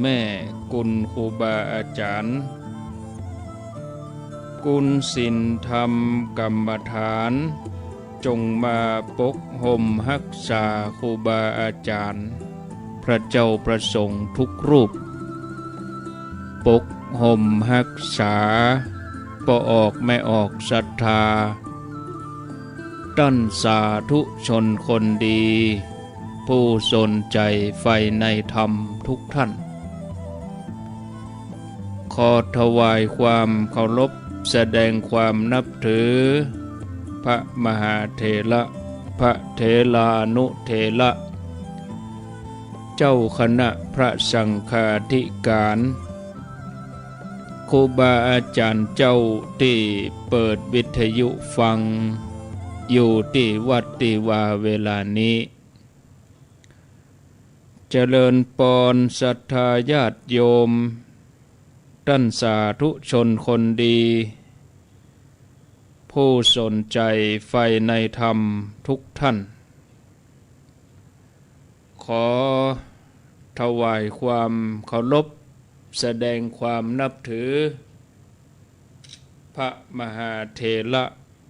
ม่กุลครูบาอาจารย์กุลศีลธรรมกรรมฐานจงมาปกห่มรักษาครูบาอาจารย์พระเจ้าประสงค์ทุกรูปปกห่มรักษาปออกไม่ออกศรัทธาตั้นสาธุชนคนดีผู้สนใจใฝ่ในธรรมทุกท่านขอถวายความเคารพแสดงความนับถือพระมหาเถระพระเถรานุเถระเจ้าคณะพระสังฆาธิการครูบาอาจารย์เจ้าที่เปิดวิทยุฟังอยู่ที่วัดที่วาเวลานี้เจริญปอนศรัทธาญาติโยมท่านสาธุชนคนดีผู้สนใจใฝ่ในธรรมทุกท่านขอถวายความเคารพแสดงความนับถือพระมหาเถระ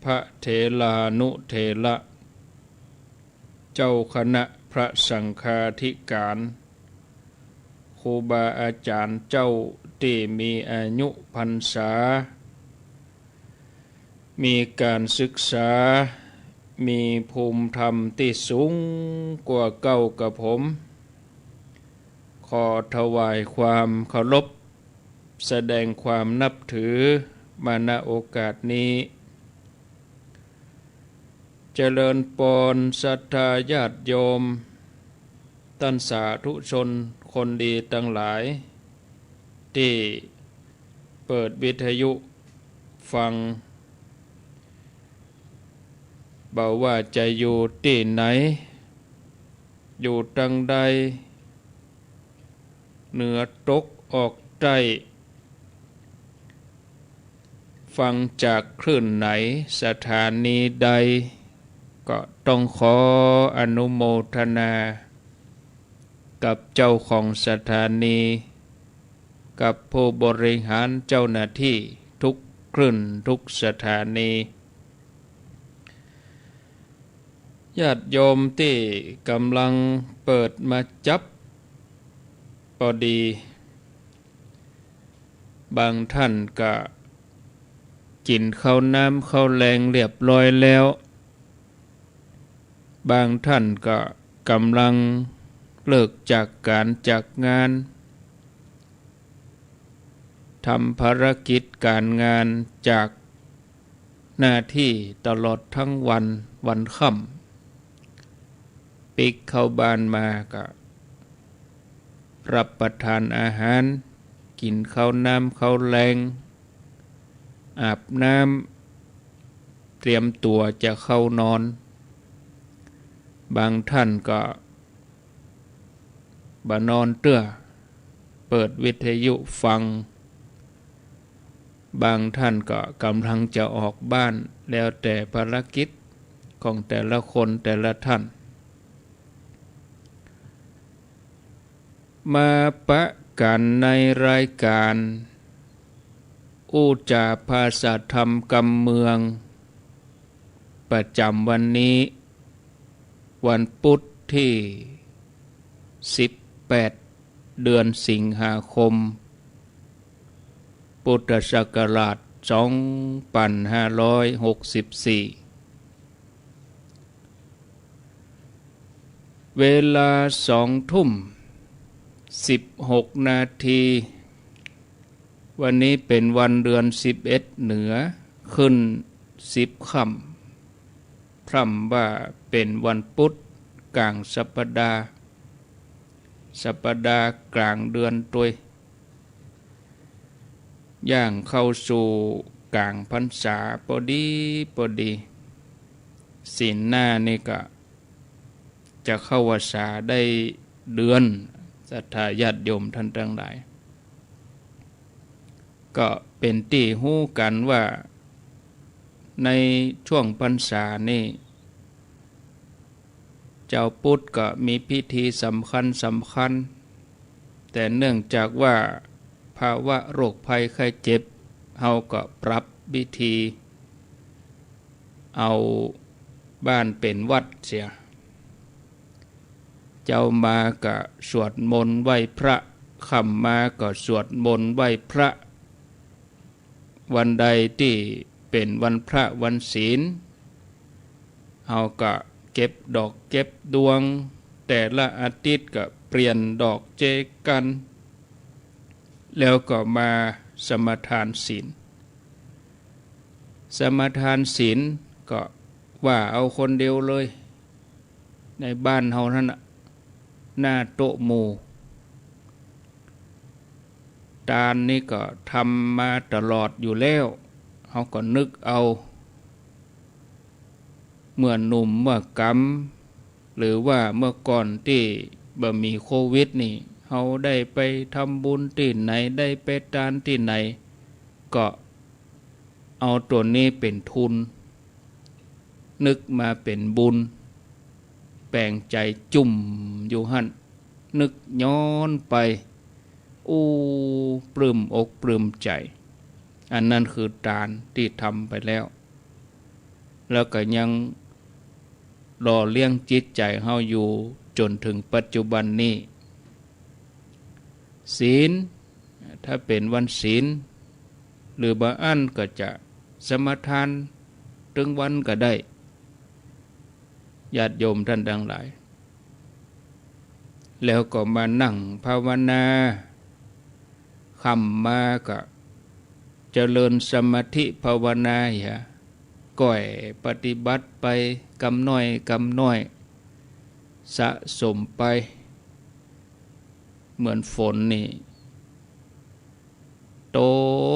พระเถรานุเถระเจ้าคณะพระสังฆาธิการครูบาอาจารย์เจ้าที่มีอายุพรรษามีการศึกษามีภูมิธรรมที่สูงกว่าเก่ากับผมขอถวายความเคารพแสดงความนับถือมาณโอกาสนี้เจริญปอนศรัทธาญาติโยมท่านสาธุชนคนดีทั้งหลายที่เปิดวิทยุฟังบอกว่าจะอยู่ที่ไหนอยู่ทางใดเหนือตกออกใต้ฟังจากคลื่นไหนสถานีใดก็ต้องขออนุโมทนากับเจ้าของสถานีกับผู้บริหารเจ้าหน้าที่ทุกคลื่นทุกสถานีญาติโยมที่กำลังเปิดมาจับพอดีบางท่านก็กินข้าวน้ำข้าวแรงเรียบร้อยแล้วบางท่านก็กำลังเลิกจากการจากงานทำภารกิจการงานจากหน้าที่ตลอดทั้งวันค่ำปิกเข้าบ้านมาก็รับประทานอาหารกินข้าวน้ำข้าวแรงอาบน้ำเตรียมตัวจะเข้านอนบางท่านก็บานอนเตื้อเปิดวิทยุฟังบางท่านก็กำลังจะออกบ้านแล้วแต่ภารกิจของแต่ละคนแต่ละท่านมาปะกันในรายการอุจาภาษาธรรมกำเมืองประจำวันนี้วันพุธที่18เดือนสิงหาคมพุทธศักราช2564เวลา20:16 นาทีวันนี้เป็นวันเดือน11เหนือขึ้น10ค่ำพร่ำว่าเป็นวันพุธกลางสัปดาห์กลางเดือนตุยย่างเข้าสู่กลางพรรษาพอดีศีลหน้านี่ก็จะเข้าพรรษาได้เดือนศรัทธาญาติโยมท่านทั้งหลายก็เป็นที่ฮู้กันว่าในช่วงพรรษานี่เจ้าพุทธก็มีพิธีสำคัญ แต่เนื่องจากว่าภาวะโรคภัยไข้เจ็บเฮาก็ปรับวิธีเอาบ้านเป็นวัดเสียเจ้ามาก็สวดมนต์ไหว้พระค่ำมาก็สวดมนต์ไหว้พระวันใดที่เป็นวันพระวันศีลเฮาก็เก็บดอกเก็บดวงแต่ละอาทิตย์ก็เปลี่ยนดอกเจกันแล้วก็มาสมทานศีลสมทานศีลก็ว่าเอาคนเดียวเลยในบ้านเฮานั่นน่ะหน้าโต๊ะหมู่ทานนี่ก็ทำมาตลอดอยู่แล้วเฮาก็นึกเอาเมื่อหนุ่มเมื่อกำหรือว่าเมื่อก่อนที่บ่มีโควิดนี่เฮาได้ไปทำบุญที่ไหนได้ไปทานที่ไหนก็เอาตัวนี้เป็นทุนนึกมาเป็นบุญแปลงใจจุ่มอยู่หั่นนึกย้อนไปปลื้มอกปลื้มใจอันนั้นคือทานที่ทำไปแล้วแล้วก็ยังหล่อเลี้ยงจิตใจเฮาอยู่จนถึงปัจจุบันนี้ศีลถ้าเป็นวันศีลหรือบางอันก็จะสมทานถึงวันก็ได้ญาติโยมท่านทั้งหลายแล้วก็มานั่งภาวนาค่ำมาก็เจริญสมาธิภาวนาก่อยปฏิบัติไปกำน้อยสะสมไปเหมือนฝนนี่ต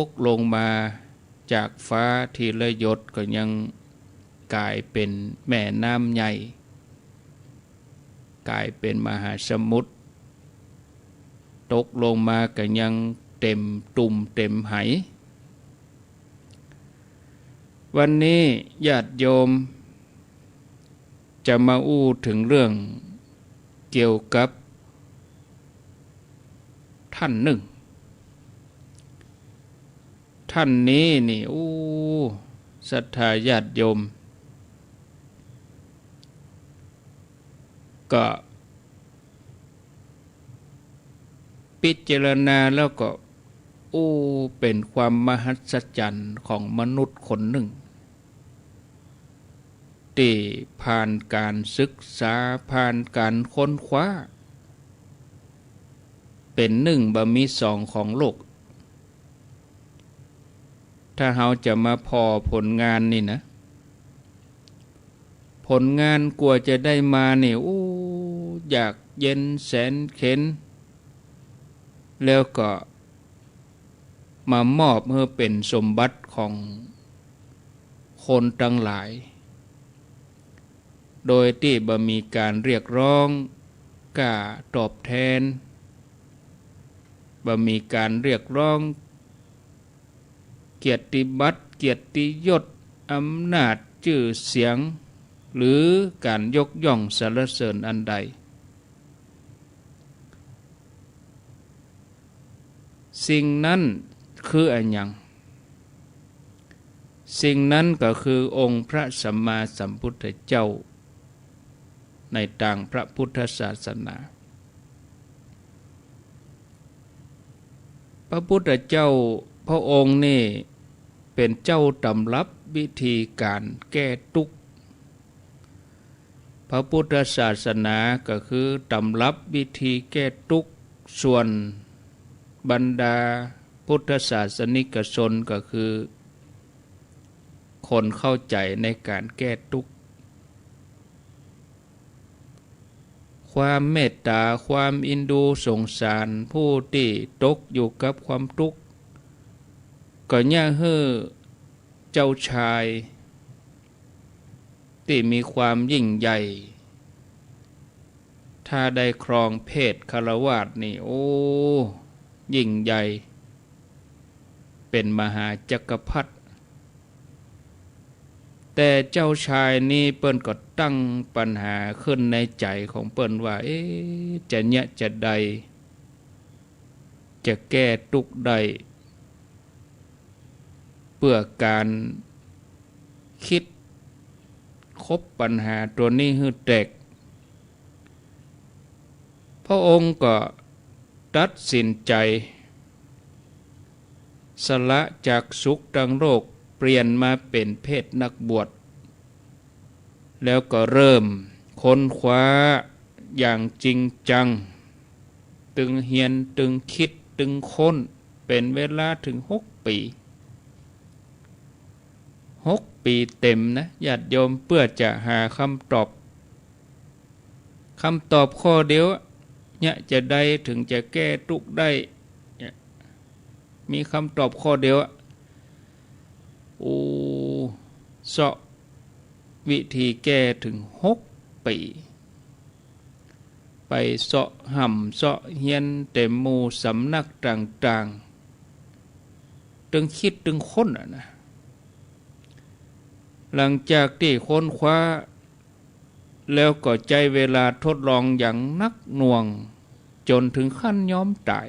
กลงมาจากฟ้าทีละหยดก็ยังกลายเป็นแม่น้ำใหญ่กลายเป็นมหาสมุทรตกลงมาก็ยังเต็มตุ่มเต็มไหวันนี้ญาติโยมจะมาอู้ถึงเรื่องเกี่ยวกับท่านหนึ่งท่านนี้นี่ศรัทธาญาติโยมก็พิจารณาแล้วก็เป็นความมหัศจรรย์ของมนุษย์คนหนึ่งที่ผ่านการศึกษาผ่านการค้นคว้าเป็นหนึ่งบ่มีสองของโลกถ้าเราจะมาพอผลงานนี่นะผลงานกว่าจะได้มานี่อยากเย็นแสนเข็ญแล้วก็มามอบให้เป็นสมบัติของคนทั้งหลายโดยที่บ่มีการเรียกร้องกล้าตอบแทนบ่มีการเรียกร้องเกียรติบัตรเกียรติยศอำนาจชื่อเสียงหรือการยกย่องสรรเสริญอันใดสิ่งนั้นคืออันหยังสิ่งนั้นก็คือองค์พระสัมมาสัมพุทธเจ้าในทางพระพุทธศาสนาพระพุทธเจ้าพระองค์นี่เป็นเจ้าตำรับวิธีการแก้ทุกข์พระพุทธศาสนาก็คือตำรับวิธีแก้ทุกข์ส่วนบรรดาพุทธศาสนิกชนก็คือคนเข้าใจในการแก้ทุกข์ความเมตตาความอินดูสงสารผู้ที่ตกอยู่กับความทุกข์ก็ย่าให้เจ้าชายที่มีความยิ่งใหญ่ถ้าได้ครองเพศฆราวาสนี่ยิ่งใหญ่เป็นมหาจักรพรรดิแต่เจ้าชายนี่เปิ้นก็ตั้งปัญหาขึ้นในใจของเปิ้นว่าจะเนี่ยจะใด จะแก้ทุกข์ได้เพื่อการคิดคบปัญหาตัวนี้ให้แตกพระองค์ก็ตัดสินใจสละจากสุขดังโลกเปลี่ยนมาเป็นเพศนักบวชแล้วก็เริ่มค้นคว้าอย่างจริงจังตึงเฮียนตึงคิดตึงค้นเป็นเวลาถึง6 ปี6 ปีเต็มนะญาติโยมเพื่อจะหาคำตอบข้อเดียวเนี่ยจะได้ถึงจะแก้ทุกข์ได้มีคำตอบข้อเดียวเสาะวิธีแก้ถึง6 ปีไปเสาะห่ำเสาะเฮียนเต็มหมู่สำนักต่างๆตึงคิดตึงค้นนะหลังจากที่ค้นคว้าแล้วก็ใจเวลาทดลองอย่างนักหน่วงจนถึงขั้นยอมตาย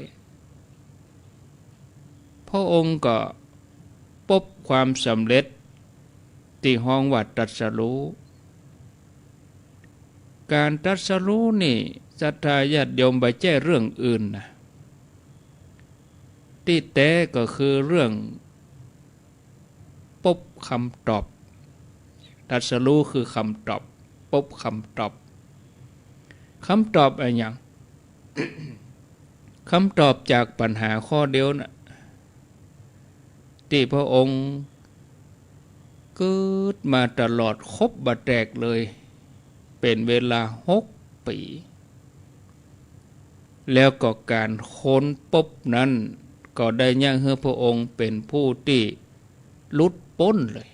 พระองค์ก็พบความสำเร็จที่ห้องว่าตรัสรู้การตรัสรู้นี่ศรัทธาญาติโยมไปแจ้เรื่องอื่นนะที่แท้ก็คือเรื่องพบคำตอบตรัสรู้คือคำตอบพบคำตอบอะไรอย่าง คำตอบจากปัญหาข้อเดียวนะที่พระองค์เกิดมาตลอดครบบัดแตกเลยเป็นเวลา6 ปีแล้วก็การค้นพบนั้นก็ได้ย่างให้พระองค์เป็นผู้ที่หลุดพ้นเลย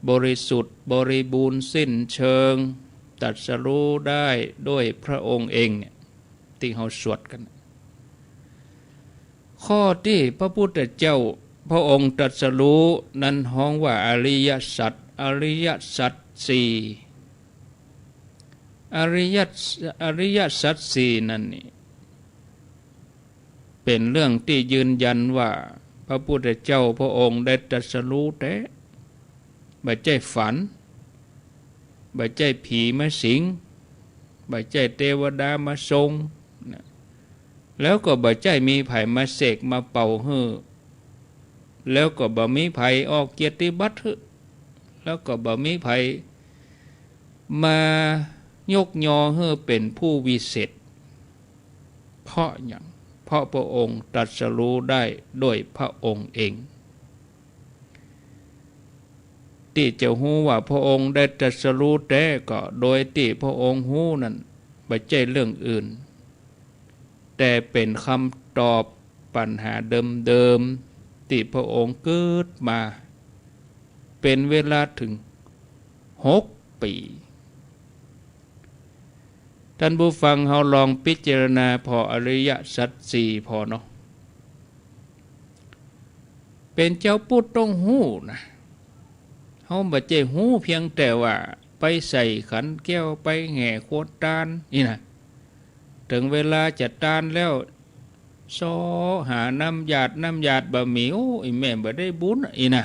บริสุทธิ์บริบูรณ์สิ้นเชิงตรัสรู้ได้ด้วยพระองค์เองเนี่ยที่เราสวดกันข้อที่พระพุทธเจ้าพระองค์ตรัสรู้นั้นฮ้องว่าอริยสัจสี่อริยสัจสี่นั่นนี่เป็นเรื่องที่ยืนยันว่าพระพุทธเจ้าพระองค์ได้ตรัสรู้แต่บ่ใช่ฝันบ่ใช่ผีมาสิงบ่ใช่เทวดามาทรงแล้วก็บ่ใช่มีไผมาเสกมาเป่าฮื้อแล้วก็บ่มีไผออกเกียรติบัตรแล้วก็บ่มีไผมายกยอฮื้อเป็นผู้วิเศษเพราะหยังเพราะพระองค์ตรัสรู้ได้ด้วยพระองค์เองที่จะฮู้ว่าพระองค์ได้ตรัสรู้แต่ก็โดยที่พระองค์ฮู้นั้นบ่ใช่เรื่องอื่นแต่เป็นคำตอบปัญหาเดิมๆที่พระองค์เกิดมาเป็นเวลาถึง6 ปีท่านผู้ฟังเราลองพิจารณาพออริยสัจสี่พอเนาะเป็นเจ้าพุทธต้องฮู้นะเฮาบ่ใช่ฮู้เพียงแต่ว่าไปใส่ขันแก้วไปแห่โคตานนี่นะถึงเวลาจะตานแล้วซอหาน้ำหยาดบะหมี่โอ้ยแม่บ่ได้บุญอีนะ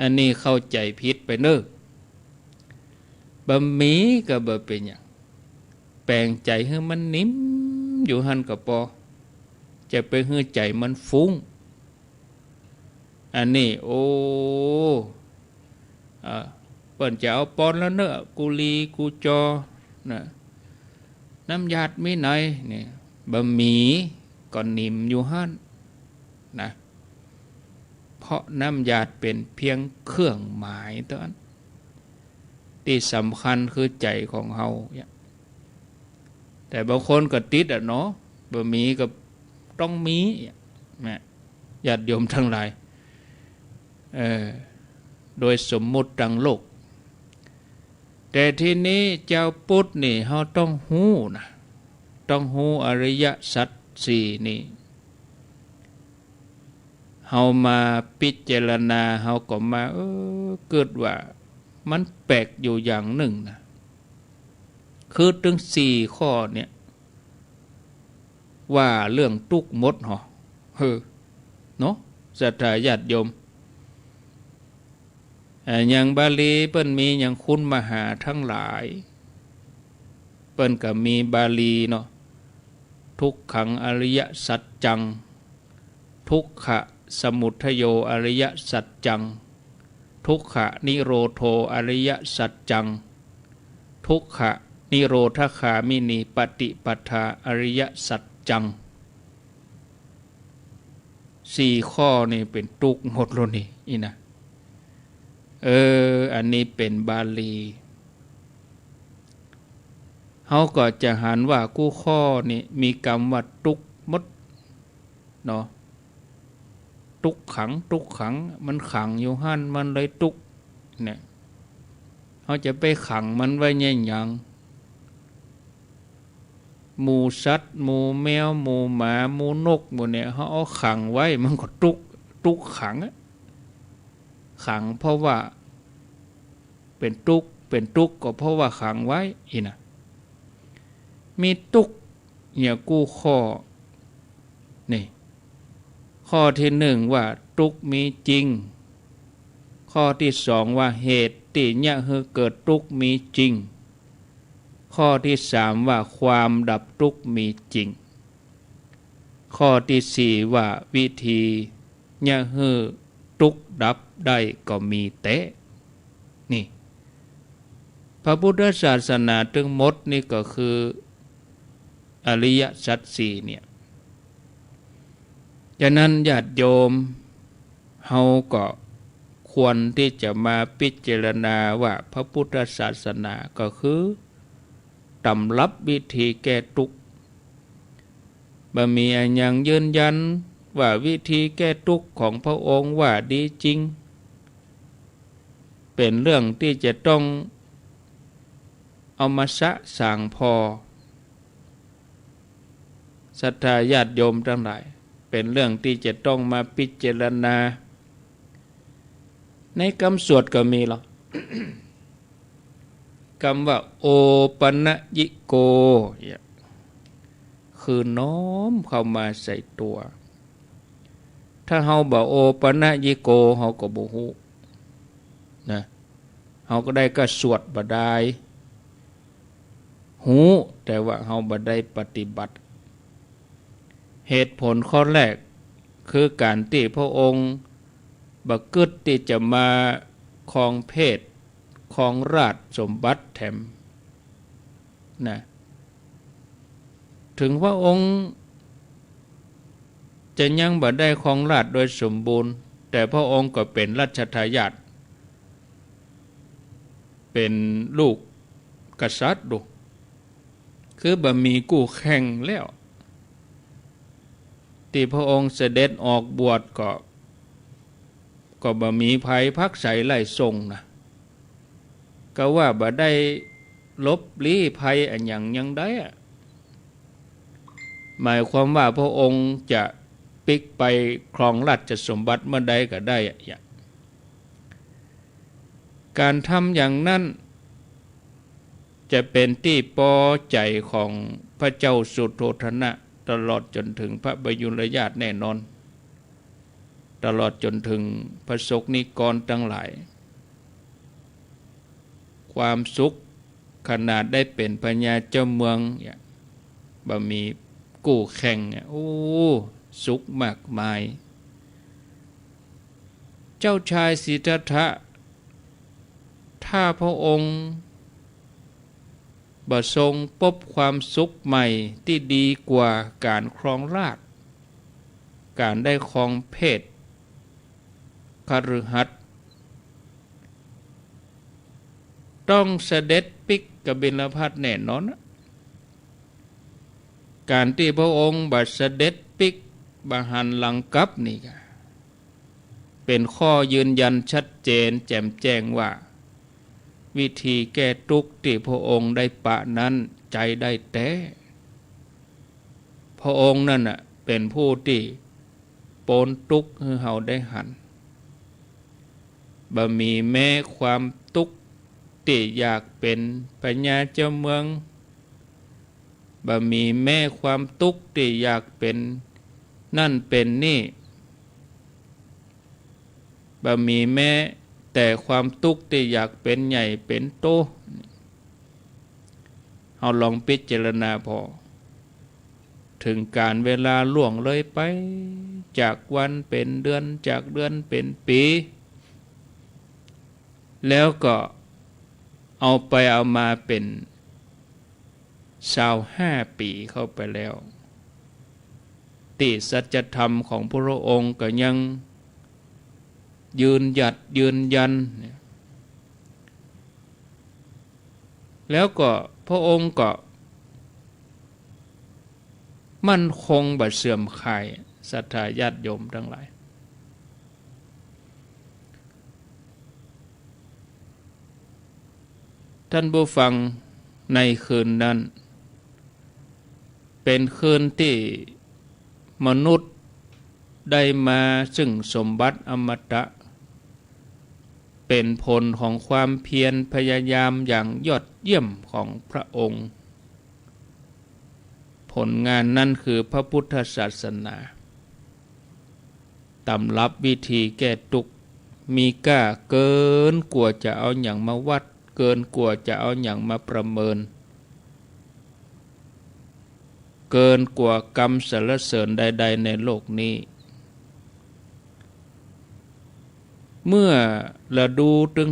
อันนี้เข้าใจผิดไปเน้อบะหมี่ก็บ่เป็นหยังแปลงใจให้มันนิ่มอยู่หั่นก็พอจะไปให้ใจมันฟุ้งอันนี้โอ้เปิ้นจะเอาปอนแล้วเนอะกุลีกูจอนะน้ำหยาดมีไหนนี่บะหมี่ก็นิ่มอยู่หั่นนะเพราะน้ำหยาดเป็นเพียงเครื่องหมายเท่านั้นที่สำคัญคือใจของเฮาแต่บางคนก็ติดเนาะบะหมี่ก็ต้องมีนะญาติโยมทั้งหลายโดยสมมุติทางโลกแต่ทีนี้เจ้าพุทธนี่เฮาต้องฮู้นะต้องฮู้อริยสัจสี่นี่เฮามาพิจารณาเฮาก็มาเกิดว่ามันแปลกอยู่อย่างหนึ่งนะคือถึง4 ข้อเนี่ย ว่าเรื่องตุกมดหรอเนาะศรัทธาญาติโยมอย่างบาลีเปิ้นมีอย่างคุณมหาทั้งหลายเปิ้นก็มีบาลีเนาะทุกขังอริยสัจจังทุกขะสมุทัยโยอริยสัจจังทุกขะนิโรโธอริยสัจจังทุกขะนิโรธคามินีปฏิปทาอริยสัจจัง4ข้อนี่เป็นตุกหมดแล้วนี่อีนะอันนี้เป็นบาลีเขาก็จะหันว่ากู้ข้อนี่มีกรรมว่าตุกมดเนาะตุกขังมันขังอยู่หั่นมันเลยตุกเนี่ยเขาจะไปขังมันไว้แย่ยังหมูสัตว์หมูแมวหมูหมาหมูนกหมูเนี่ยเขาเอาขังไว้มันก็ตุกขังขังเพราะว่าเป็นตุกก็เพราะว่าขังไว้อีนะมีตุกเนี่ยกู้ข้อนี่ข้อที่1ว่าตุกมีจริงข้อที่2ว่าเหตุที่เนี่ยเกิดตุกมีจริงข้อที่3ว่าความดับทุกข์มีจริงข้อที่4ว่าวิธีเนี่ยทุกข์ดับได้ก็มีแต่นี่พระพุทธศาสนาทั้งหมดนี่ก็คืออริยสัจสี่เนี่ยฉะนั้นญาติโยมเฮาก็ควรที่จะมาพิจารณาว่าพระพุทธศาสนาก็คือตำรับวิธีแก้ทุกข์บ่มีอันยังยืนยันว่าวิธีแก้ทุกข์ของพระองค์ว่าดีจริงเป็นเรื่องที่จะต้องเอามาสร้างพอศรัทธาญาติโยมทั้งหลายเป็นเรื่องที่จะต้องมาพิจารณาในคำสวดก็มีหรอก คำว่าโอปนยิโกคือน้อมเข้ามาใส่ตัวถ้าเฮาบอกโอปนยิโกเฮาก็บ่ฮู้นะเฮาก็ได้ก็สวดบ่ได้ฮู้แต่ว่าเฮาบ่ได้ปฏิบัติเหตุผลข้อแรกคือการที่พระองค์บักกึดที่จะมาครองเพศของราชสมบัติแถมนะถึงพระองค์จะยังบ่ได้ครองราชโดยสมบูรณ์แต่พระองค์ก็เป็นรัชทายาทเป็นลูกกษัตริย์ดูคือบ่มีกู้แข่งแล้วที่พระองค์เสด็จออกบวชก็บ่มีภัยพักใสไล่ส่งนะก็ว่าบ่ได้ลบลี้ภัยอันยังได้หมายความว่าพระองค์จะปิกไปครองราชสมบัติเมื่อใดก็ได้การทำอย่างนั้นจะเป็นที่พอใจของพระเจ้าสุโธทนะตลอดจนถึงพระบยุรญาติแน่นอนตลอดจนถึงพระสงฆ์นิกรทั้งหลายความสุขขนาดได้เป็นพญาเจ้าเมืองบ่มีกู้แข่งโอ้สุขมากมายเจ้าชายสิทธัตถะถ้าพระองค์บ่ทรงพบความสุขใหม่ที่ดีกว่าการครองราชย์การได้ครองเพศคฤหัสถ์ต้องเสด็จปิกกบิลพัสแน่นอนการที่พระองค์บัดเสด็จปิกบหันหลังกลับนี่เป็นข้อยืนยันชัดเจนแจ่มแจ้งว่าวิธีแก้ทุกข์ที่พระองค์ได้ปะนั้นใจได้แต่พระองค์นั่นเป็นผู้ที่โปนทุกข์ให้เฮาได้หันบ่มีแม้ความทุกข์ที่อยากเป็นพญาเจ้าเมือง บ่มีแม้ความทุกข์ที่อยากเป็นนั่นเป็นนี่บ่มีแม้แต่ความทุกข์ที่อยากเป็นใหญ่เป็นโตเอาลองพิจารณาพอถึงการเวลาล่วงเลยไปจากวันเป็นเดือนจากเดือนเป็นปีแล้วก็เอาไปเอามาเป็น25 ปีเข้าไปแล้วติสัจธรรมของพระองค์ก็ยังยืนหยัดยืนยันแล้วก็พระองค์ก็มั่นคงบ่เสื่อมคลายศรัทธาญาติโยมทั้งหลายท่านผู้ฟังในคืนนั้นเป็นคืนที่มนุษย์ได้มาซึ่งสมบัติอมตะเป็นผลของความเพียรพยายามอย่างยอดเยี่ยมของพระองค์ผลงานนั้นคือพระพุทธศาสนาตำรับวิธีแก้ทุกข์มีก้าเกินกว่าจะเอาอย่างมาวัดเกินกว่าจะเอาอย่างมาประเมินเกินกว่ากรรมสรรเสริญใดๆในโลกนี้เมื่อฤดูถึง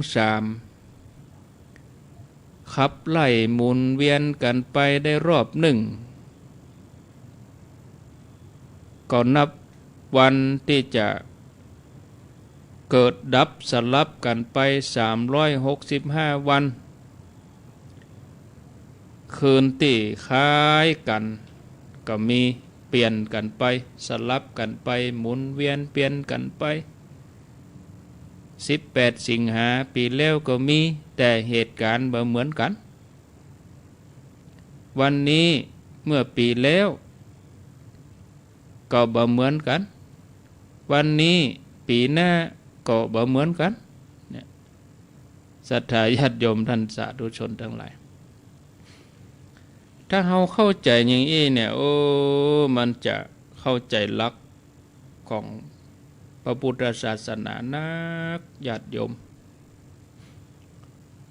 3ขับไล่หมุนเวียนกันไปได้รอบหนึ่งก็นับวันที่จะเกิดดับสลับกันไป365 วันคืนที่คล้ายกันก็มีเปลี่ยนกันไปสลับกันไปหมุนเวียนเปลี่ยนกันไป18 สิงหาปีแล้วก็มีแต่เหตุการณ์บ่เหมือนกันวันนี้เมื่อปีแล้วก็บ่เหมือนกันวันนี้ปีหน้าก็บ่เหมือนกันเนี่ยศรัทธาญาติโยมท่านสาธุชนทั้งหลายถ้าเราเข้าใจอย่างนี้เนี่ยมันจะเข้าใจหลักของพระพุทธศาสนานักญาติโยม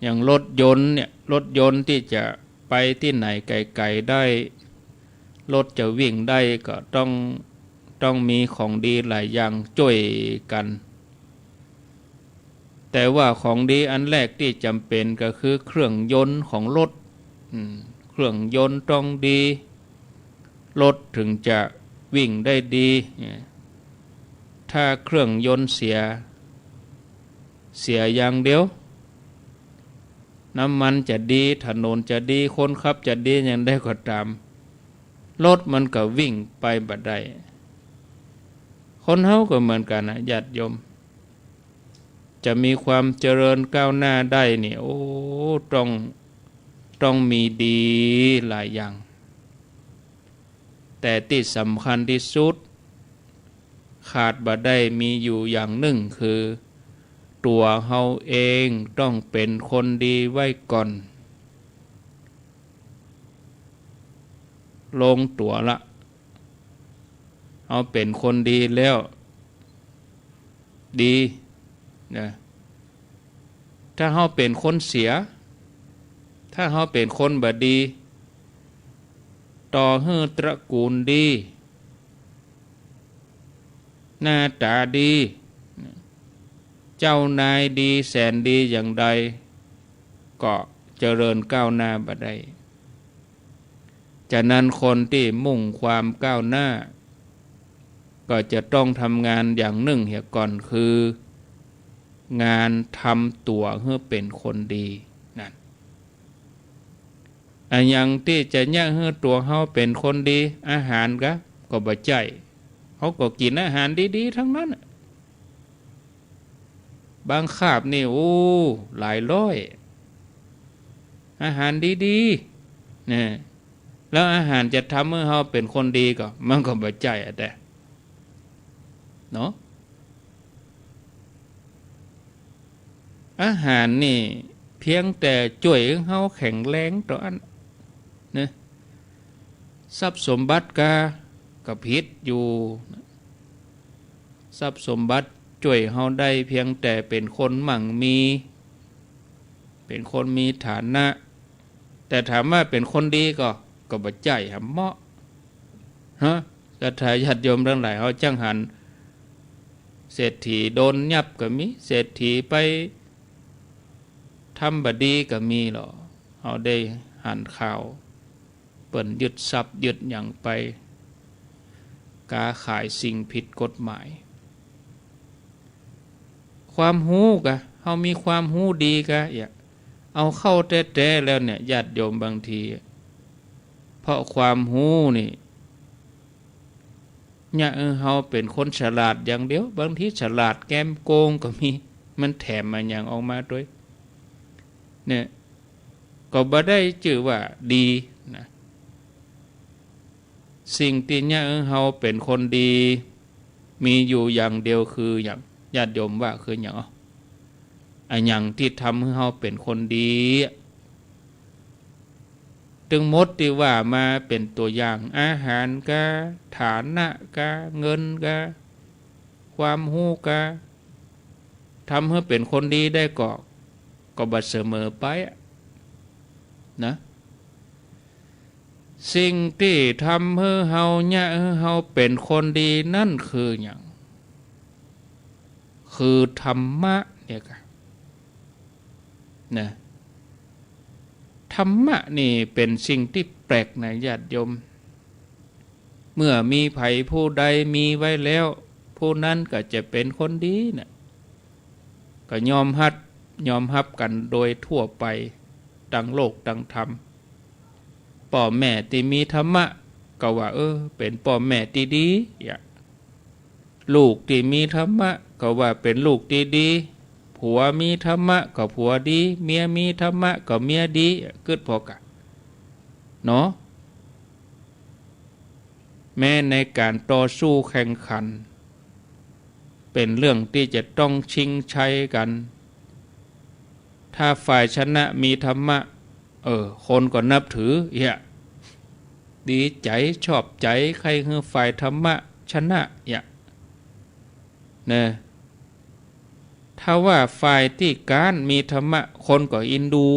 อย่างรถยนต์เนี่ยรถยนต์ที่จะไปที่ไหนไกลๆได้รถจะวิ่งได้ก็ต้องมีของดีหลายอย่างช่วยกันแต่ว่าของดีอันแรกที่จำเป็นก็คือเครื่องยนต์ของรถเครื่องยนต์ต้องดีรถถึงจะวิ่งได้ดีถ้าเครื่องยนต์เสียอย่างเดียวน้ำมันจะดีถนนจะดีคนขับจะดีอย่างได้ก็ตามรถมันก็วิ่งไปบ่ได้คนเฮาก็เหมือนกันนะญาติโยมจะมีความเจริญก้าวหน้าได้นี่ต้องมีดีหลายอย่างแต่ที่สำคัญที่สุดขาดบ่ได้มีอยู่อย่างหนึ่งคือตัวเฮาเองต้องเป็นคนดีไว้ก่อนลงตัวละเอาเป็นคนดีแล้วดีนะถ้าเฮาเป็นคนเสียถ้าเฮาเป็นคนบ่ดีต่อให้ตระกูลดีหน้าตาดีเจ้านายดีแสนดีอย่างใดก็เจริญก้าวหน้าบ่ได้ฉะนั้นคนที่มุ่งความก้าวหน้าก็จะต้องทำงานอย่างหนึ่งเหียก่อนคืองานทำตัวให้เป็นคนดีนั่นอันยังที่จะย่างให้ตัวเฮาเป็นคนดีอาหารก็บ่ใจเขาก็กินอาหารดีๆทั้งนั้นบางคาบนี่หลายร้อยอาหารดีๆเนี่ยแล้วอาหารจะทำให้เราเป็นคนดีก็มันก็บ่ใจแต่เนาะอาหารนี่เพียงแต่ช่วยให้เราแข็งแรงต่ออันนะ ทรัพย์สมบัติก็ผิดอยู่ทรัพย์สมบัติช่วยเฮาได้เพียงแต่เป็นคนมั่งมีเป็นคนมีฐานะแต่ถามว่าเป็นคนดีก็บ่ใจหำเหมาะฮะกระทายญาติโยมทั้งหลายเฮาจังหันเศรษฐีโดนยับก็มีเศรษฐีไปทำบดีก็มีหรอเฮาได้หันข่าวเปิ้นยึดทรัพย์ยึดหยังไปกาขายสิ่งผิดกฎหมายความรู้กะเฮามีความรู้ดีกะอย่าเอาเข้าแท้ๆแล้วเนี่ยญาติโยมบางทีเพราะความรู้นี่เนี่ยเฮาเป็นคนฉลาดอย่างเดียวบางทีฉลาดแก้มโกงก็มีมันแถมมาอย่างออกมาด้วยเนี่ยก็บ่ได้ชื่อว่าดีนะสิ่งที่เนี่ยเฮาเป็นคนดีมีอยู่อย่างเดียวคืออย่างญาติโยมว่าคืออย่างอันอย่างที่ทำให้เฮาเป็นคนดีถึงหมดที่ว่ามาเป็นตัวอย่างอาหารกะฐานะกะเงินกะความรู้กะทำให้เป็นคนดีได้ก็บ่เสมอไปนะสิ่งที่ทำให้เฮาเนี่ยเฮาเป็นคนดีนั่นคืออย่างคือธรรมะเนี่ยค่ะนะธรรมะนี่เป็นสิ่งที่แปลกนะญาติโยมเมื่อมีไผผู้ใดมีไว้แล้วผู้นั้นก็จะเป็นคนดีนะก็ยอมรับกันโดยทั่วไปทั้งโลกทั้งธรรมพ่อแม่ที่มีธรรมะก็ว่าเป็นพ่อแม่ที่ดีลูกที่มีธรรมะก็ว่าเป็นลูกที่ดีผัวมีธรรมะก็ผัวดีเมียมีธรรมะก็เมียดีกึดพอกะเนาะแม้ในการต่อสู้แข่งขันเป็นเรื่องที่จะต้องชิงชัยกันถ้าฝ่ายชนะมีธรรมะคนก็นับถือดีใจชอบใจใครคือฝ่ายธรรมะชนะนะถ้าว่าฝ่ายที่การมีธรรมะคนก็อินดู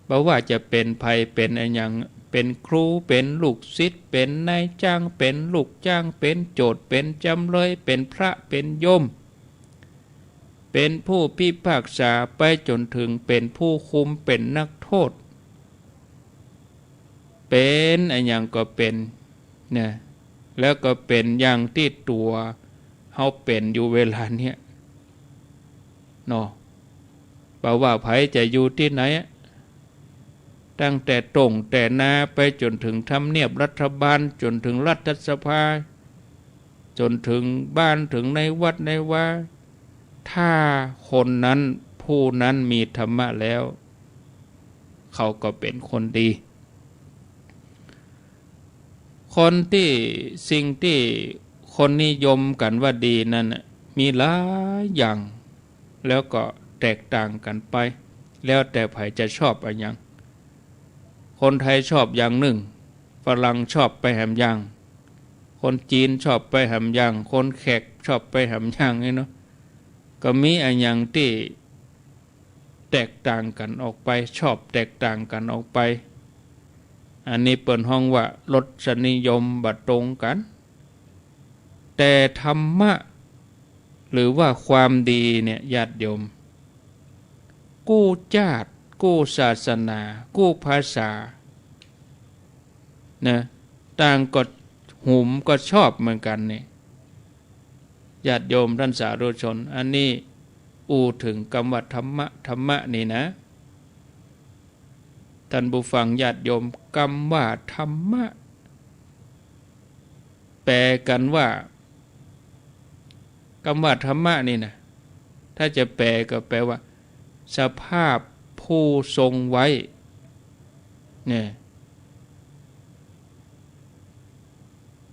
บอกว่าจะเป็นภัยเป็นอะไรอย่างเป็นครูเป็นลูกศิษย์เป็นนายจ้างเป็นลูกจ้างเป็นโจทย์เป็นจำเลยเป็นพระเป็นโยมเป็นผู้พิพากษาไปจนถึงเป็นผู้คุมเป็นนักโทษเป็นอะไรอย่างก็เป็นเนี่ยแล้วก็เป็นอย่างที่ตัวเฮาเป็นอยู่เวลาเนี้ยเนาะเปล่าว่าไผจะอยู่ที่ไหนตั้งแต่ตรงแต่นาไปจนถึงทำเนียบรัฐบาลจนถึงรัฐสภาจนถึงบ้านถึงในวัดในว่าถ้าคนนั้นผู้นั้นมีธรรมะแล้วเขาก็เป็นคนดีคนที่สิ่งที่คนนิยมกันว่าดีนั้นมีหลายอย่างแล้วก็แตกต่างกันไปแล้วแต่ใครจะชอบอะไรอย่างคนไทยชอบอย่างหนึ่งฝรั่งชอบไปแหมอย่างคนจีนชอบไปแหมอย่างคนแขกชอบไปแหมอย่างนี่เนาะก็มีอะไรอย่างที่แตกต่างกันออกไปชอบแตกต่างกันออกไปอันนี้เปิดห้องว่ารสนิยมบัดตรงกันแต่ธรรมะหรือว่าความดีเนี่ยญาติโยมกู้ชาติกู้ศาสนากู้ภาษานะต่างก็หุมก็ชอบเหมือนกันเนี่ยญาติโยมท่านสาธุชนอันนี้ถึงคำว่าธรรมะนี่นะท่านผู้ฟังญาติโยมคำว่าธรรมะแปลกันว่าคำว่าธรรมะนี่นะถ้าจะแปลก็แปลว่าสภาพผู้ทรงไว้เนี่ย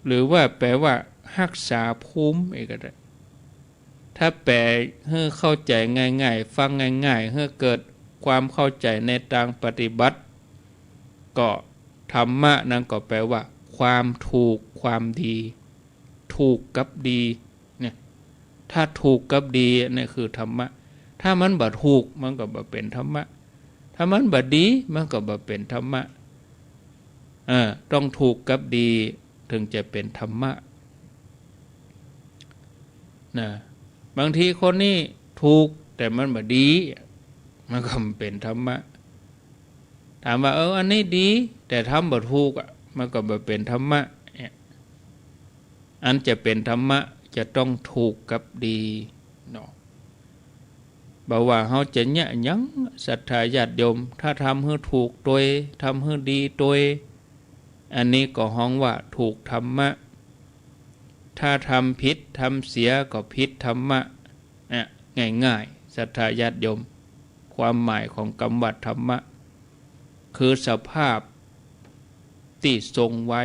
หรือว่าแปลว่ารักษาภูมิเองก็ได้ถ้าแปลให้เข้าใจง่ายๆฟังง่ายๆให้เกิดความเข้าใจในทางปฏิบัติก็ ธรรมะนั้นก็แปลว่าความถูกความดีถูกกับดีเนี่ยถ้าถูกกับดีนี่คือธรรมะถ้ามันบ่ถูกมันก็บ่เป็นธรรมะถ้ามันบ่ดีมันก็บ่เป็นธรรมะต้องถูกกับดีถึงจะเป็นธรรมะนะบางทีคนนี้ถูกแต่มันบ่ดีมันก็เป็นธรรมะถามว่าอันนี้ดีแต่ทำบ่ถูกมันก็บ่เป็นธรรมะอันจะเป็นธรรมะจะต้องถูกกับดีเนาะบ่ว่าเฮาจะหยังศรัทธาญาติโยมถ้าทำให้ถูกโดยทำให้ดีโดยอันนี้ก็ฮ้องว่าถูกธรรมะถ้าทำผิดทำเสียก็ผิดธรรมะง่ายๆศรัทธาญาติโยมความหมายของคำว่าธรรมะคือสภาพที่ทรงไว้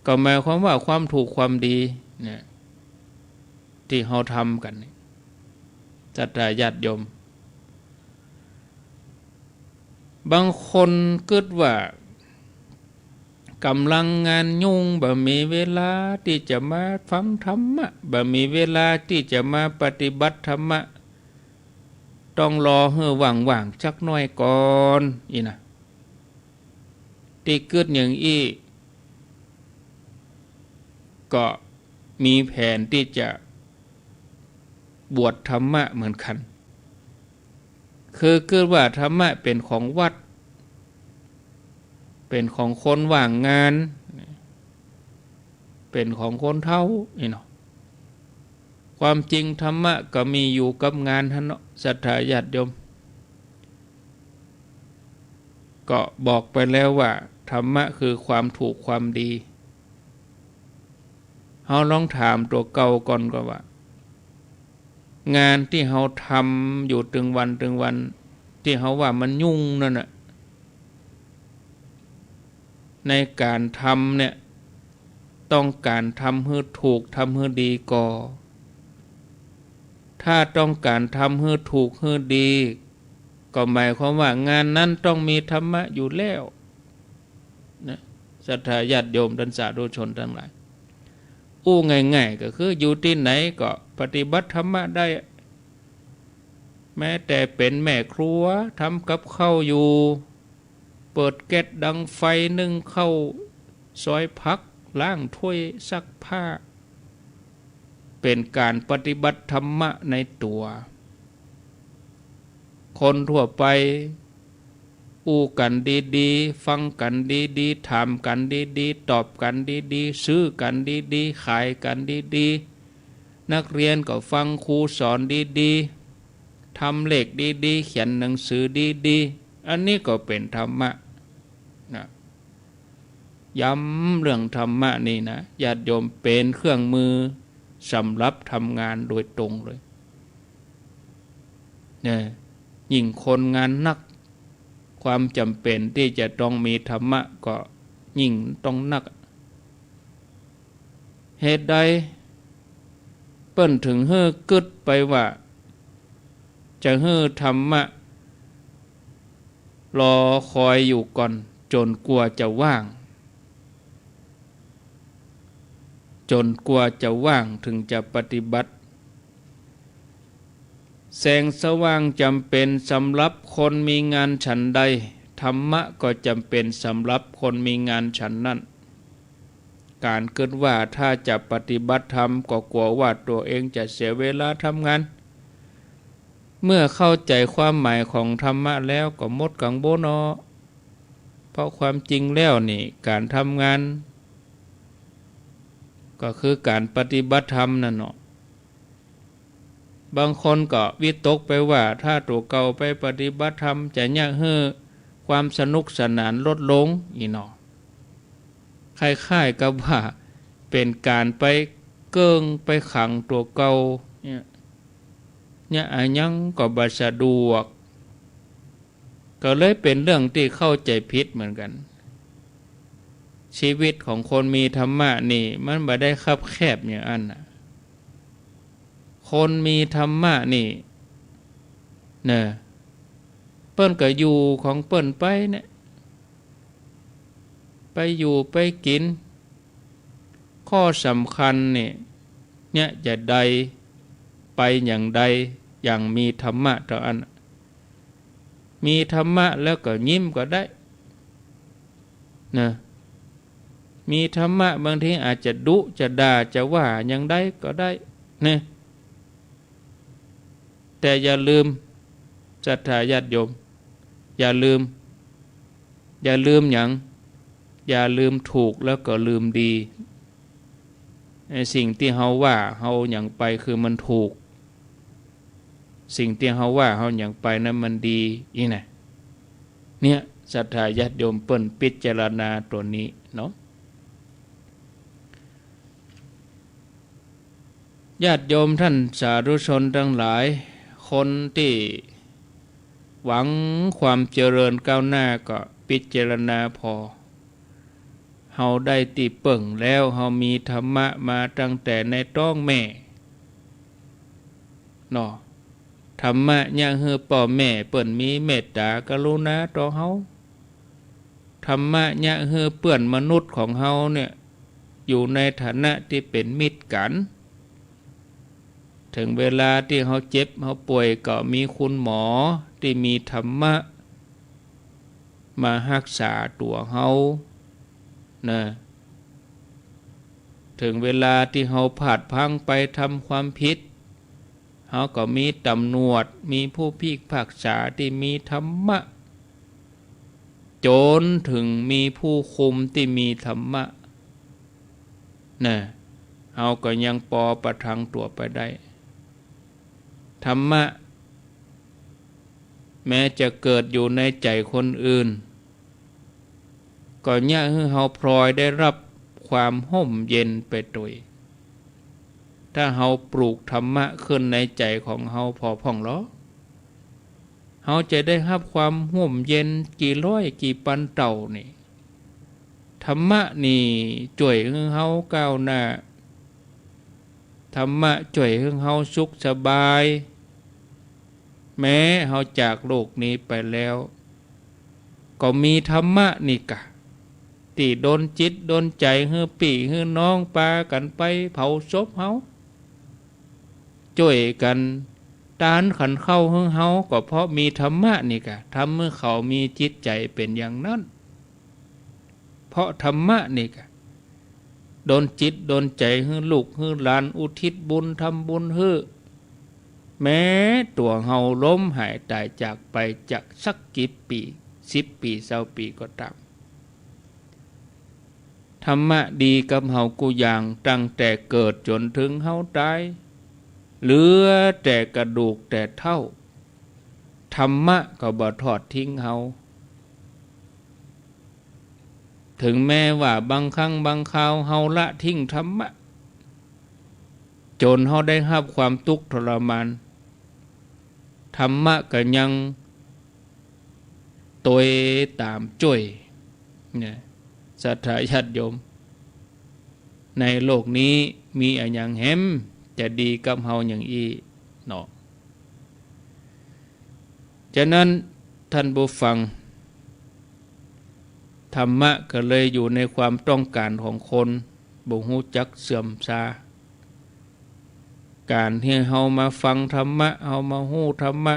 ก็หมายความว่าความถูกความดีเนี่ยที่เราทำกันศรัทธาญาติโยมบางคนคิดว่ากำลังงานยุ่งบ่มีเวลาที่จะมาฟังธรรมะบ่มีเวลาที่จะมาปฏิบัติธรรมะต้องรอให้ว่างๆจักหน่อยก่อนนะที่เกิดอย่างอีก็มีแผนที่จะบวชธรรมะเหมือนกันคือเกิดว่าธรรมะเป็นของวัดเป็นของคนว่างงานเป็นของคนเฒ่าเนาะความจริงธรรมะก็มีอยู่กับงานท่านเนาะศรัทธาญาติโยมก็บอกไปแล้วว่าธรรมะคือความถูกความดีเฮาลองถามตัวเก่าก่อนก็ว่างานที่เฮาทำอยู่ถึงวันที่เฮาว่ามันยุ่งนั่นน่ะในการทำเนี่ยต้องการทำให้ถูกทำให้ดีก่อถ้าต้องการทำให้ถูกให้ดีก็หมายความว่างานนั้นต้องมีธรรมะอยู่แล้วนะศรัทธาญาติโยมท่านสาธุชนทั้งหลายง่ายๆก็คืออยู่ที่ไหนก็ปฏิบัติธรรมะได้แม้แต่เป็นแม่ครัวทำกับข้าวอยู่เปิดแก๊สดังไฟนึ่งข้าวซอยผักล้างถ้วยซักผ้าเป็นการปฏิบัติธรรมะในตัวคนทั่วไปกันดีๆฟังกันดีๆถามกันดีๆตอบกันดีๆซื้อกันดีๆขายกันดีๆนักเรียนก็ฟังครูสอนดีๆทำเลขดีๆเขียนหนังสือดีๆอันนี้ก็เป็นธรรมะนะย้ำเรื่องธรรมะนี่นะญาติโยมเป็นเครื่องมือสำหรับทำงานโดยตรงเลยเนี่ยยิ่งคนงานนักความจำเป็นที่จะต้องมีธรรมะก็ยิ่งต้องนักเหตุใดเปิ้นถึงเฮ้อกึดไปว่าจะเฮ้อธรรมะรอคอยอยู่ก่อนจนกว่าจะว่างถึงจะปฏิบัติแสงสว่างจำเป็นสำหรับคนมีงานฉันใดธรรมะก็จำเป็นสำหรับคนมีงานฉันนั้นการคิดว่าถ้าจะปฏิบัติธรรมก็กลัวว่าตัวเองจะเสียเวลาทำงานเมื่อเข้าใจความหมายของธรรมะแล้วก็หมดกังวลเนาะเพราะความจริงแล้วนี่การทำงานก็คือการปฏิบัติธรรมนั่นเนาะบางคนก็วิตกไปว่าถ้าตัวเก่าไปปฏิบัติธรรมจะยากให้ความสนุกสนานลดลงอีเนาะคล้ายๆกับว่าเป็นการไปเกิ้งไปขังตัวเก่าเนี่ยอันยังก็บ่สะดวกก็เลยเป็นเรื่องที่เข้าใจผิดเหมือนกันชีวิตของคนมีธรรมะนี่มันบ่ได้คับแคบอย่างนั้นน่ะคนมีธรรมะนี่เปิ้นก็อยู่ของเปิ้นไปเนี่ย ไปอยู่ไปกินข้อสำคัญเนี่ยจะใดไปอย่างใดอย่างมีธรรมะต่ออันมีธรรมะแล้วก็ยิ้มก็ได้นะมีธรรมะบางทีอาจจะดุจะด่าจะว่าอย่างใดก็ได้นะแต่อย่าลืมศรัทธาญาติโยมอย่าลืมอย่างอย่าลืมถูกแล้วก็ลืมดีสิ่งที่เฮาว่าเฮาอย่างไปคือมันถูกสิ่งที่เฮาว่าเฮาอย่างไปนั้นมันดีอีกนะเนี่ยศรัทธาญาติโยมเปิ้นพิจารณาตัวนี้เนาะญาติโยมท่านสาธุชนทั้งหลายคนที่หวังความเจริญก้าวหน้าก็พิจารณาพอเฮาได้ติเปิ่งแล้วเฮามีธรรมะมาตั้งแต่ในท้องแม่เนาะธรรมะยังเฮือพ่อแม่เปิ้นมีเมตตากรุณาต่อเฮาธรรมะยังเฮือเปื้อนมนุษย์ของเฮาเนี่ยอยู่ในฐานะที่เป็นมิตรกันถึงเวลาที่เฮาเจ็บเฮาป่วยก็มีคุณหมอที่มีธรรมะมารักษาตัวเฮานะถึงเวลาที่เฮาพลาดพลั้งไปทำความผิดเฮาก็มีตำรวจมีผู้พิพากษาที่มีธรรมะจนถึงมีผู้คุมที่มีธรรมะนะเฮาก็ยังปอประทังตัวไปได้ธรรมะแม้จะเกิดอยู่ในใจคนอื่นก็เนี่ยให้เฮาพลอยได้รับความห่มเย็นไปด้วยถ้าเฮาปลูกธรรมะขึ้นในใจของเฮาพอพ่องล้อเฮาจะได้รับความห่มเย็นกี่ร้อยกี่พันเต่านี่ธรรมะนี่ช่วยให้เฮาก้าวหน้าธรรมะช่วยให้เฮาสุขสบายแม้เฮาจากโลกนี้ไปแล้วก็มีธรรมะนี่กะที่โดนจิตโดนใจให้ปี่ให้น้องปากันไปเผาศพเฮาช่วยกันตานขันเข้าให้เฮาก็เพราะมีธรรมะนี่กะทำเมื่อเขามีจิตใจเป็นอย่างนั้นเพราะธรรมะนี่กะโดนจิตโดนใจให้ลูกให้หลานอุทิศบุญทำบุญให้แม้ตัวเฮาล้มหายตายจากไปจากสักกี่ปี10 ปี20 ปีก็ตามธรรมะดีกับเฮากูอย่างตั้งแต่เกิดจนถึงเฮาตายเหลือแต่กระดูกแต่เท่าธรรมะก็บ่ทอดทิ้งเฮาถึงแม้ว่าบางครั้งบางคราวเฮาละทิ้งธรรมะจนเฮาได้รับความทุกข์ทรมานธรรมะก็ยังตัวตามจ่วยเนี่ยศรัทธาญาติโยมในโลกนี้มีอะไรอย่างแหมจะดีกับเฮาอย่างอีเนาะฉะนั้นท่านผู้ฟังธรรมะก็เลยอยู่ในความต้องการของคนบ่ฮู้จักเสื่อมทราการที่เฮามาฟังธรรมะเฮามาฮู้ธรรมะ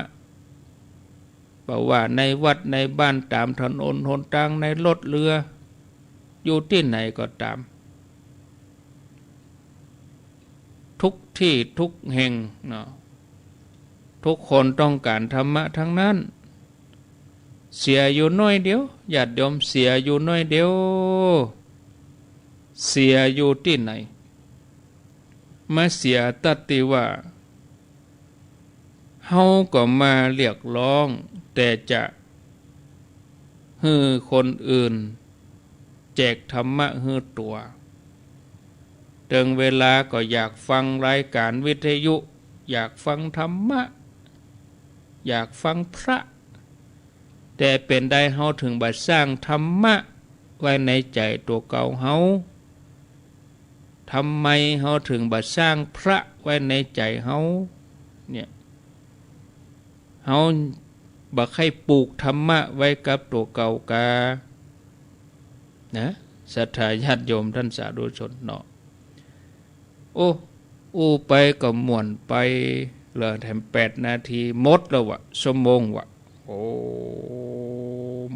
เพราะว่าในวัดในบ้านตามถนนหนทางในรถเรืออยู่ที่ไหนก็ตามทุกที่ทุกแห่งเนาะทุกคนต้องการธรรมะทั้งนั้นเสียอยู่น้อยเดียวญาติโยมเสียอยู่น้อยเดียวเสียอยู่ที่ไหนมาเสียตัดติว่าเฮาก็มาเรียกร้องแต่จะให้คนอื่นแจกธรรมะให้ตัวถึงเวลาก็อยากฟังรายการวิทยุอยากฟังธรรมะอยากฟังพระแต่เป็นได้เฮาถึงบัดสร้างธรรมะไว้ในใจตัวเก่าเฮาทำไมเฮาถึงบัดสร้างพระไว้ในใจเฮาเนี่ยเฮาบักให้ปลูกธรรมะไว้กับตัวเก่ากานะ ศรัทธาญาติโยมท่านสาธุชนเนาะโอ้ไปก็ม่วนไปเหลือแถม8 นาทีหมดแล้ววะชั่วโมงวะโอ้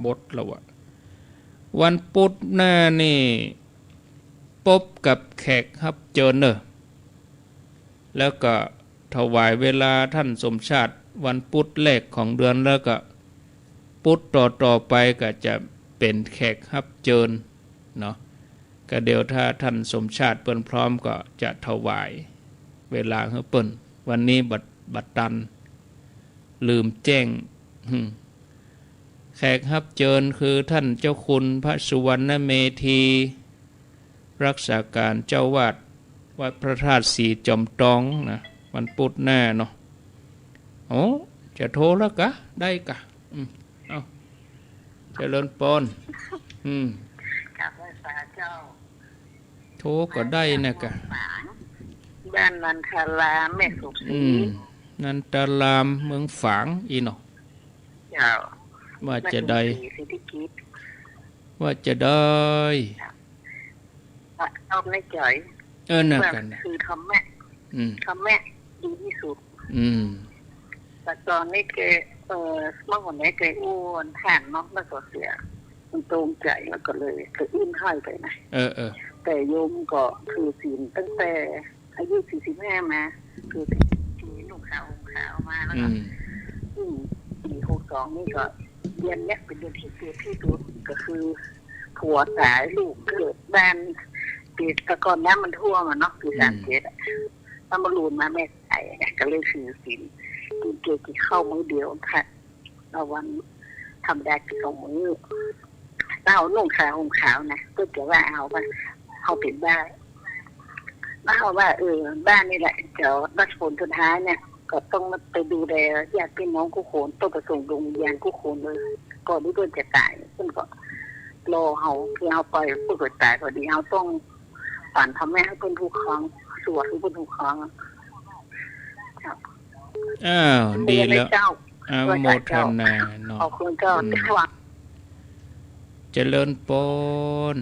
หมดแล้ววะวันพุธหน้านี่พบกับแขกรับเชิญเนอะแล้วก็ถวายเวลาท่านสมชาติวันพุธแรกของเดือนแล้วก็พุธต่อไปก็จะเป็นแขกรับเชิญเนาะก็เดี๋ยวถ้าท่านสมชาติเปิ้นพร้อมก็จะถวายเวลาให้เปิ้นวันนี้บัดตันลืมแจ้งแขกรับเชิญคือท่านเจ้าคุณพระสุวรรณเมธีรักษาการเจ้าวาดวัดพระธาตุสีจอมตองนะวันพุธหน้าเนาะโอ้จะโทรแล้วกะได้กะเอาเจริญปนกับพระสาเจ้าโทรก็ได้นะกะบ้านนันทารามแม่สุขศรีนันตารามเมืองฝางอีเนาะเจ้าว่าจะได้เอาในใจน่ะกันคือทำแม่ดีที่สุดแต่ตอนนี้แกเมื่อวันนี้แกอ้วนแทนเนาะแล้วก็เสียมันตรงใจแล้วก็เลยก็อิ่มให้ไปนะแต่โยมก็คือศีลตั้งแต่อายุ45มาคือปีลูกสาวมาแล้วก็ปี62นี่ก็เดือนนี้เป็นเดือนที่เกิดที่สุดก็คือผัวตายลูกเกิดบ้านปีตะกอนน้ำมันท่วมเนาะปี37ถ้ามาลูนมาแม่ตายก็เลยคือศีลเกี่ยวกับเข้ามือเดียวค่ะเราวันทำได้2 มื้อเอานุ่งขาวห่มขาวนะก็จะว่าเอาเป็นบ้านแล้วเอาว่าบ้านนี่แหละเดี๋ยวรัชผลสุดท้ายเนี่ยก็ต้องไปดูแลญาติพี่น้องกู้โขนต้องไปส่งดวงวิญญาณกู้โขนเลยก่อนที่ตัวจะตายซึ่งก็รอเขาคือเอาไปผู้เกิดตายพอดีเขาต้องฝันทำแม่ให้คนทุกครั้งสวดให้คนทุกครั้งดีแล้วโมทนาเนาะขอบคุณเจ้าเจริญปน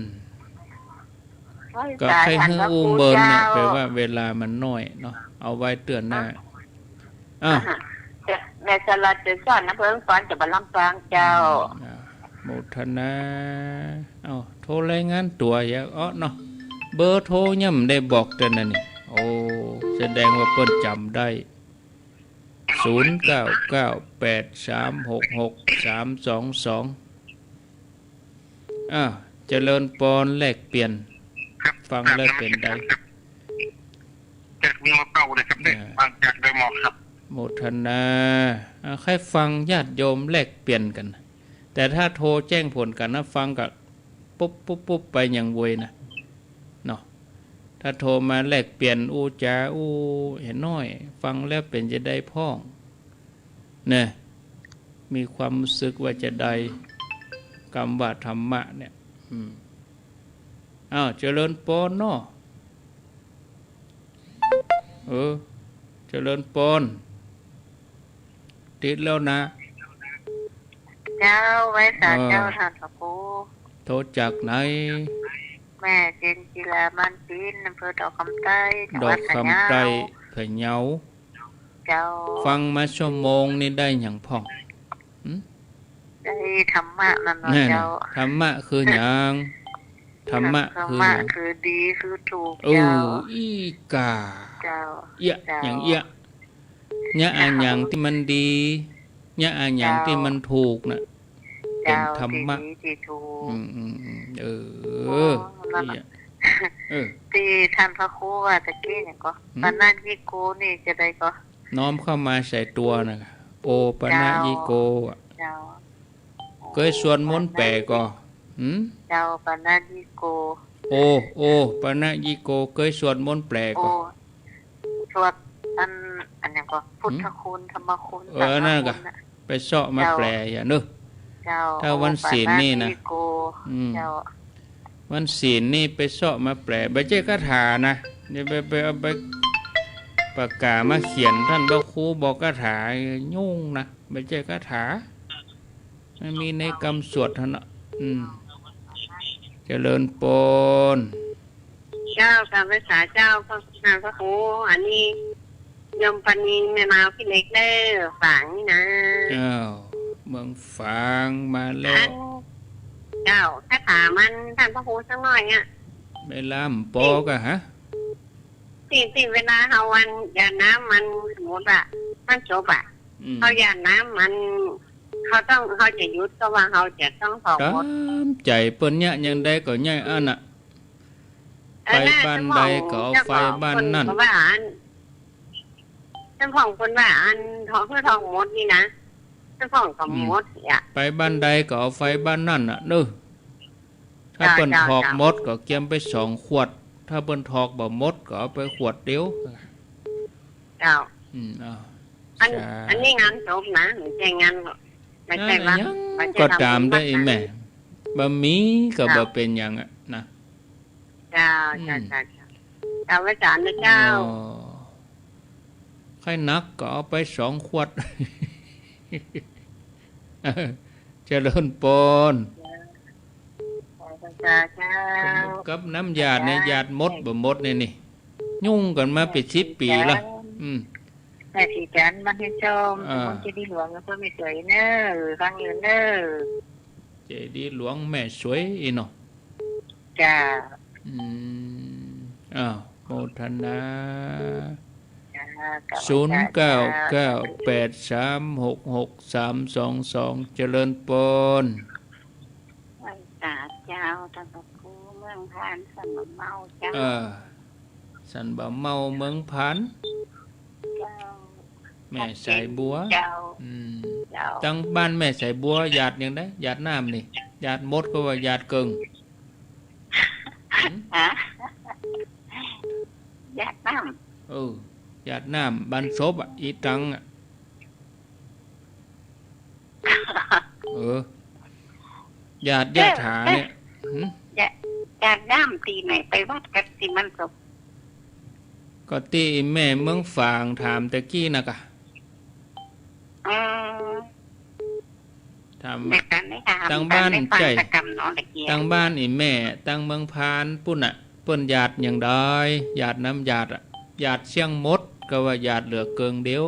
ก็ให้ฮื้อเบิร์นเนี่ยแปลว่าเวลามันน้อยเนาะเอาไว้เตือนหน้าแม่สลัดจะสอนนะเพิ่งสอนจะบรรลังกลางเจ้าโมทนาโทรรายงานตัวอย่าเนาะเบอร์โทรย่ำได้บอกแต่นั่นนี่โอ้แสดงว่าเปิ้นจำได้0998366322เจริญปนแลกเปลี่ยนฟังแล้วเป็นได้จากมอเก่าเลยครับเนี่ยฟังจากโดยหมอครับโมทนาใครฟังญาติโยมแลกเปลี่ยนกันแต่ถ้าโทรแจ้งผลกันนะฟังกับปุ๊บไปอย่างเวยนะเนาะถ้าโทรมาแลกเปลี่ยนจาเห็นน้อยฟังแล้วเป็นจะได้พ้องเนี่ยมีความรู้สึกว่าจะได้กรรมว่าธรรมะเนี่ยเจริญปนเนาะเจริญปนติดแล้วนะเจ้าไว้สาเจ้าท่านพระครูโทรจากไหนแม่เจนจิลามันปีนอำเภอดอกคำใต้ดอกคำใต้พะเยาเจ้าฟังมาชั่วโมงนี่ได้อย่างพ่องได้ธรรมะนั่นเจ้าธรรมะคืออย่างธรรมะคือดีคือถูกเจ้าอีกาเจ้าอย่างเนี่ยอย่างที่มันดีเนี่ยอย่างที่มันถูกน่ะเป็นธรรมะที่ถูกที่ท่านพระครูว่าตะกี้เนี่ยก็ปณยิโกนี่จะได้ก็น้อมเข้ามาใส่ตัวนะปณยิโกเคยสวดมนต์แปลก็เจ้าปณยิโกปณยิโกเคยสวดมนต์แปลก็สวดอันนี้ก็พุทธคุณธรรมคุณนั่นก็ไปเสาะมาแปลอย่างนึกถ้าวันศีลนี่นะวันศีลนี่ไปเสาะมาแปลใบเจ้คาถานะอย่าไปเอาไปปากกามาเขียนท่านพระครูบอกคาถายุ่งนะใบเจ้คาถาไม่มีในกรรมสวดท่านเจ ริญปนเจ้าการภาษาเจ้าพระนามพระครูอันนี้ยมปนินแม่มาพี่เล็กเด้อฝังนี่นะเมืองฝางมาแล้วเจ้าถ้าถามมันท่านพระครูสักหน่อยอ่ะไม่ล่ำปอก็ฮะสิ่งเวลาเขาวันยาน้ำมันสมมติว่ามันจบอ่ะเขายาน้ำมันเขาจะยุดก็ว่าเขาจะต้องถอดหมดใจเปิ้นเนี่ยยังได้ก็เนี่ยอันน่ะไปบ้านใดก็เอาไฟบ้านนั่นท่านพ่องคนว่าอันทองเพื่อทองมดนี่นะท่านพ่องกับมดอ่ะไปบ้านใดก็เอาไฟบ้านนั่นน่ะนึถ้าเปิ้นถอกมดก็เกี่ยมไป2 ขวดถ้าเปิ้นถอกบ่มดก็เอาไปขวดเดียวเจ้าอันนี้งานจบนะไม่ใช่งานไม่ใช่ว่าก็ตามได้แม่บ่มีก็บ่เป็นหยังอ่ะนะเจ้าอาจารย์นะเจ้าใครนักก็เอาไป2 ขวดเจริญปนกับน้ำยาเนี่ยยาดมดบ่มดนี่ยุ่งกันมาเป็น10 ปีละแต่ที่จันมันให้ชมมันจะดีหลวงก็ไม่สวยเนอะฟังอยู่เนอะเจดีหลวงแม่สวยอีเนาะจ้าโมทนา0998366322เจริญปนเจ้าท่านพระครูเมืองพานสันบ่เมาเจ้าสันบ่เมาเมืองพานแม่สายบัวตั้งบ้านแม่สายบัวหยาดยังได้หยาดน้ำนี่หยาดมดก็ว่าหยาดเกิงหยาดน้ำหยาดน้ำบ้านศพอีตังหยาดยะถาเนี่ยหยาดน้ำตีไหนไปวัดกันตีมันศพก็ตีแม่เมืองฝางถามตะกี้นะกะทำตั้งบ้านใจตั้งบ้านอีแม่ตั้งเมืองพานปุ่นอ่ะเปิ้นหยาดอย่างใดหยาดน้ำหยาดหยาดเชียงมดก็ว่าหยาดเหลือเกิงเดียว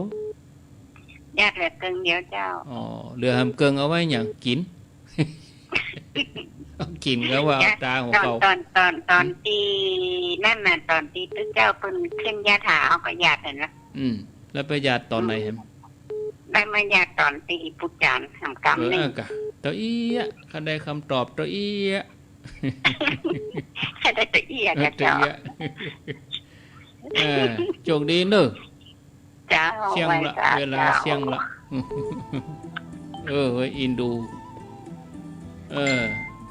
หยาดเหลือเกิงเดียวเจ้าเหลือหำเกิงเอาไว้อย่างกินกินก็ว่าตาของเขาตอนที่นั่นน่ะตอนที่ตึ้งเจ้าเปิ้นขึ้นยาถาเอาก็หยาดเห็นไหมแล้วไปหยาดตอนไหนเห็นได้มาหยาดตอนตีปุจจานทำกรรมนี่ตัวอี้เขาได้คำตอบตัวอี้ได้ตัวอี้กันเจ้าโชคดีเนอะเจ้าเสี่ยงละเวลาเสี่ยงละอินดู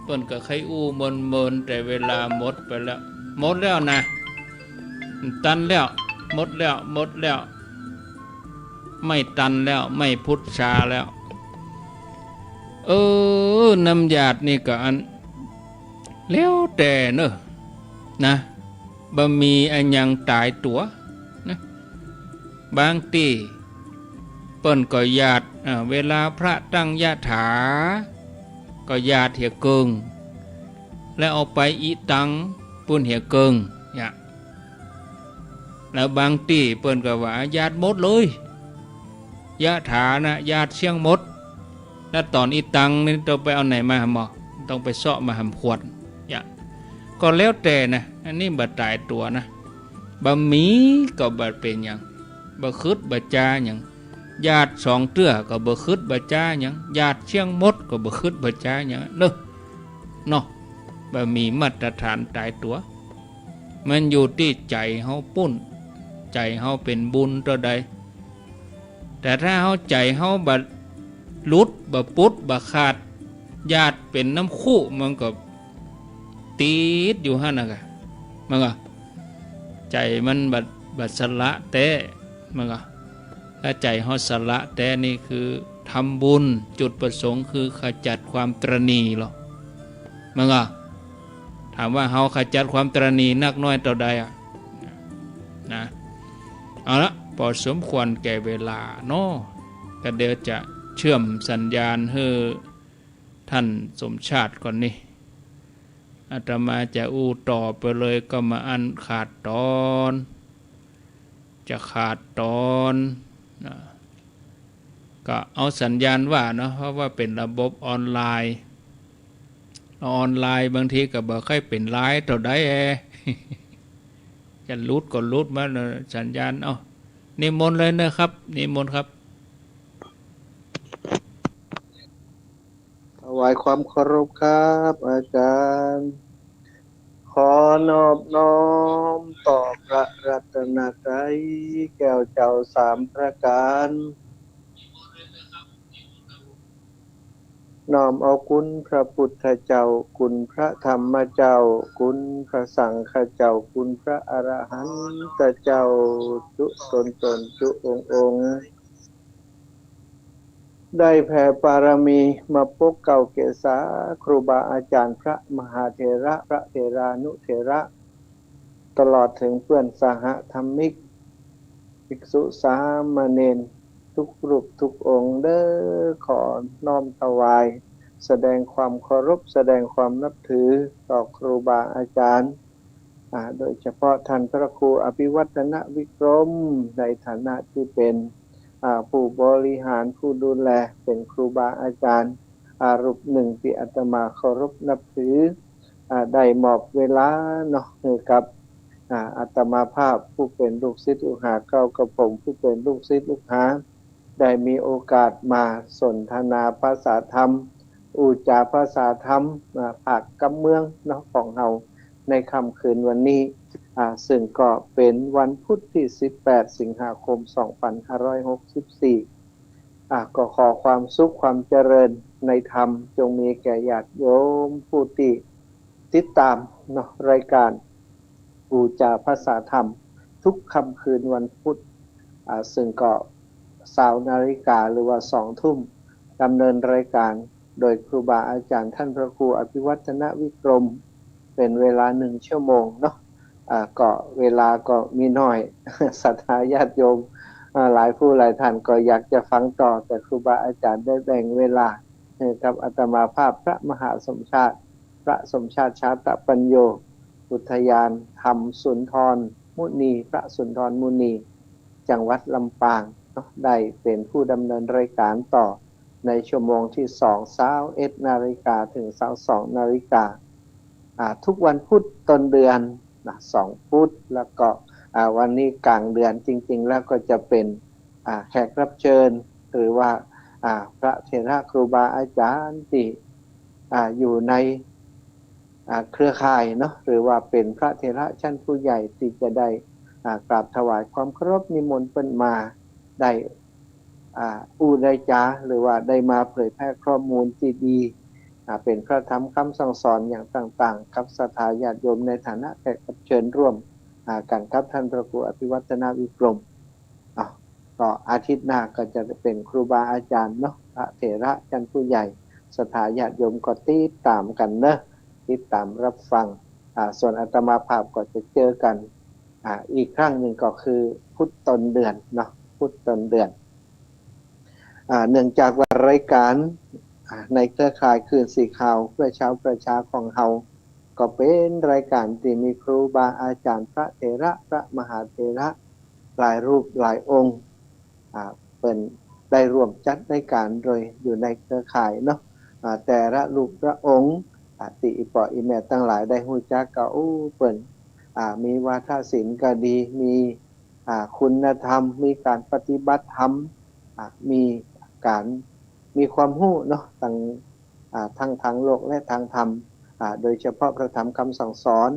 เปิ้นก็ใครอู้มนแต่เวลาหมดไปแล้วหมดแล้วนะตันแล้วหมดแล้วไม่ตันแล้วไม่พุทธาแล้วน้ำหยาดนี่ก็อันแล้วแต่เนอะนะบ่มีอันยังตายตัวนะบางทีเปิ้นก็หยาดเวลาพระตั้งยะถาก็หยาดเหี่ยเกิงแล้วเอาไปอีตังปุ่นเหี่ยเกิงเนี่ยแล้วบางทีเปิ้นก็ว่าหยาดหมดเลยยะถานะหยาดเชียงหมดแล้วตอนอีตังนี่ต้องไปเอาไหนมาหมอต้องไปเสาะมาหำขวดเนี่ยก็แล้วแต่นะอันนี้บ่ตายตัวนะบ่มีก็บ่เป็นหยังบ่คิดบ่จาหยังญาติ2 เตื้อก็บ่คิดบ่จาหยังญาติเชียงมดก็บ่คิดบ่จาหยังเนาะบ่มีมาตรฐานตายตัวมันอยู่ที่ใจเฮาปุ้นใจเฮาเป็นบุญตัวใดแต่ถ้าเฮาใจเฮาบ่หลุดบ่ปุดบ่ขาดญาติเป็นน้ำคู่มันก็ติดอยู่หั่นน่ะกะมันก็ใจมันบัดสละแต่มันก็ถ้าใจเฮาสละแต่นี่คือทำบุญจุดประสงค์คือขจัดความตระหนี่หรอมันก็ถามว่าเฮาขจัดความตระหนี่นักน้อยเท่าใดนะเอาละพอสมควรแก่เวลาเนาะก็เดี๋ยวจะเชื่อมสัญญาณให้ท่านสมชาติก่อนนี่ อาตมาจะอู้ต่อไปเลยก็มาอันขาดตอนจะขาดตอนนะก็เอาสัญญาณว่าเนาะเพราะว่าเป็นระบบออนไลน์บางทีก็บ่ค่อยเป็นไลน์เท่าใดจะลุดก็ลุดมาสัญญาณนิมนต์เลยนะครับนิมนต์ครับถวายความเคารพครับอาจารย์ขอนอบน้อมต่อพระรัตนตรัยแก้วเจ้าสามประการน้อมเอาคุณพระพุทธเจ้าคุณพระธรรมเจ้าคุณพระสังฆเจ้าคุณพระอรหันตเจ้าจุตนจุองค์ได้แผ่บารมีมาปกเก่าเกษาครูบาอาจารย์พระมหาเถระพระเถรานุเถระตลอดถึงเพื่อนสหธรรมิกภิกษุสามเณรทุกรูปทุกองค์เด้อขอน้อมถวายแสดงความเคารพแสดงความนับถือต่อครูบาอาจารย์โดยเฉพาะท่านพระครูอภิวัฒนวิกรมในฐานะที่เป็นผู้บริหารผู้ดูแลเป็นครูบาอาจารย์รูปหนึ่งที่อาตมาเคารพนับถือได้มอบเวลาเนาะกับอาตมาภาพผู้เป็นลูกศิษย์ลูกหาเก่ากับผมผู้เป็นลูกศิษย์ลูกหาได้มีโอกาสมาสนทนาภาษาธรรมอุจาภาษาธรรมภาคกำเมืองเนาะของเราในค่ำคืนวันนี้ซึ่งก็เป็นวันพุธที่18สิงหาคม2564ก็ขอความสุขความเจริญในธรรมจงมีแก่ญาติโยมผู้ที่ติดตามเนาะรายการบูชาภาษาธรรมทุกค่ำคืนวันพุธซึ่งก็20 นาฬิกาหรือว่า20 ทุ่มดำเนินรายการโดยครูบาอาจารย์ท่านพระครูอภิวัฒนวิกรมเป็นเวลา1 ชั่วโมงเนาะก็เวลาก็มีน้อยศรัทธาญาติโยมหลายผู้หลายท่านก็อยากจะฟังต่อแต่ครูบาอาจารย์ได้แบ่งเวลาให้กับอาตมาภาพพระมหาสมชาติพระสมชาติชาตปัญโยอุทยานธรรมสุนทรมุนีพระสุนทรมุนีจังหวัดลำปางได้เป็นผู้ดำเนินรายการต่อในชั่วโมงที่21 นาฬิกาถึง22 นาฬิกาทุกวันพุธต้นเดือน2 พุธแล้วก็วันนี้กลางเดือนจริงๆแล้วก็จะเป็นแขกรับเชิญหรือว่าพระเถระครูบาอาจารย์ที่อยู่ในเครือข่ายเนาะหรือว่าเป็นพระเถระชั้นผู้ใหญ่ที่จะได้กราบถวายความเคารพนิมนต์เพิ่นมาได้ได้จาหรือว่าได้มาเผยแพร่ข้อมูลที่ดีเป็นพระธรรมคำสั่งสอนอย่างต่างๆกับศรัทธาญาติโยมในฐานะแขกรับเชิญร่วมกันกับท่านพระครูอภิวัฒนวิกรมก็อาทิตย์หน้าก็จะเป็นครูบาอาจารย์เนาะพระเถระชั้นผู้ใหญ่ศรัทธาญาติโยมก็ติดตามกันเนาะติดตามรับฟังส่วนอาตมาภาพก็จะเจอกันอีกครั้งหนึ่งก็คือพุธต้นเดือนเนาะพุธต้นเดือนเนื่องจากว่ารายการในเครือข่ายคืนสีขาวเพื่อชาวประชาของเฮาก็เป็นรายการที่มีครูบาอาจารย์พระเถระพระมหาเถระหลายรูปหลายองค์เป็นได้ร่วมจัดรายการโดยอยู่ในเครือข่ายเนาะแต่ละรูปพระองค์ติอิปออิแม่ตั้งหลายได้ฮู้จักก็เปิ้นมีวาทศิลป์ก็ดีมีคุณธรรมมีการปฏิบัติธรรมมีการมีความรู้เนาะทั้งทางโลกและทางธรรมโดยเฉพาะพระธรรมคำสั่งสอน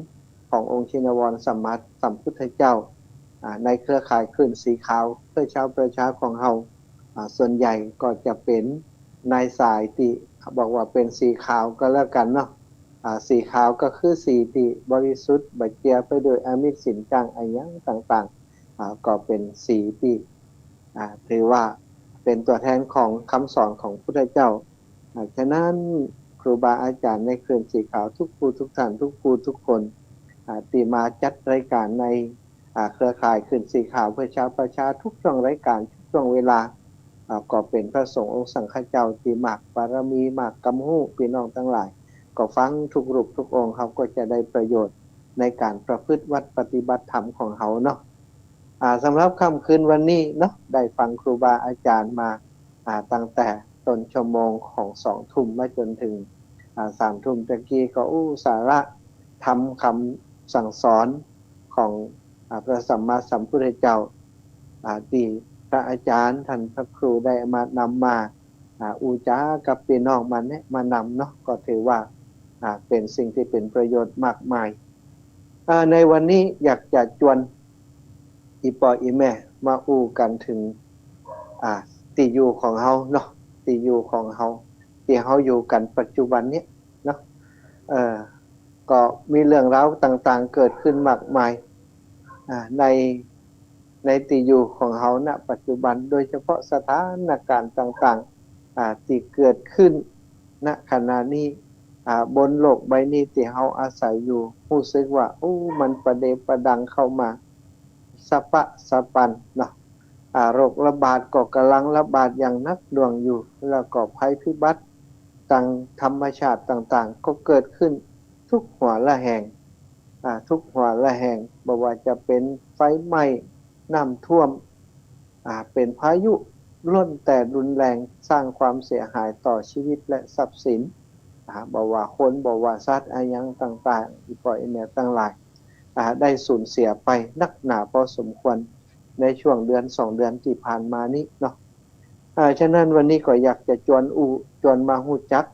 ขององค์ชินวรสัมมาสัมพุทธเจ้าในเครือข่ายคลื่นสีขาวเพื่อชาวประชาของเฮาส่วนใหญ่ก็จะเป็นนายสายที่บอกว่าเป็นสีขาวก็แล้วกันเนาะสีขาวก็คือสีที่บริสุทธิ์บัดเจียไปโดยอามิตรสินจังอายังต่างๆก็เป็นสีที่ถือว่าเป็นตัวแทนของคำสอนของพุทธเจ้าฉะนั้นครูบาอาจารย์ในคลื่นสีขาวทุกผู้ทุกท่านทุกผู้ทุกคนที่มาจัดรายการในเครือข่ายคลื่นสีขาวเพื่อชาวประชาทุกช่วงรายการทุกช่วงเวลาก็เป็นพระสงฆ์องค์สังฆเจ้าที่มากบารมีมากกำหู้พี่น้องทั้งหลาย ก็ฟังทุกรูปทุกองค์เขาก็จะได้ประโยชน์ในการประพฤติวัดปฏิบัติธรรมของเขาเนาะสำหรับค่ำคืนวันนี้เนาะได้ฟังครูบาอาจารย์มาตั้งแต่ต้นชั่วโมงของ2 ทุ่มมาจนถึง3 ทุ่มตะกี้ก็สาระทำคำสั่งสอนของพระสัมมาสัมพุทธเจ้าที่พระอาจารย์ท่านพระครูได้มานำมาอูจ้ากับพี่น้องมันเนี่ยมานำเนาะก็ถือว่าเป็นสิ่งที่เป็นประโยชน์มากมายในวันนี้อยากจะชวนอีปออีแม่มาอูกันถึงที่อยู่ของเฮาเนาะที่อยู่ของเฮาที่เฮาอยู่กันปัจจุบันนี้เนาะก็มีเรื่องราวต่างๆเกิดขึ้นมากมายในที่อยู่ของเฮาณปัจจุบันโดยเฉพาะสถานการณ์ต่างๆที่เกิดขึ้นณขณะนี้บนโลกใบนี้ที่เฮาอาศัยอยู่รู้สึกว่ามันประเดประดังเข้ามาสะปะสะปันเนาะโรคระบาดก็กำลังระบาดอย่างหนักหน่วงอยู่แล้วก็ภัยพิบัติทางธรรมชาติต่างๆก็เกิดขึ้นทุกหัวละแห่งทุกหัวละแห่งบ่ว่าจะเป็นไฟไหม้น้ำท่วมเป็นพายุล้นแต่รุนแรงสร้างความเสียหายต่อชีวิตและทรัพย์สินบ่ว่าคนบ่ว่าสัตว์อย่างต่างๆอีปล่อยแม่ตั้งหลายได้สูญเสียไปนักหนาพอสมควรในช่วงเดือน2 เดือนที่ผ่านมานี้เนาะฉะนั้นวันนี้ก็อยากจะชวนมาฮู้จัก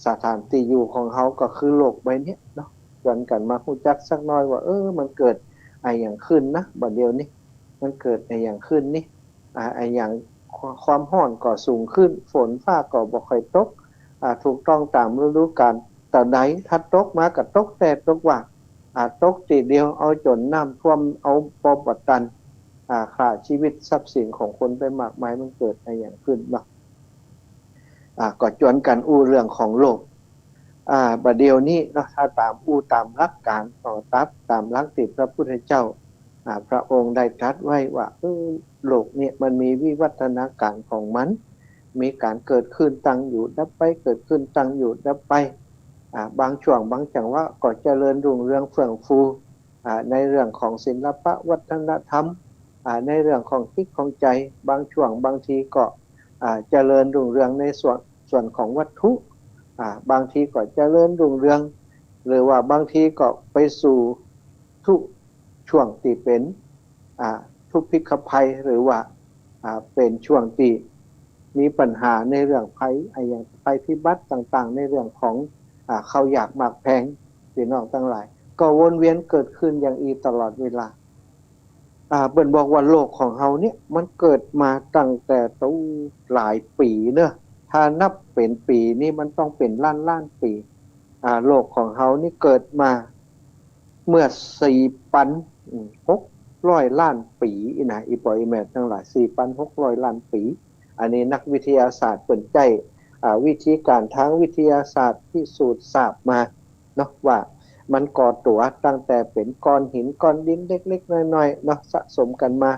สถานที่อยู่ของเฮาก็คือโลกใบนี้เนาะชวนกันมาฮู้จักสักหน่อยว่ามันเกิดอย่างขึ้นนะบัดเดี๋ยวนี้มันเกิดอย่างขึ้นนี่อย่างความร้อนก็สูงขึ้นฝนฟ้าก็บ่ค่อยตกถูกต้องตามฤดูกาลตอนไหนถ้าตกมาก็ตกแต่ตกว่าตกทีเดียวเอาจนน้ำท่วมเอาปอบตันฆ่าชีวิตทรัพย์สินของคนไปมากมายมันเกิดอย่างขึ้นเนาะก็จวนกันเรื่องของโลกบัดเดี๋ยวนี้เนาะถ้าตามหลักการตามหลักที่พระพุทธเจ้าพระองค์ได้ตรัสไว้ว่าโลกเนี่ยมันมีวิวัฒนาการของมันมีการเกิดขึ้นตั้งอยู่ดับไปเกิดขึ้นตั้งอยู่ดับไปบางช่วงบางจังหวะก็เจริญรุ่งเรืองเฟื่องฟูในเรื่องของศิลปะวัฒนธรรมในเรื่องของจิตของใจบางช่วงบางทีก็เจริญรุ่งเรืองในส่วนของวัตถุบางทีก็เจริญรุ่งเรืองหรือว่าบางทีก็ไปสู่ทุกช่วงที่เป็นทุกพิกภัยหรือว่าเป็นช่วงที่มีปัญหาในเรื่องภัยอย่างภัยพิบัติต่างๆในเรื่องของเขาอยากหมากแพงพี่น้องทั้งหลายก็วนเวียนเกิดขึ้นอย่างอีตลอดเวลาเบิ่นบอกว่าโลกของเฮาเนี่ยมันเกิดมาตั้งแต่ตู้หลายปีเนอะถ้านับเป็นปีนี่มันต้องเป็นล้านปีโลกของเฮานี่เกิดมาเมื่อ 4,600 ล้านปีนะอีปอยแม่ทั้งหลาย 4,600 ล้านปีอันนี้นักวิทยาศาสตร์เปิ่นใจวิธีการทางวิทยาศาสตร์พิสูจน์ทราบมาเนาะว่ามันก่อตัวตั้งแต่เป็นก้อนหินก้อนดินเล็กๆน้อยๆเนาะสะสมกันมา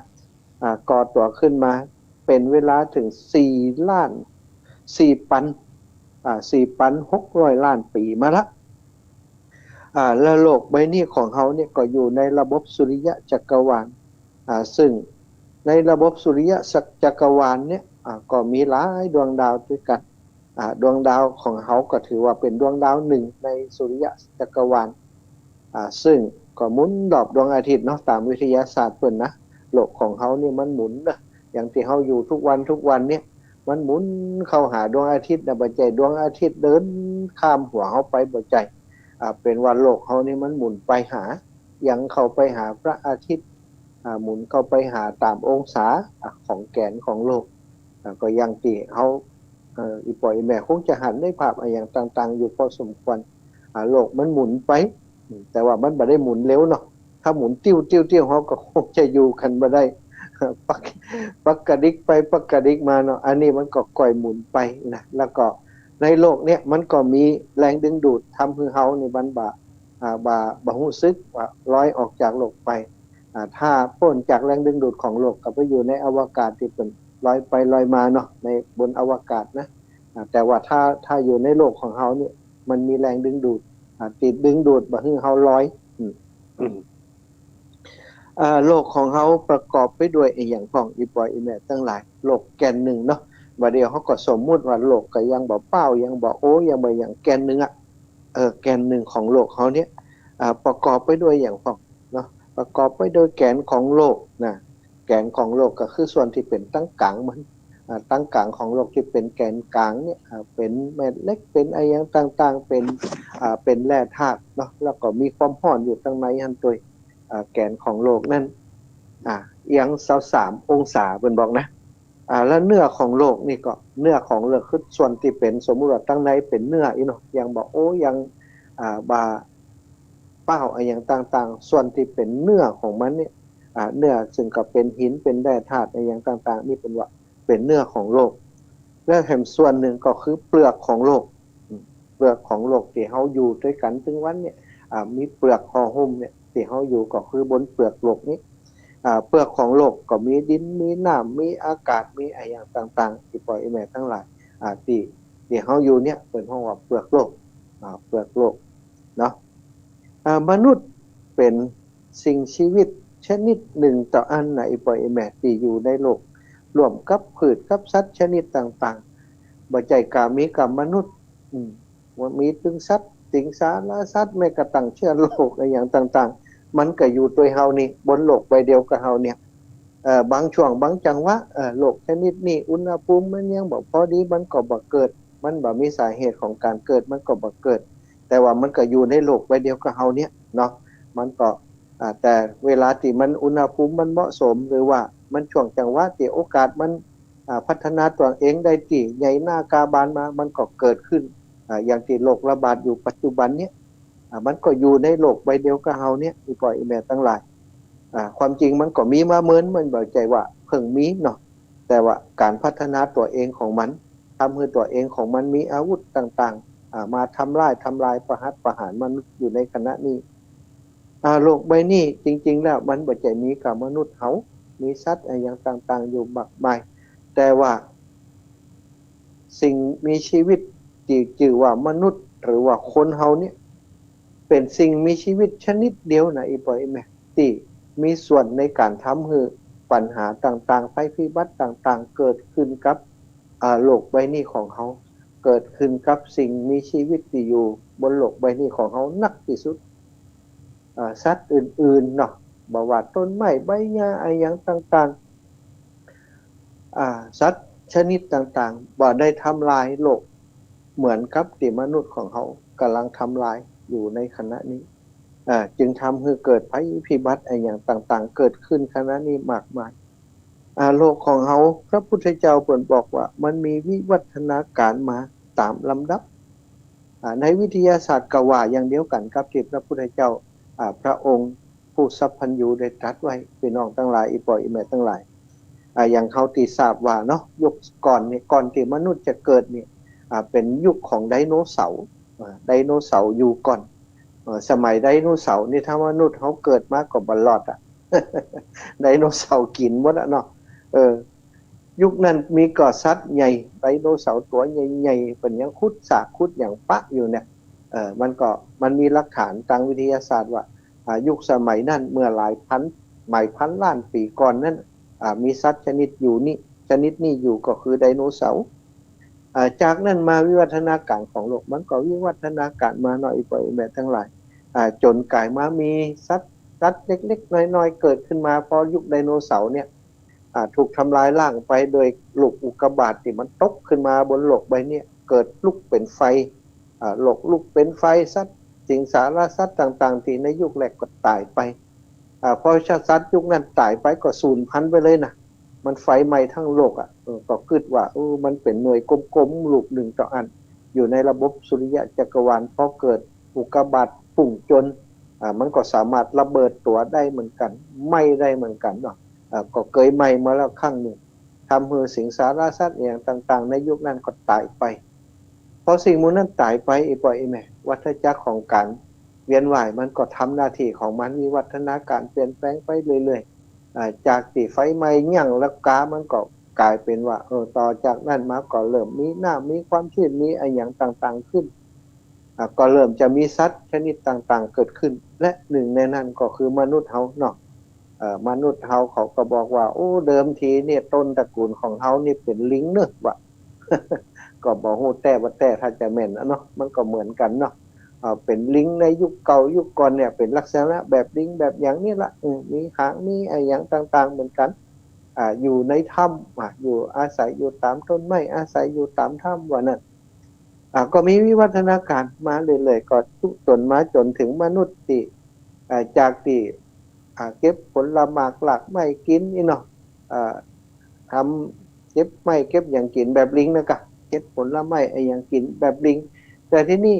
ก่อตัวขึ้นมาเป็นเวลาถึง4,600 ล้านปีมาละแล้วโลกใบนี้ของเฮาเนี่ยก็อยู่ในระบบสุริยะจักรวาลซึ่งในระบบสุริยะจักรวาลเนี่ยก็มีหลายดวงดาวด้วยกันดวงดาวของเฮาก็ถือว่าเป็นดวงดาวหนึ่งในสุริยะจักรวาลซึ่งก็หมุนรอบดวงอาทิตย์เนาะตามวิทยาศาสตร์เพิ่นนะโลกของเฮานี่มันหมุนนะอย่างที่เฮาอยู่ทุกวันเนี่ยมันหมุนเข้าหาดวงอาทิตย์นะบ่ใจดวงอาทิตย์เดินข้ามหัวเฮาไปบ่ใจเป็นว่าโลกเฮานี่มันหมุนไปหายังเข้าไปหาพระอาทิตย์หมุนเข้าไปหาตามองศาของแกนของโลกก็ยังที่เฮาอีปอยแม่คงจะหันได้ภาพอย่างต่างๆอยู่พอสมควรโลกมันหมุนไปแต่ว่ามันบ่ได้หมุนเร็วเนาะถ้าหมุนติ้วเฮาก็คงจะอยู่กันบ่ได้ปักกระดิกไปปักกระดิกมาเนาะอันนี้มันก็ก่อยหมุนไปนะแล้วก็ในโลกเนี่ยมันก็มีแรงดึงดูดทำให้เฮานี่มันบ่รู้สึกว่าลอยออกจากโลกไปถ้าพ้นจากแรงดึงดูดของโลกก็ไปอยู่ในอวกาศที่เป็นลอยไปลอยมาเนาะในบนอวกาศนะแต่ว่าถ้าอยู่ในโลกของเฮาเนี่ย มันมีแรงดึงดูดติดดึงดูดบ่ให้เฮาลอยโลกของเฮาประกอบไปด้วยไอ้อย่างของอีปอยอีแม่ทั้งหลายโลกแกนหนึ่งเนาะบัดเดียวเขาก็สมมุติว่าโลกก็ยังบ่เป้ายังบ่โอยังบ่อย่างแกนหนึ่งแกนหนึ่งของโลกเขาเนี่ยประกอบไปด้วยอย่างของเนาะประกอบไปโดยแกนของโลกนะแกนของโลกก็คือส่วนที่เป็นตั้งกลางมันตั้งกลางของโลกที่เป็นแกนกลางเนี่ยเป็นแม่เหล็กเป็นอะไรอย่างต่างๆเป็นแร่ธาตุเนาะแล้วก็มีความร้อนอยู่ข้างในหั่นตัวแกนของโลกนั่นเอียง23องศาเพิ่นบอกนะแล้วเนื้อของโลกนี่ก็เนื้อของโลกคือส่วนที่เป็นสมมุติว่าตั้งในเป็นเนื้ออีเนาะยังบอกโอ้ยังบาเป้าอะไรอย่างต่างๆส่วนที่เป็นเนื้อของมันเนี่ยเนื้อซึ่งก็เป็นหินเป็นแร่ธาตุอะไรอย่างต่างๆนี่เป็นว่าเป็นเนื้อของโลกและแถมส่วนหนึ่งก็คือเปลือกของโลกเปลือกของโลกที่เฮาอยู่ด้วยกันถึงวันเนี่ยมีเปลือกห่อหุ้มเนี่ยที่เฮาอยู่ก็คือบนเปลือกโลกนี้เปลือกของโลกก็มีดินมีน้ำมีอากาศมีอะไรอย่างต่างๆที่ปล่อยแม่ทั้งหลายที่เฮาอยู่เนี่ยเป็นห้องว่าเปลือกโลกเปลือกโลกเนาะมนุษย์เป็นสิ่งชีวิตชนิดหนึ่งต่ออันไหนปล่อยแม่ที่อยู่ในโลกรวมกับพืชกับสัตว์ชนิดต่างๆบ่ใจกามีกับมนุษย์ว่ามีถึงสัตว์สิงสารสัตว์แม้กระทั่งเชื้อโรคอะไรอย่างต่างๆมันก็อยู่ตัวเฮานี่บนโลกใบเดียวกับเฮาเนี่ยบางช่วงบางจังหวะโลกชนิดนี้อุณหภูมิมันยังบ่พอดีมันก็บ่เกิดมันบ่มีสาเหตุของการเกิดมันก็บ่เกิดแต่ว่ามันก็อยู่ในโลกใบเดียวกับเฮาเนี่ยเนาะมันก็แต่เวลาที่มันอุณหภูมิมันเหมาะสมหรือว่ามันช่วงจังหวะที่โอกาสมันพัฒนาตัวเองได้ที่ใหญ่หน้ากาบานมามันก็เกิดขึ้นอย่างที่โรคระบาดอยู่ปัจจุบันเนี่ยมันก็อยู่ในโลกใบเดียวกับเฮาเนี่ยอีปล่อยอีแม่ทั้งหลายความจริงมันก็มีมาเหมือนมันบ่ใจว่าเพิ่งมีเนาะแต่ว่าการพัฒนาตัวเองของมันทำให้ตัวเองของมันมีอาวุธต่างๆมาทำลายประหารมนุษย์อยู่ในขณะนี้โลกใบนี้จริงๆแล้วมันบ่ใจมีกับมนุษย์เฮามีสัตว์อะไรอย่างต่างๆอยู่มากมายแต่ว่าสิ่งมีชีวิตที่ชื่อว่ามนุษย์หรือว่าคนเฮาเนี่ยเป็นสิ่งมีชีวิตชนิดเดียวนะอีปอยแม่ที่มีส่วนในการทำให้ปัญหาต่างๆภัยพิบัติต่างๆเกิดขึ้นกับโลกใบนี้ของเฮาเกิดขึ้นกับสิ่งมีชีวิตที่อยู่บนโลกใบนี้ของเฮานักที่สุดสัตว์อื่นๆเนาะบ่ว่าต้นไม้ใบหญ้าอะไรอย่างต่างๆสัตว์ชนิดต่างๆบ่ได้ทำลายโลกเหมือนกับที่มนุษย์ของเขากำลังทำลายอยู่ในขณะนี้จึงทำให้เกิดภัยพิบัติอะไรอย่างต่างๆเกิดขึ้นขณะนี้มากมายโลกของเขาพระพุทธเจ้าเพิ่นบอกว่ามันมีวิวัฒนาการมาตามลำดับในวิทยาศาสตร์ก็ว่าอย่างเดียวกันกับที่พระพุทธเจ้าพระองค์ผู้สัพพัญญูได้ตรัสไว้พี่น้องทั้งหลายอีปอยอีแม่ทั้งหลายอย่างเขาที่ทราบว่าเนาะยุคก่อนนี่ก่อนที่มนุษย์จะเกิดนี่เป็นยุคของไดโนเสาร์อยู่ก่อนสมัยไดโนเสาร์นี่ถ้ามนุษย์เขาเกิดมาก็บ่รอดไดโนเสาร์กินหมดเนาะยุคนั้นมีก่อสัตว์ใหญ่ไดโนเสาร์ตัวใหญ่ๆเป็นยังคุดสากคุดอย่างปะอยู่เนี่ยมันมีหลักฐานทางวิทยาศาสตร์ว่ายุคสมัยนั้นเมื่อหลายพันล้านปีก่อนนั้นมีสัตว์ชนิดนี้อยู่ก็คือไดโนเสาร์จากนั้นมาวิวัฒนาการของโลกมันก็วิวัฒนาการมาหน่อยปล่อยแม่ทั้งหลายจนกลายมามีสัตว์เล็กๆน้อยๆเกิดขึ้นมาพอยุคไดโนเสาร์เนี่ยถูกทำลายล้างไปโดยลูกอุกกาบาตที่มันตกขึ้นมาบนโลกใบนี้เกิดลุกเป็นไฟโลกลุกเป็นไฟสัตว์สิงสารสัตว์ต่างๆที่ในยุคแรกก็ตายไปพอสัตว์ยุคนั้นตายไปก็สูญพันธุ์ไปเลยนะมันไฟไหม้ทั้งโลกก็คิดว่ามันเป็นหน่วยกลมๆลูกหนึ่งต่ออันอยู่ในระบบสุริยะจักรวาลพอเกิดอุกกาบาตพุ่งจนมันก็สามารถระเบิดตัวได้เหมือนกันไหม้ได้เหมือนกันเนาะก็เคยไหม้มาแล้วครั้งหนึ่งทำให้สิงสารสัตว์อย่างต่างๆในยุคนั้นก็ตายไปพอสิ่งมูลนั้นตายไปอีปอยแม่วัฏจักรของการเวียนว่ายมันก็ทำหน้าที่ของมันวิวัฒนาการเปลี่ยนแปลงไปเรื่อยๆจากที่ไฟไหม้ยั่งแล้วกามันก็กลายเป็นว่าต่อจากนั้นมาก็เริ่มมีน้ำมีความชื้นมีอะไรอย่างต่างๆขึ้น ก็เริ่มจะมีสัตว์ชนิดต่างๆเกิดขึ้นและหนึ่งในนั้นก็คือมนุษย์เฮาเนาะมนุษย์เฮาเขาก็บอกว่าโอ้เดิมทีเนี่ยต้นตระกูลของเฮานี่เป็นลิงเนอะว่ะ ก็บอกฮู้แต่ว่าแต่ถ้าจะแม่นเนาะมันก็เหมือนกันเนาะเป็นลิงในยุคเก่ายุคก่อนเนี่ยเป็นลักษณะแบบลิงแบบอย่างนี้ละมีหางมีไอ้อย่างต่างๆเหมือนกันอยู่ในถ้ำอยู่อาศัยอยู่ตามต้นไม้อาศัยอยู่ตามถ้ำว่านั้นก็มีวิวัฒนาการมาเรื่อยๆก็ทุกจนมาจนถึงมนุษย์ที่จากที่เก็บผลหมากหลากไม้กินนี่เนาะทำเก็บไม้เก็บอย่างกินแบบลิงนะกะเก็บผลไม้ไอ้อย่างกินแบบลิงแต่ที่นี่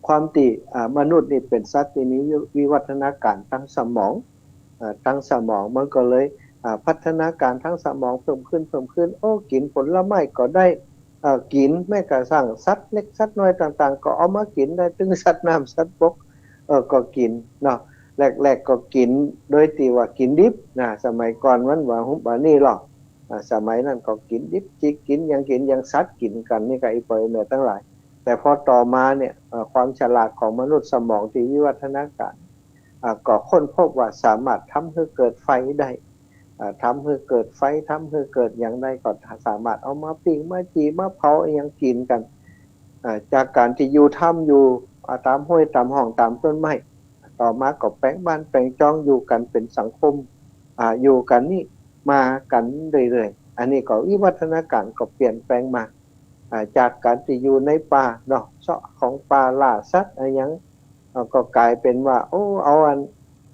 ความที่มนุษย์นี่เป็นสัตว์ที่มีวิวัฒนาการทางสมองมันก็เลยพัฒนาการทั้งสมองเพิ่มขึ้นโอ้กินผลไม้ก็ได้กินแม้กระทั่งสัตว์เล็กสัตว์น้อยต่างๆก็เอามากินได้ถึงสัตว์น้ำสัตว์บกก็กินเนาะแรกๆก็กินโดยที่ว่ากินดิบนะสมัยก่อนมันว่าหุบนี่หรอกสมัยนั้นก็กินดิบจิกกินอย่างสัตว์กินกันนี่ก็ไอ้ปล่อยแม่ทั้งหลายแต่พอต่อมาเนี่ยความฉลาดของมนุษย์สมองที่วิวัฒนาการก็ค้นพบว่าสามารถทำให้เกิดไฟได้ทำให้เกิดไฟทำให้เกิดอย่างไรก็สามารถเอามาปิ้งมาจีมาเผาอย่างกินกันจากการที่อยู่ถ้ำอยู่ตามห้วยตามห้องตามต้นไม้ต่อมาก็แปลงบ้านแปลงจ้องอยู่กันเป็นสังคมอยู่กันนี่มากันเรื่อยๆอันนี้ก็วิวัฒนาการก็เปลี่ยนแปลงมาจากการที่อยู่ในป่าเนาะเสาะของป่าล่าสัตว์อะไรอย่างก็กลายเป็นว่าโอ้เอาอัน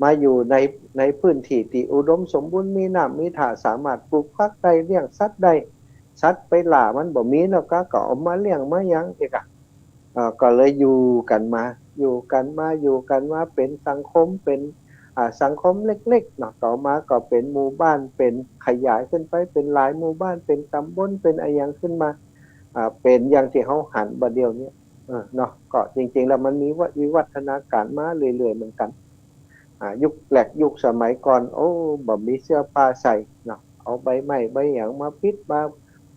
มาอยู่ในพื้นที่ที่อุดมสมบูรณ์มีน้ำมีท่าสามารถปลูกผักได้เลี้ยงสัตว์ได้สัตว์ไปล่ามันบ่มีแล้วก็เอามาเลี้ยงมายังอีกก็เลยอยู่กันมาเป็นสังคมเป็นสังคมเล็กๆเนาะต่อมาก็เป็นหมู่บ้านเป็นขยายขึ้นไปเป็นหลายหมู่บ้านเป็นตำบลเป็นอะไรอย่างขึ้นมาเป็นอย่างที่เขาหันบัดเดียวนี้เนาะก็จริงๆแล้วมันมีวิวัฒนาการมาเรื่อยๆเหมือนกันยุคแรกยุคสมัยก่อนโอ้บ่มีเสื้อผ้าใส่เนาะเอาใบไม้ใบหยังมาปิดมา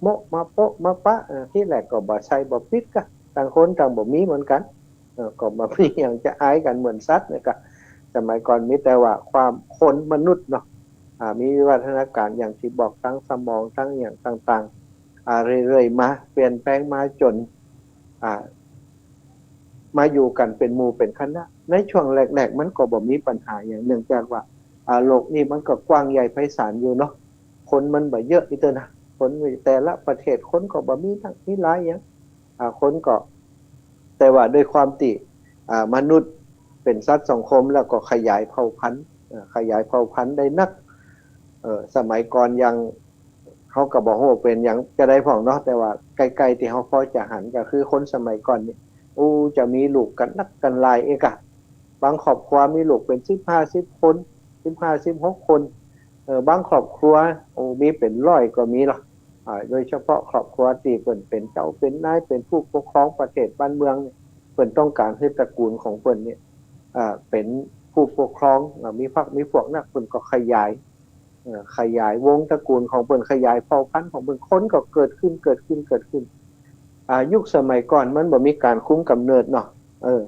โมะมาโปะมาปะที่แรกก็บ่ใส่บ่ปิดก็ต่างคนต่างบ่มีเหมือนกันก็บ่มีอย่างจะอายกันเหมือนสัตว์เนี่ยก็สมัยก่อนมีแต่ว่าความคนมนุษย์เนาะมีวิวัฒนาการอย่างที่บอกทั้งสมองทั้งอย่างต่างๆเรื่อยๆมาเปลี่ยนแปลงมาจนมาอยู่กันเป็นหมู่เป็นคณะในช่วงแรกๆมันก็บ่มีปัญหาอย่างเนื่องจากว่าโลกนี้มันก็กว้างใหญ่ไพศาลอยู่เนาะคนมันบ่เยอะอีกนะคนแต่ละประเทศคนก็บ่มีทั้งนี้หลายอย่างคนก็แต่ว่าด้วยความที่มนุษย์เป็นสัตว์สังคมแล้วก็ขยายเผ่าพันธุ์ได้นักสมัยก่อนยังเขาก็บอกว่าเป็นอย่างจะได้ผ่องเนาะแต่ว่าไกลๆที่เขาพอจะหันก็คือคนสมัยก่อนนี่จะมีลูกกันนักกันหลายเอกบางครอบครัวมีลูกเป็น10 คน15-16 คนบางครอบครัวมีเป็น100ก็มีหรอกโดยเฉพาะครอบครัวที่เป็นเจ้าเป็นนายเป็นผู้ปกครองประเทศบ้านเมืองเพิ่นต้องการให้ตระกูลของเพิ่นเนี่ยเป็นผู้ปกครองมีพรรคมีพวกนักเพิ่นก็ขยายวงตระกูลของเพิ่นขยายเผ่าพันธุ์ของเพิ่นคนก็เกิดขึ้นยุคสมัยก่อนมันบ่มีการคุ้มกำเนิดเนาะ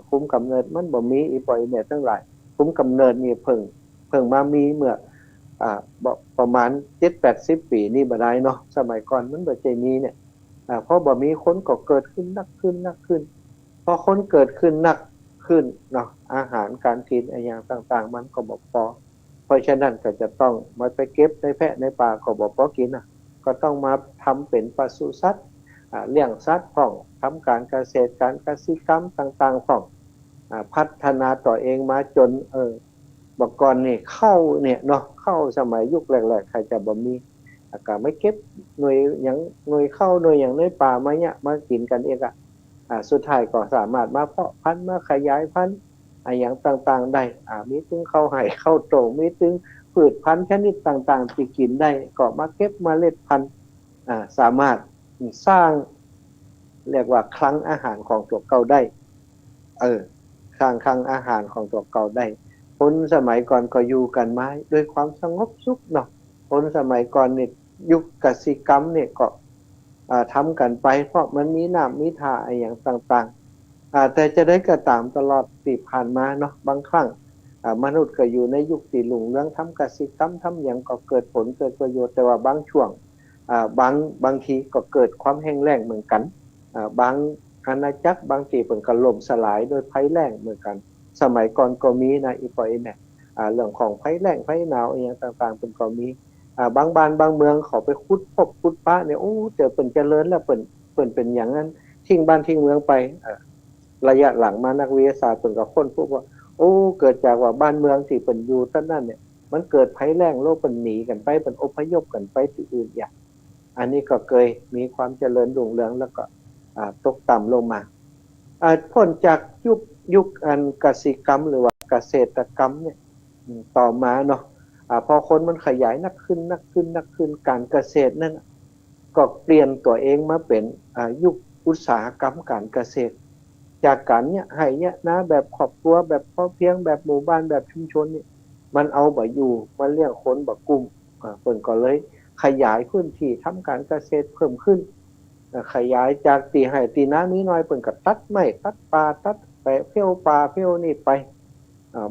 คุ้มกำเนิดมันบ่มีอีปล่อยแม่ทั้งหลายคุ้มกำเนิดนี่เพิ่งมามีเมื่อประมาณ 7-80 ปีนี่บ่ได้เนาะสมัยก่อนมันบ่ใจมีเนี่ยเพราะบ่มีคนก็เกิดขึ้นนักขึ้นพอคนเกิดขึ้นนักขึ้นเนาะอาหารการกินอะไรอย่างต่างๆมันก็บ่พอเพราะฉะนั้นก็จะต้องมาไปเก็บในแพะในป่าก็บ่พอกินก็ต้องมาทำเป็นปศุสัตว์เลี้ยงสัตว์พ่องทำการเกษตรการเกษตรกรรมต่างๆพ่องพัฒนาต่อเองมาจนบอกก่อนนี่เข้าเนี่ยเนาะเข้าสมัยยุคแรกๆใครจะบ่มีก็ไม่เก็บหน่วยเข้าหน่วยอย่างในป่ามาเนี่ยมากินกันเองสุดท้ายก็สามารถมาเพาะพันธุ์มาขยายพันธุ์อย่างต่างๆได้มีถึงเข้าไห่เข้าโตมีถึงพืชพันธุ์ชนิดต่างๆที่กินได้ก็มาเก็บเมล็ดพันธุ์สามารถสร้างเรียกว่าคลังอาหารของตัวเก่าได้สร้างคลังอาหารของตัวเก่าได้คนสมัยก่อนก็อยู่กันมาด้วยความสงบสุขเนาะคนสมัยก่อนนี่ยุคกสิกรรมเนี่ยก็ทำกันไปเพราะมันมีน้ำมีท่าอย่างต่าง แต่จะได้ก็ตามตลอดที่ผ่านมาเนาะบางครั้งมนุษย์ก็อยู่ในยุคที่รุ่งเรืองทำกสิกรรมทำอย่างก็เกิดผลเกิดประโยชน์แต่ว่าบางช่วงบางทีก็เกิดความแห้งแล้งเหมือนกันบางอาณาจักรบางทีเป็นก็ล่มสลายโดยภัยแล้งเหมือนกันสมัยก่อนก็มีนะอีปอยเนี่ยเรื่องของภัยแล้งภัยหนาวอย่างต่างๆเป็นก็มีบางบ้านบางเมืองเขาไปขุดพบขุดป้าเนี่ยโอ้เจอเป็นเจริญแล้วเป็นอย่างนั้นทิ้งบ้านทิ้งเมืองไประยะหลังมานักวิทยาศาสตร์เป็นก็ค้นพบว่าโอ้เกิดจากว่าบ้านเมืองที่เป็นอยู่ท่านนั่นเนี่ยมันเกิดภัยแล้งโลกเป็นหนีกันไปเป็นอพยพกันไปที่อื่นอย่างอันนี้ก็เคยมีความเจริญรุ่งเรืองแล้วก็ตกต่ำลงมาพ้นจากยุคอันกสิกรรมหรือว่าเกษตรกรรมเนี่ยต่อมาเนาะพอคนมันขยายนักขึ้นการเกษตรนั่นก็เปลี่ยนตัวเองมาเป็นยุคอุตสาหกรรมการเกษตรจากการเนี่ยให้เนี่ยนะแบบครอบครัวแบบพอเพียงแบบหมู่บ้านแบบชุมชนเนี่ยมันเอาบ่อยู่มันเลี้ยงคนบ่กลุ่มเพิ่นก็เลยขยายพื้นที่ทำการเกษตรเพิ่มขึ้นขยายจากตีให้ตีน้ำนี้น้อยเพิ่นก็ตัดไม้ตัดป่าตัดไปเพี้ยวป่าเพี้ยวนี่ไป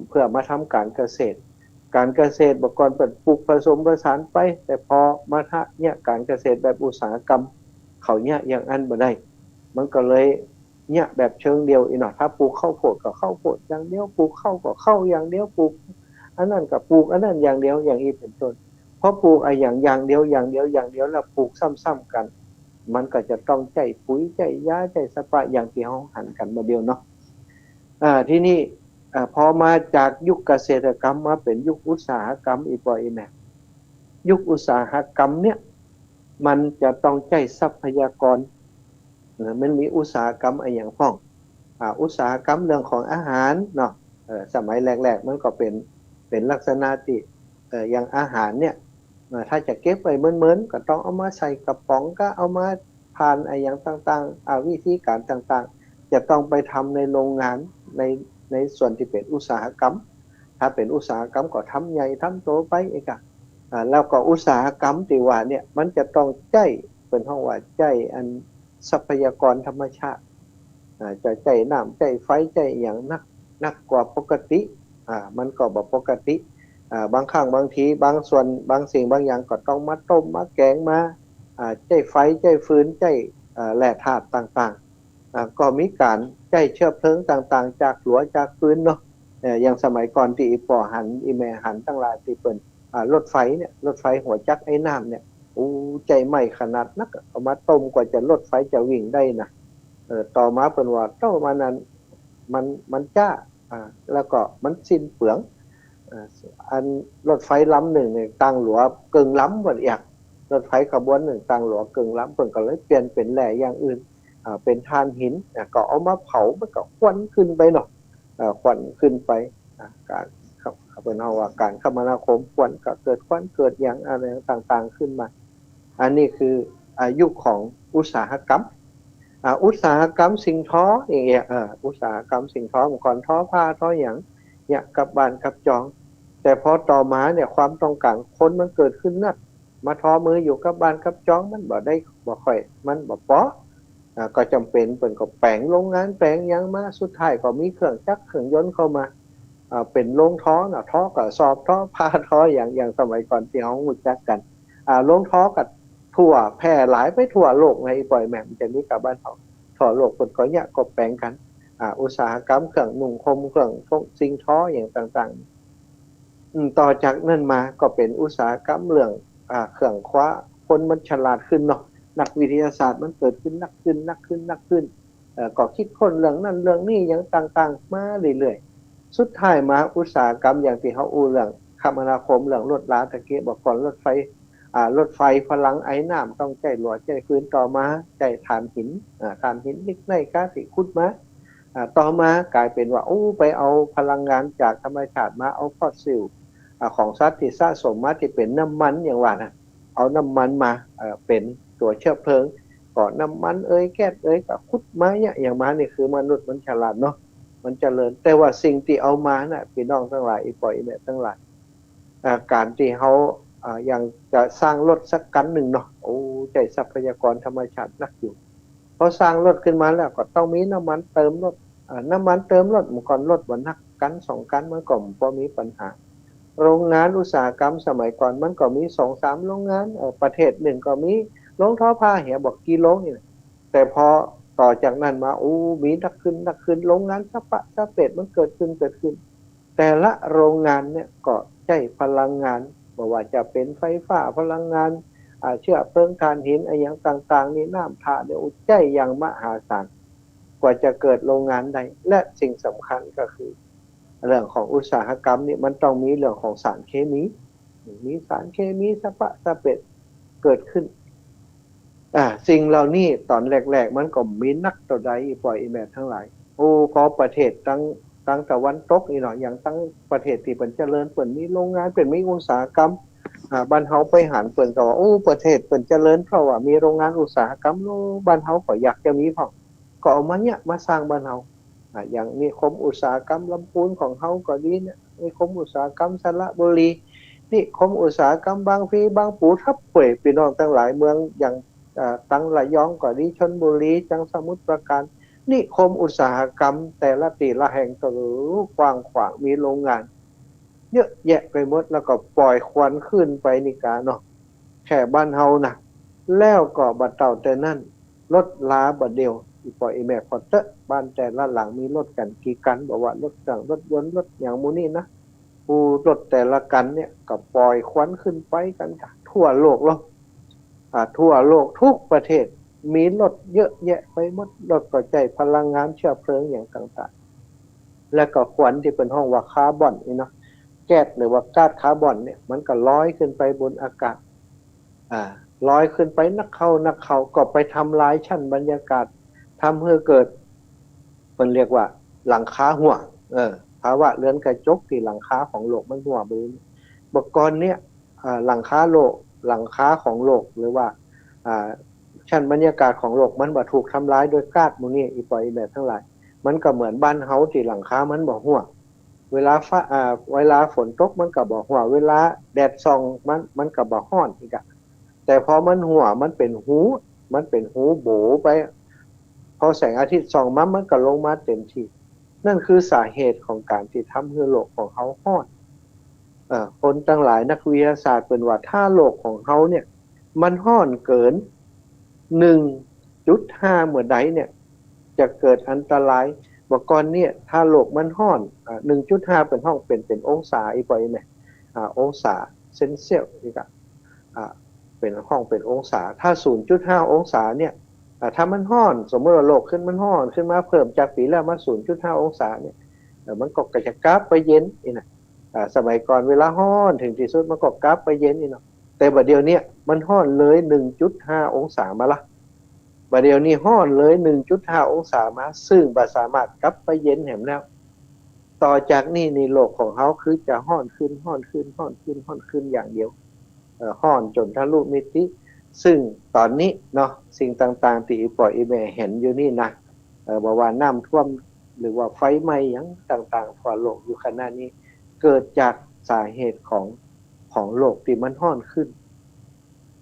เพื่อมาทำการเกษตรบก่อนเปิดปลูกผสมผสานไปแต่พอมาเนี่ยการเกษตรแบบอุตสาหกรรมเขาเนี่ยอย่างอันบ่ได้มันก็เลยเนี่ยแบบเชิงเดียวอีกหน่อยถ้าปลูกข้าวโพดก็ข้าวโพดอย่างเดียวปลูกข้าวก็ข้าวอย่างเดียวปลูกอันนั้นก็ปลูกอันนั้นอย่างเดียวอย่างนี้เป็นต้นเพราะปลูกอย่างเดียวแล้วปลูกซ้ำๆกันมันก็จะต้องใจปุ๋ยใจยาใจสปะอย่างที่เฮาหันกันมาเดียวเนาะที่นี่พอมาจากยุคเกษตรกรรมมาเป็นยุคอุตสาหกรรมอีกบ่อยแม่ยุคอุตสาหกรรมเนี่ยมันจะต้องใช้ทรัพยากรมันมีอุตสาหกรรมอย่างพ้องอุตสาหกรรมเรื่องของอาหารเนาะสมัยแรกๆมันก็เป็นลักษณะที่อย่างอาหารเนี่ยถ้าจะเก็บไว้เหมือนก็ต้องเอามาใส่กระป๋องก็เอามาผ่านอย่างต่างๆวิธีการต่างๆจะต้องไปทำในโรงงานในส่วนที่เป็นอุตสาหกรรมถ้าเป็นอุตสาหกรรมก็ทำใหญ่ทำโตไปเองแล้วก็อุตสาหกรรมที่ว่าเนี่ยมันจะต้องใช้เป็นห้องว่าใช้อันทรัพยากรธรรมชาติจะใช้น้ำใช้ไฟใช้อย่างนักกว่าปกติมันก็บ่ปกติบางครั้งบางทีบางส่วนบางสิ่งบางอย่างก็ต้องมาต้มมาแกงมาใช้ไฟใช้ฟืนใช้แร่ธาตุต่างๆก็มีการใช้เชื้อเพลิงต่างๆจากหลัวจากฟืนเนาะอย่างสมัยก่อนที่อีปอหันอีแม่หันตั้งหลายที่เปิ้นรถไฟหัวจักรไอ้น้ำเนี่ยใจไหม้ขนาดนักเอามาต้มกว่าจะรถไฟจะวิ่งได้นะต่อมาเปิ้นว่าเจ้ามานั้นมันจ้าแล้วก็มันสิ้นเปลืองอันรถไฟลำหนึ่งเนี่ยตั้งหลัวกึ่งล้ำบ่อีกรถไฟขบวนหนึ่งตั้งหลัวกึ่งล้ำเพิ่นก็เลยเปลี่ยนเป็นแหล่อย่างอื่นเป็นถ่านหินก็เอามาเผามันก็ควันขึ้นไปเนาะควันขึ้นไปการเป็นเอาว่าการคมนาคมควันก็เกิดควันเกิดอย่างอะไรต่างๆขึ้นมาอันนี้คือยุคของอุตสาหกรรมอุตสาหกรรมสิ่งท้ออย่างเงี้ยอุตสาหกรรมสิ่งท้อเมื่อก่อนท้อผ้าท้ออย่างเนี่ยกับบ้านกับจองแต่พอต่อมาเนี่ยความต้องการคนมันเกิดขึ้นนักมาท้อมืออยู่กับบ้านกับจองมันบ่ได้บ่ค่อยมันบ่พอก็จำเป็นเปิ่นก็แปลงโรงงานแปลงยังมาสุดท้ายก็มีเครื่องจักรเครื่องยนต์เข้ามาเป็นโรงท้อน่ะท้อก็สอบท้อผ้าท้ออย่างสมัยก่อนที่เฮารู้จักกันโรงท้อก็ทั่วแพร่หลายไปทั่วโลกในปล่อยแม่มจะมีกับบ้านเฮาทั่วโลกเพิ่นก็เนี่ยก็แปลงกันอุตสาหกรรมเครื่องนุ่งห่มเครื่องสิ่งท้ออย่างต่างๆต่อจากนั้นมาก็เป็นอุตสาหกรรมเรื่องเครื่องคว้าคนมันฉลาดขึ้นเนาะนักวิทยาศาสตร์มันเกิดขึ้นนักขึ้นก็คิดคนเรื่องนั้นเรื่องนี้อย่างต่างๆมาเรื่อยๆสุดท้ายมาอุตสาหกรรมอย่างที่เฮาอู้เรื่องคมนาคมเรื่องรถลาตะเกียบอกก่อนรถไฟพลังไอ้น้ำต้องใช้หลอดใช้ฟืนต่อมาใช้ถ่านหินนิกไนก๊าซที่ขุดมาต่อมากลายเป็นว่าไปเอาพลังงานจากธรรมชาติมาเอาฟอสซิลของสัตว์ที่สะสมมาที่เป็นน้ำมันอย่างว่านะเอาน้ำมันมาเป็นตัวเชื้อเพลิงก่อนน้ำมันแก๊สก็ขุดมาเนี่ยอย่างมานี่คือมนุษย์มันฉลาดเนาะมันเจริญแต่ว่าสิ่งที่เอามาน่ะพี่น้องทั้งหลายอีปล่อยเนี่ยทั้งหลายการที่เขาอย่างจะสร้างรถสักคันหนึ่งเนาะใจทรัพยากรธรรมชาตินักอยู่พอสร้างรถขึ้นมาแล้วก็ต้องมีน้ำมันเติมรถ น้ำมันเติมรถมันก่อนรถวันนักกัน2 กันมันก็พอมีปัญหาโรงงานอุตสาหกรรมสมัยก่อนมันก็มี2-3 โรงงานประเทศหนึ่งก็มีโรงทอผ้าเหี่ยบอกกี่โรงนี่แต่พอต่อจากนั้นมามีนักขึ้นโรงงานสปะสะเป็ดมันเกิดขึ้นแต่ละโรงงานเนี่ยก็ใช้พลังงานบอกว่าจะเป็นไฟฟ้าพลังงานเชื้อเพลิงถ่านหินอะไรอย่างต่างๆนี่น้ำท่าเนี่ยใช้อย่างมหาศาลกว่าจะเกิดโรงงานใดและสิ่งสำคัญก็คือเรื่องของอุตสาหกรรมนี่มันต้องมีเรื่องของสารเคมีสารเคมีสปะสะเป็ดเกิดขึ้นสิ่งเหล่านี้ตอนแรกๆมันก็มีนักต่อใดปล่อยแม่ทั้งหลายพอประเทศตั้งตะวันตกนี่เนาะอย่างตั้งประเทศที่เป็นเจริญเปิ่นมีโรงงานเป็นมีอุตสาหกรรมบ้านเฮาไปหันเปิ่นก็ว่าประเทศเปิ่นเจริญเพราะว่ามีโรงงานอุตสาหกรรมบ้านเฮาก็อยากจะมีพอก็เอามาเนี่ยมาสร้างบ้านเฮาอย่างนิคมอุตสาหกรรมลำพูนของเฮาก็ดีเนี่ยนิคมอุตสาหกรรมสระบุรีนิคมอุตสาหกรรมบางพลีบางปูทับเป่ยพี่น้องทั้งหลายเมืองอย่างตั้งระยองก็ดีชลบุรีจังสมุทรปราการนิคมอุตสาหกรรมแต่ละตีละแห่งก็กว้างขวางมีโรงงานเยอะแยะไปหมดแล้วก็ปล่อยควันขึ้นไปนี่กาเนาะแค่บ้านเฮานะแล้วก็บัดเต่าแต่นั่นรถลาบัดเดียวอีปล่อยแม่พอเตะบ้านแต่ละหลังมีรถกันกี่กันบอกว่ารถจังรถยนต์รถอย่างมูนี่นะรถแต่ละกันเนี่ยก็ปล่อยควันขึ้นไปกันทั่วโลกแล้วทั่วโลกทุกประเทศมีรถเยอะแยะไปหมดรถก็ใช้พลังงานเชื้อเพลิงอย่างต่างๆและก็ควันที่เป็นห้องว่าคาร์บอนนี่เนาะแก๊สหรือว่าก๊าซคาร์บอนเนี่ยมันก็ลอยขึ้นไปบนอากาศลอยขึ้นไปนักเขาก็ไปทำลายชั้นบรรยากาศทำให้เกิดมันเรียกว่าหลังคาหัวภาวะเรือนกระจกที่หลังคาของโลกมันหัวไปบกรเนี่ยหลังคาของโลกหรือว่าชั้นบรรยากาศของโลกมันบ่ถูกทำลายโดยก๊าซมูนี่อีปล่อยแบบทั้งหลายมันก็เหมือนบ้านเฮาที่หลังคามันบ่หัวเวลาฝนตกมันก็บ่หัวเวลาแดดส่องมันก็บ่ร้อนอีกแต่พอมันหัวมันเป็นหูโบไปพอแสงอาทิตย์ส่องมันก็ลงมาเต็มที่นั่นคือสาเหตุของการที่ทำให้โลกของเฮาร้อนคนทั้งหลายนักวิทยาศาสตร์เป็นว่าถ้าโลกของเฮาเนี่ยมันร้อนเกิน 1.5 เมื่อใดเนี่ยจะเกิดอันตรายบอกก่อนเนี่ยถ้าโลกมันร้อน 1.5 เป็นห้องเป็นองศาอีกบ่อยแม่องศาเซนเซียสอีกเป็นห้องเป็นองศาถ้า 0.5 องศาเนี่ยถ้ามันร้อนสมมติว่าโลกขึ้นมันร้อนขึ้นมาเพิ่มจากปีแล้วมา 0.5 องศาเนี่ยมันก็จะกราฟไปเย็นอีกนะสมัยก่อนเวลาร้อนถึงที่สุดมันก็กราฟไปเย็นอีกเนาะแต่บัดเดี๋ยวนี้มันร้อนเลย 1.5 องศามาละบัดเดี๋ยวนี้ร้อนเลย 1.5 องศามาซึ่งบ่สามารถกลับไปเย็นแหมแล้วต่อจากนี้ในโลกของเฮาคือจะร้อนขึ้นอย่างเดียวร้อนจนทะลุมิติซึ่งตอนนี้เนาะสิ่งต่างๆที่ปล่อยแม่เห็นอยู่นี่นะบอกว่าน้ำท่วมหรือว่าไฟไหม้อย่างต่างๆทั่วโลกอยู่ขณะนี้เกิดจากสาเหตุของโลกที่มันร้อนขึ้น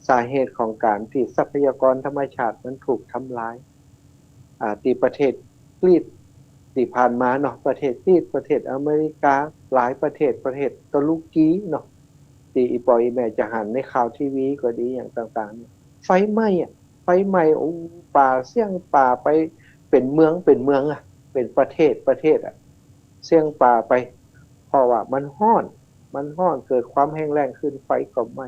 สาเหตุของการที่ทรัพยากรธรรมชาติมันถูกทำลายที่ประเทศกรีซที่ผ่านมาเนาะประเทศกรีซประเทศอเมริกาหลายประเทศตุรกีเนาะที่อีปอยแม่จะหันในข่าวทีวีก็ดีอย่างต่างๆไฟไหม้ป่าเสี่ยงป่าไปเป็นเมืองเป็นประเทศเสี่ยงป่าไปเพราะว่ามันร้อนเกิดความแห้งแล้งขึ้นไฟก็ไหม้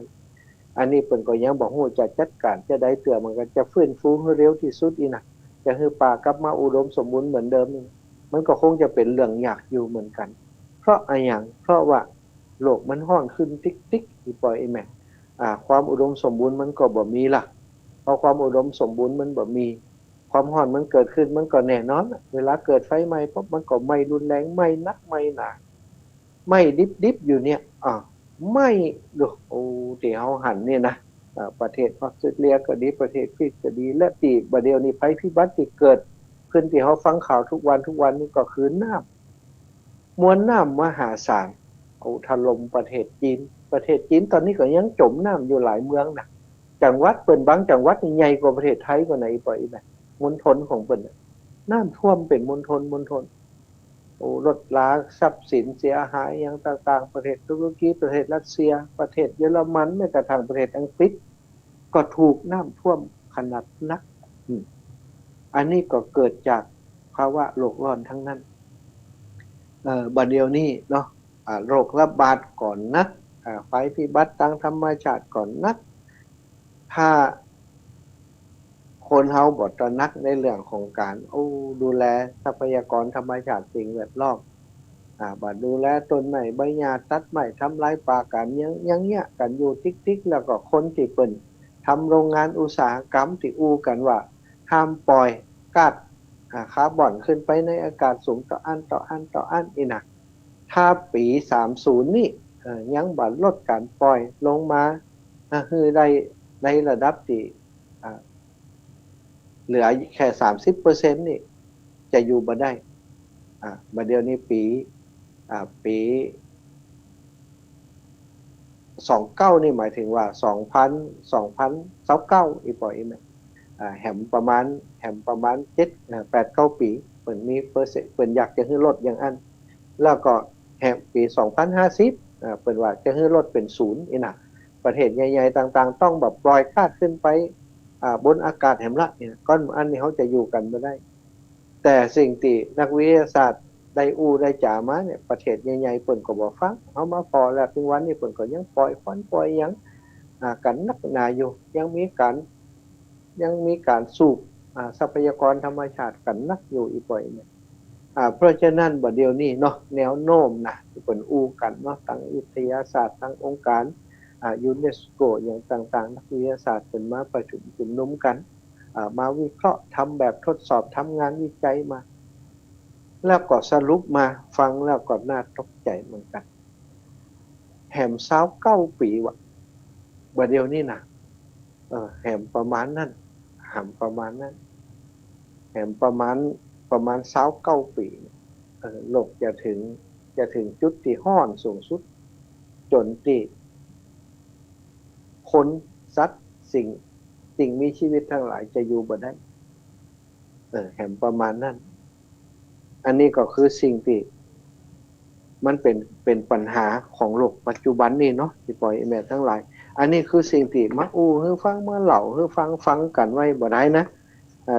อันนี้เพิ่นก็ยังบ่ฮู้จะจัดการจะได้เตือมันก็จะฟื้นฟูให้เร็วที่สุดอีนะจะให้ป่ากลับมาอุดมสมบูรณ์เหมือนเดิมนี่มันก็คงจะเป็นเรื่องยากอยู่เหมือนกันเพราะอะไรอย่างเพราะว่าโลกมันร้อนขึ้นติ๊กๆอีปล่อยแม่ความอุดมสมบูรณ์มันก็บ่มีล่ะพอความอุดมสมบูรณ์มันบ่มีความร้อนมันเกิดขึ้นมันก็แน่นอนเวลาเกิดไฟไหม้ปุ๊บมันก็ไหม้รุนแรงไหม้นักไหม้หนาไหม้ดิบอยู่เนี่ยไม่ดูที่เฮาหันเนี่ยนะประเทศออสเตรเลียก็ดีประเทศกรีซก็ดีและที่บัดเดี๋ยวนี้ภัยพิบัติที่เกิดขึ้นที่เฮาฟังข่าวทุกวันนี่ก็คือน้ำมวลน้ำมหาศาลถล่มประเทศจีนตอนนี้ก็ยังจมน้ำอยู่หลายเมืองนะจังหวัดเปิ้นบางจังหวัดใหญ่กว่าประเทศไทยกว่าไหนปล่อยนะมณฑลของเปิ้น น้ำท่วมเป็นมณฑลโอ้รถลาทรัพย์สินเสียหายอย่างต่างๆประเทศตุรกีประเทศรัสเซียประเทศเยอรมันแม้กระทั่งประเทศอังกฤษก็ถูกน้ำท่วมขนาดนักอันนี้ก็เกิดจากภาวะโลกร้อนทั้งนั้นบัดเดียวนี้เนาะโรคระบาดก่อนนักไฟพิบัติทางธรรมชาติก่อนนักถ้าคนเฮาบ่ตระหนักในเรื่องของการดูแลทรัพยากรธรรมชาติสิ่งแวดล้อมบ่ดูแลต้นไม้ใบหญ้าตัดไม้ทำลายป่ากันยังเงี้ยกันอยู่ติ๊กๆแล้วก็คนที่เปิ้นทำโรงงานอุตสาหกรรมที่อู้กันว่าห้ามปล่อยก๊าซคาร์บอนขึ้นไปในอากาศสูงต่ออันอีนะถ้าปี30นี่ยังบ่ลดการปล่อยลงมาคือได้ในระดับที่เหลือแค่ 30% นี่จะอยู่บ่ได้บัดเดี๋ยวนี้ปี29นี่หมายถึงว่า2029อีกปล่อยมั้ยแหมประมาณ7-8-9 ปีเปิ้นมีเปอร์เซ็นต์เปิ้นอยากจะให้ลดอย่างอันแล้วก็แหมปี2050เปิ้นว่าจะให้ลดเป็น0อีน่ะประเทศใหญ่ๆต่างๆต้องแบบปล่อยก๊าซขึ้นไปบนอากาศแหมละเนี่ยก้อนอันนี้เขาจะอยู่กันบ่ได้แต่สิ่งที่นักวิทยาศาสตร์ได้ได้จ๋ามาเนี่ยประเทศใหญ่ๆเปิ้นก็บ่ฟังเฮามาพอแล้วถึงวันนี้เปิ้นก็ยังปล่อยควันปล่อยหยังกันนักหนาอยู่ยังมีการสูบทรัพยากรธรรมชาติกันนักอยู่อีกปล่อยเนี่ยเพราะฉะนั้นบัดเดี๋ยวนี้เนาะแนวโน้มนะที่เปิ้นกันเนาะทางวิทยาศาสตร์ทางองค์การยูเนสโกอย่างต่างๆนักวิทยาศาสตร์เป็นมาประชุมชุมนุมกันมาวิเคราะห์ทำแบบทดสอบทำงานวิจัยมาแล้วก็สรุปมาฟังแล้วก็น่าตกใจเหมือนกันแหม29 ปีว่ะบัดเดี๋ยวนี้นะแหมประมาณนั้นแหมประมาณ29 ปีโลกจะถึงจุดที่ร้อนสูงสุดจนที่คนสัตว์สิ่งมีชีวิตทั้งหลายจะอยู่บ่ได้แหมประมาณนั้นอันนี้ก็คือสิ่งที่มันเป็นปัญหาของโลกปัจจุบันนี่เนาะที่ปล่อยแม่ทั้งหลายอันนี้คือสิ่งที่มักให้ฟังมาเล่าให้ฟังกันไว้บ่ได้นะ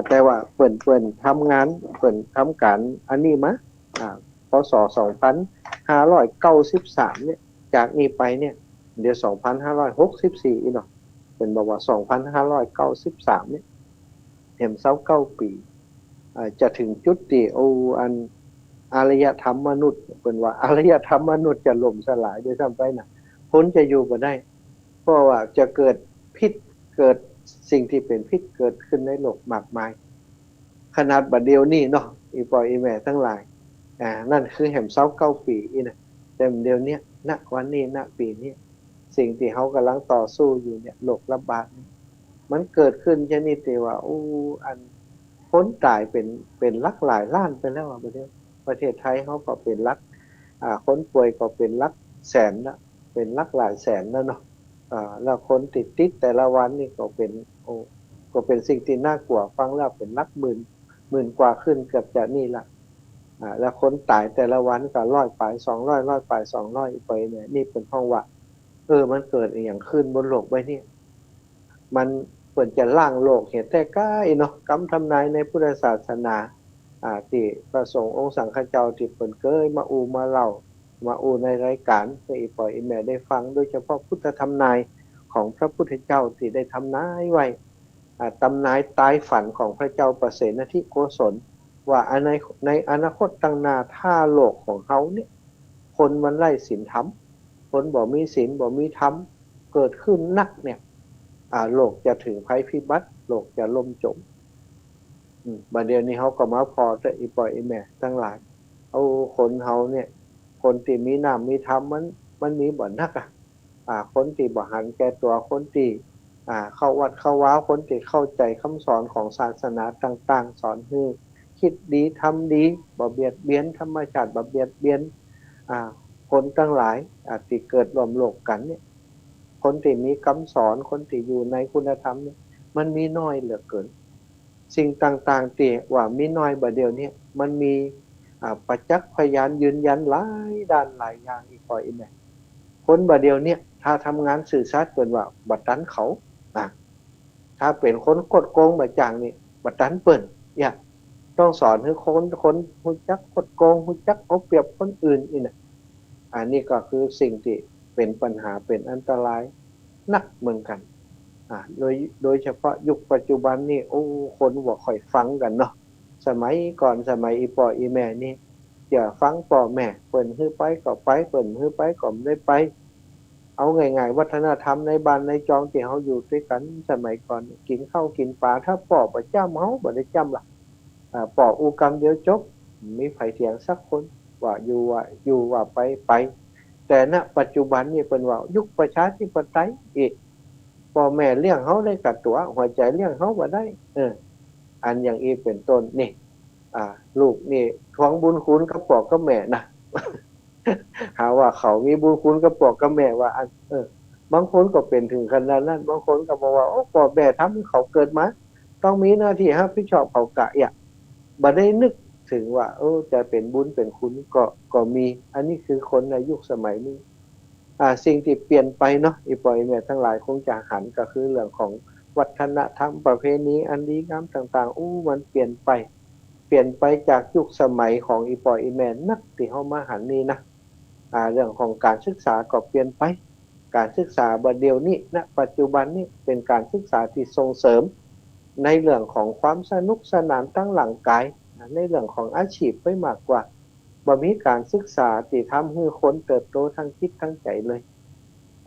แต่ว่าเปิ้นทำงานเปิ้นทำการอันนี้มาพศ2593เนี่ยจากนี้ไปเนี่ยเดี๋ยว2564อีกเนาะเป็นบอกว่า2593เนี่ยแห่ม29 ปีจะถึงจุดที่อันอารยธรรมมนุษย์เป็นว่าอารยธรรมมนุษย์จะล่มสลายด้วยซ้ำไปนะพ้นจะอยู่บ่ได้เพราะว่าจะเกิดพิษเกิดสิ่งที่เป็นพิษเกิดขึ้นในโลกมากมายขนาดบัดเดียวนี้เนาะอีปอยอีแม่ทั้งหลายนั่นคือแห่ม29 ปีอีนะแต่เดี๋ยวนี้ณวันนี้ณปีนี้สิ่งที่เขากำลังต่อสู้อยู่เนี่ยโรคระบาดมันเกิดขึ้นชนิดที่ว่าอันคนตายเป็นหลักหลายล้านไปแล้วประเทศไทยเขาก็เป็นหลักคนป่วยก็เป็นหลักแสนละเป็นหลักหลายแสนแล้วเนาะแล้วคนติดแต่ละวันนี่ก็เป็นสิ่งที่น่ากลัวฟังแล้วเป็นหลักหมื่นกว่าขึ้นเกือบจะนี่ละแล้วคนตายแต่ละวันก็100 ปลาย200ปลาย200ไปเนี่ยนี่เป็นห้องว่ามันเกิดอย่างขึ้นบนโลกใบนี้มันเปิดจะล่างโลกเหตุแต่ใกล้เนาะคำทำนายในพุทธศาสนาที่พระสงฆ์องค์สังฆเจ้าที่เปิดเคยมาเล่ามาในรายการให้ปล่อยแม่ได้ฟังโดยเฉพาะพุทธทำนายของพระพุทธเจ้าที่ได้ทำนายไว้ตำนายตายฝันของพระเจ้าประเสนทิโกศลว่าในอนาคตตั้งหน้าถ้าโลกของเขาเนี่ยคนมันไล่ศีลธรรมคนบ่มีศีลบ่มีธรรมเกิดขึ้นนักเนี่ยโลกจะถึงภัยพิบัติโลกจะล่มจมบัดเดี๋ยวนี้เขาก็มาพอจะอีปล่อยแม่ทั้งหลายคนเฮาเนี่ยคนที่มีน้ำมีธรรมมันมีบ่นักคนที่บ่หันแก่ตัวคนที่เข้าวัดเข้าวาคนที่เข้าใจคำสอนของศาสนาต่างๆสอนให้คิดดีทำดีบ่เบียดเบียนธรรมชาติบ่เบียดเบียนคนทั้งหลายที่เกิดรวมโลกกันเนี่ยคนที่มีคำสอนคนที่อยู่ในคุณธรรมเนี่ยมันมีน้อยเหลือเกิน สิ่งต่างๆที่ว่ามีน้อยบ่เดียวนี้มันมีประจักษ์พยานยืนยันหลายด้านหลายอย่างอีกพออีกแม่คนบ่เดียวนี้ถ้าทำงานสื่อสารเปิ่นว่าบัดตันเขาถ้าเป็นคนกดโกงบ่จางนี่บัดตันเปิ่นอย่าต้องสอนให้คนฮู้จักกดโกงฮู้จักเอาเปรียบคนอื่นอีน่ะอันนี้ก็คือสิ่งที่เป็นปัญหาเป็นอันตรายนักเหมือนกันโดยเฉพาะยุคปัจจุบันนี่โอ้คนบ่ค่อยฟังกันเนาะสมัยก่อนสมัยอีพ่ออีแม่นี่จะฟังพ่อแม่เปิ้นฮื้อไปก็ไปเปิ้นฮื้อไปก็ไม่ได้ไปเอาง่ายๆวัฒนธรรมในบ้านในจองที่เฮาอยู่ด้วยกันสมัยก่อนกินข้าวกินปลาถ้าพ่อบ่จ้ำเฮาบ่ได้จ้ำล่ะพ่ออูกรรมเดียวจบมีไผเถียงสักคนว่าอยู่ว่าไปแต่ณปัจจุบันนี่เปิ้นว่ายุคประชาธิปไตยอีกพ่อแม่เลี้ยงเฮาได้กับตัวหัวใจเลี้ยงเฮาบ่ได้อันอย่างอีเป็นต้นนี่ลูกนี่ทวงบุญคุณกับพ่อกับแม่นะ หาว่าเขามีบุญคุณกับพ่อกับแม่ว่าบางคนก็เป็นถึงขนาดนั้นบางคนก็บอกว่าโอ้พ่อแม่ทำให้เขาเกิดมาต้องมีหน้าที่รับผิดชอบเขากะบ่ได้นึกถึงว่าจะเป็นบุญเป็นคุณก็มีอันนี้คือคนในยุคสมัยนี้สิ่งที่เปลี่ยนไปเนาะอีปอยแม่ทั้งหลายคงจะหันก็คือเรื่องของวัฒนธรรมประเพณีอันดีงามต่างๆมันเปลี่ยนไปจากยุคสมัยของอีปอยอีแม่นักที่เฮามาหันนี้นะเรื่องของการศึกษาก็เปลี่ยนไปการศึกษาบัดเดี๋ยวนี้ณปัจจุบันนี้เป็นการศึกษาที่ส่งเสริมในเรื่องของความสนุกสนานทั้งร่างกายในเรื่องของอาชีพไปมากกว่าบ่มีการศึกษาที่ทำให้คนเติบโตทั้งจิตทั้งใจเลย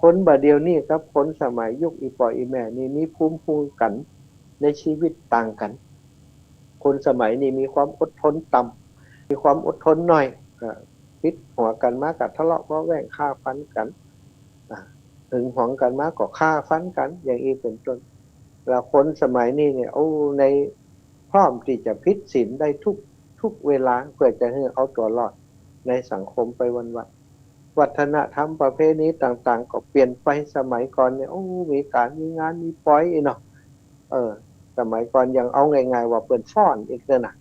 คนบัดเดี๋ยวนี้กับคนสมัยยุคอีปออีแม่นี่มีภูมิคุ้มกันในชีวิตต่างกันคนสมัยนี้มีความอดทนต่ำมีความอดทนน้อยพิษหัวกันมาก็ทะเลาะเบาะแว้งฆ่าฟันกันถึงหวงกันมาก็ฆ่าฟันกันอย่างนี้เป็นต้นแล้วคนสมัยนี้เนี่ยในพร้อมที่จะผิดศีลได้ทุกเวลาเพื่อจะให้เอาตัวรอดในสังคมไปวันๆวัฒนธรรมประเพณีต่างๆก็เปลี่ยนไปสมัยก่อนเนี่ยมีการมีงานมีปอยเนาะสมัยก่อนยังเอาง่ายๆว่าเปิ้นฟ้อนอีกเด้อน่ะ